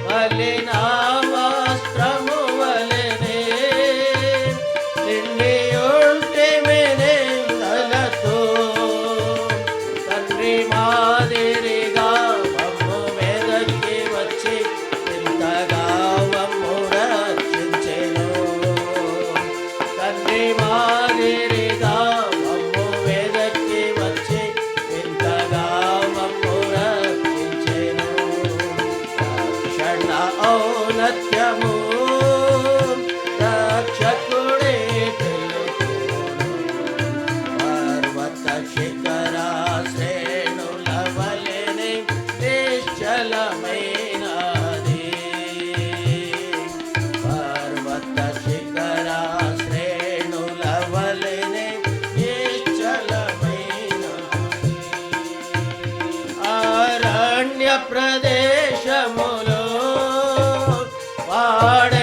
మలిన వస్త్రము వలెనే నిండి ఉంటే మెనెంగలతో, తండ్రి మాదిరిగా మమ్ము వెదకి వచ్చి ఇంతగా మమ్ము రక్షించెను, తండ్రి మాదిరిగా మమ్ము వెదకి వచ్చి ఇంతగా మమ్ము రక్షించెను. రక్షణ ఔన్నత్యము రక్షకుడే తెలుపును, పర్వత శిఖర శ్రేణుల వలెనే నిశ్చలమైనది, పర్వత శిఖర శ్రేణుల వలెనే నిశ్చలమైనది. అరణ్య ప్రదేశములో వాడే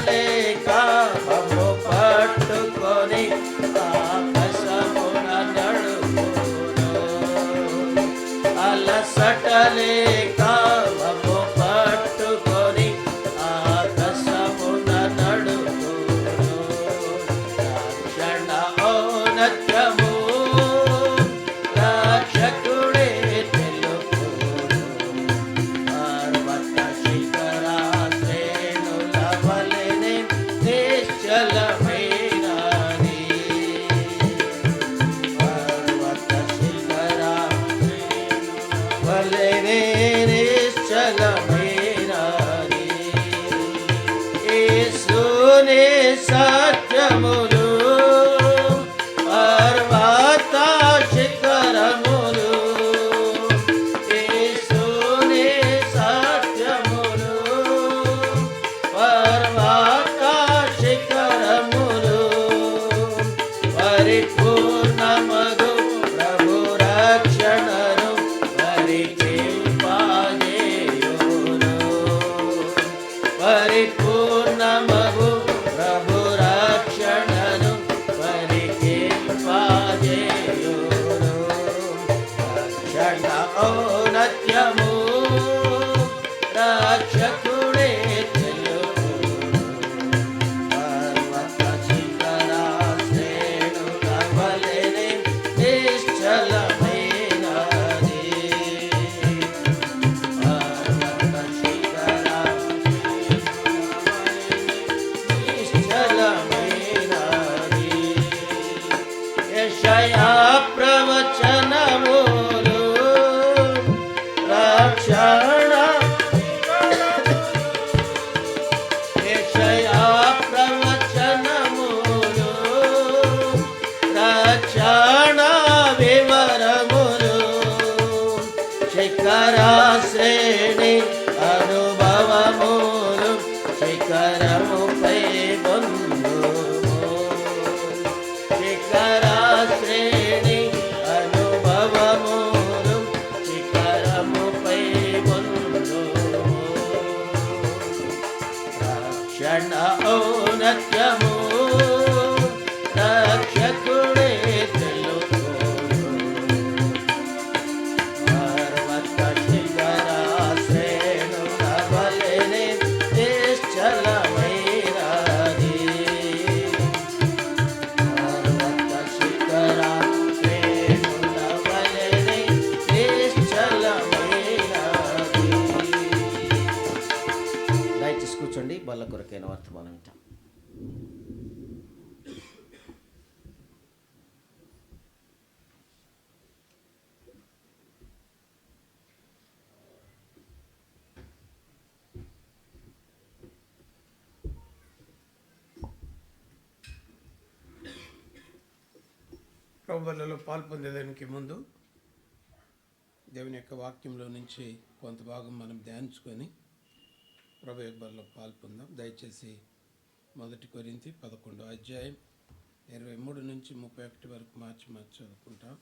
లేక మమ్ము పట్టుకొని ఆకాశమున నడుపును. అలసట లేక మమ్ము పట్టుకొని ఆకాశమున నడుపును. రక్షణ ఔన్నత్యము రక్షకుడే తెలుపును. పర్వత శిఖర శ్రేణుల వలెనే నిశ్చలమైనది. పర్వత శిఖర వలెనే నిశ్చలమైనది. యేసునే సత్యములు పర్వత శిఖరములు. యేసునే సత్యములు పర్వత శిఖరములు. పరిపూర్ణమగు ప్రభు రక్షణను పరికింపజేయును. పరిపూర్ణమగు ప్రభు రక్షణను పరికింపజేయును. రక్షణ ఔన్నత్యము రక్షకుడే తెలుపును. పర్వత శిఖర శ్రేణుల వలెనే నిశ్చలమైనది. పర్వత శిఖర నిశ్చలమైనది. యెషయా ప్రవచనములు రక్షణ. యెషయా ప్రవచనములు రక్షణ వివరములు. శిఖర శ్రేణి అనుభవములు శిఖరముపై బంధుము. శిఖర శ్రేణి అనుభవములు శిఖరముపై బంధుము. రక్షణ ఔన్నత్యము రక్షకుడే తెలుపును. పర్వత శిఖర శ్రేణుల వలెనే నిశ్చలమైనది. పర్వత శిఖర శ్రేణుల వలెనే నిశ్చలమైనది. దయచేసి కూర్చోండి. బల్ల కొరకైన వర్తమానం వింటాం. ప్రభువులలో పాల్పొందేదానికి ముందు దేవుని యొక్క వాక్యంలో నుంచి కొంత భాగం మనం ధ్యానించుకొని ప్రభు యొక్క బలలో పాల్పొందాం. దయచేసి 1 కొరింథీ 11వ అధ్యాయం 23 నుంచి 31 వరకు మార్చి చదువుకుంటాం.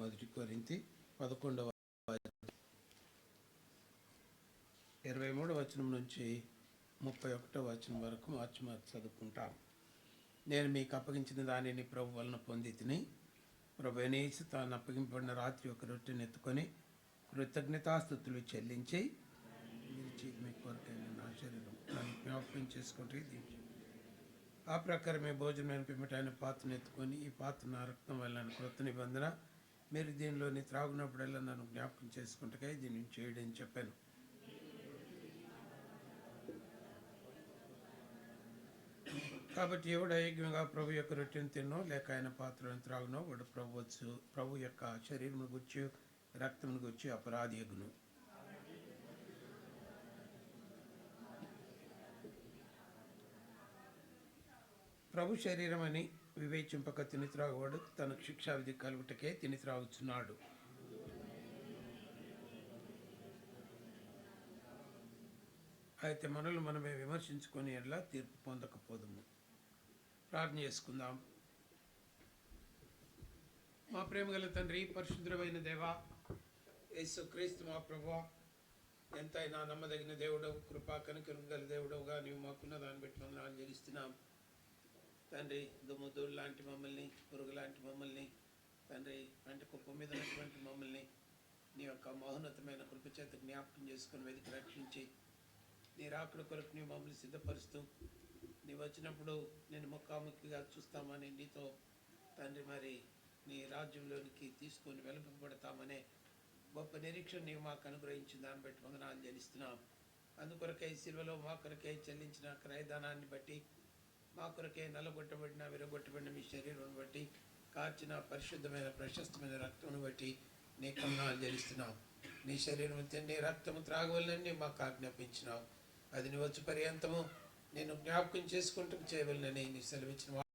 1 కొరింథీ 11వ 23వ వచనం నుంచి 31వ వచనం వరకు మార్చి చదువుకుంటాం. నేను మీకు అప్పగించిన దానిని ప్రభు వలన పొంది తిని, ప్రభు యేసు తాను అప్పగింపబడిన రాత్రి ఒక రొట్టెని ఎత్తుకొని కృతజ్ఞతాస్తుతులు చెల్లించి, మీ కొరకైన నా శరీరం దాన్ని జ్ఞాపకం చేసుకుంటే ఆ ప్రకారమే భోజనం పిమ్మట ఆయన పాత్రను ఎత్తుకొని, ఈ పాత్ర నా రక్తం వల్ల కృత నిబంధన, మీరు దీనిలోని త్రాగునప్పుడల్లా నన్ను జ్ఞాపకం చేసుకుంటే దీన్ని చేయడని చెప్పాను. కాబట్టి ఎవడు అయోగ్యంగా ప్రభు యొక్క రొట్టెను తిన్నో లేక ఆయన పాత్రను త్రాగునో వాడు ప్రభు యొక్క శరీరమును గుర్చి రక్తమును గుర్చి అపరాధి యగును. ప్రభు శరీరం అని వివేచింపక తిని త్రాగువాడు తనకు శిక్షావిధి కలుగుటకే తిని త్రాగుచున్నాడు. అయితే మనల్ని మనమే విమర్శించుకొని ఎట్లా తీర్పు పొందకపోదుము. ప్రార్థన చేసుకుందాం. మా ప్రేమగల తండ్రి, పరిశుద్ధమైన దేవా, యేసుక్రీస్తు మా ప్రభువా, ఎంతైనా నమ్మదగిన దేవుడవు, కృపా కనికరం గల దేవుడవుగా నీవు మాకున్న దాన్ని బట్టి వందనాలు చెల్లిస్తున్నాం తండ్రి. దుమ్ముదూరు లాంటి మమ్మల్ని, పురుగు లాంటి మమ్మల్ని తండ్రి, అంటే కుప్ప మీద ఉన్నటువంటి మమ్మల్ని నీ యొక్క మహోన్నతమైన కృప చేత జ్ఞాపకం చేసుకుని వెతికి రక్షించి నీ రాకడ కొరకు నీ మమ్మల్ని సిద్ధపరుస్తూ నీవు వచ్చినప్పుడు నేను ముఖాముఖిగా చూస్తామని నీతో తండ్రి మరి నీ రాజ్యంలోనికి తీసుకొని వెలుపబడతామనే గొప్ప నిరీక్షణ నీవు మాకు అనుగ్రహించిన దాన్ని బట్టి వందనాలు చెల్లిస్తున్నాం. అందుకొరకై శిలువలో మా కొరకై చెల్లించిన క్రయదానాన్ని బట్టి, మా కొరకై నల్లగొట్టబడిన విరగొట్టబడిన మీ శరీరం బట్టి, కార్చిన పరిశుద్ధమైన ప్రశస్తమైన రక్తమును బట్టి నీ వందనాలు చెల్లిస్తున్నాం. నీ శరీరం తిండి రక్తము త్రాగవలనని మాకు ఆజ్ఞాపించినావు. అది నీ వచ్చి పర్యంతము నేను జ్ఞాపకం చేసుకుంటూ చేయవలనని నీ సెలవిచ్చిన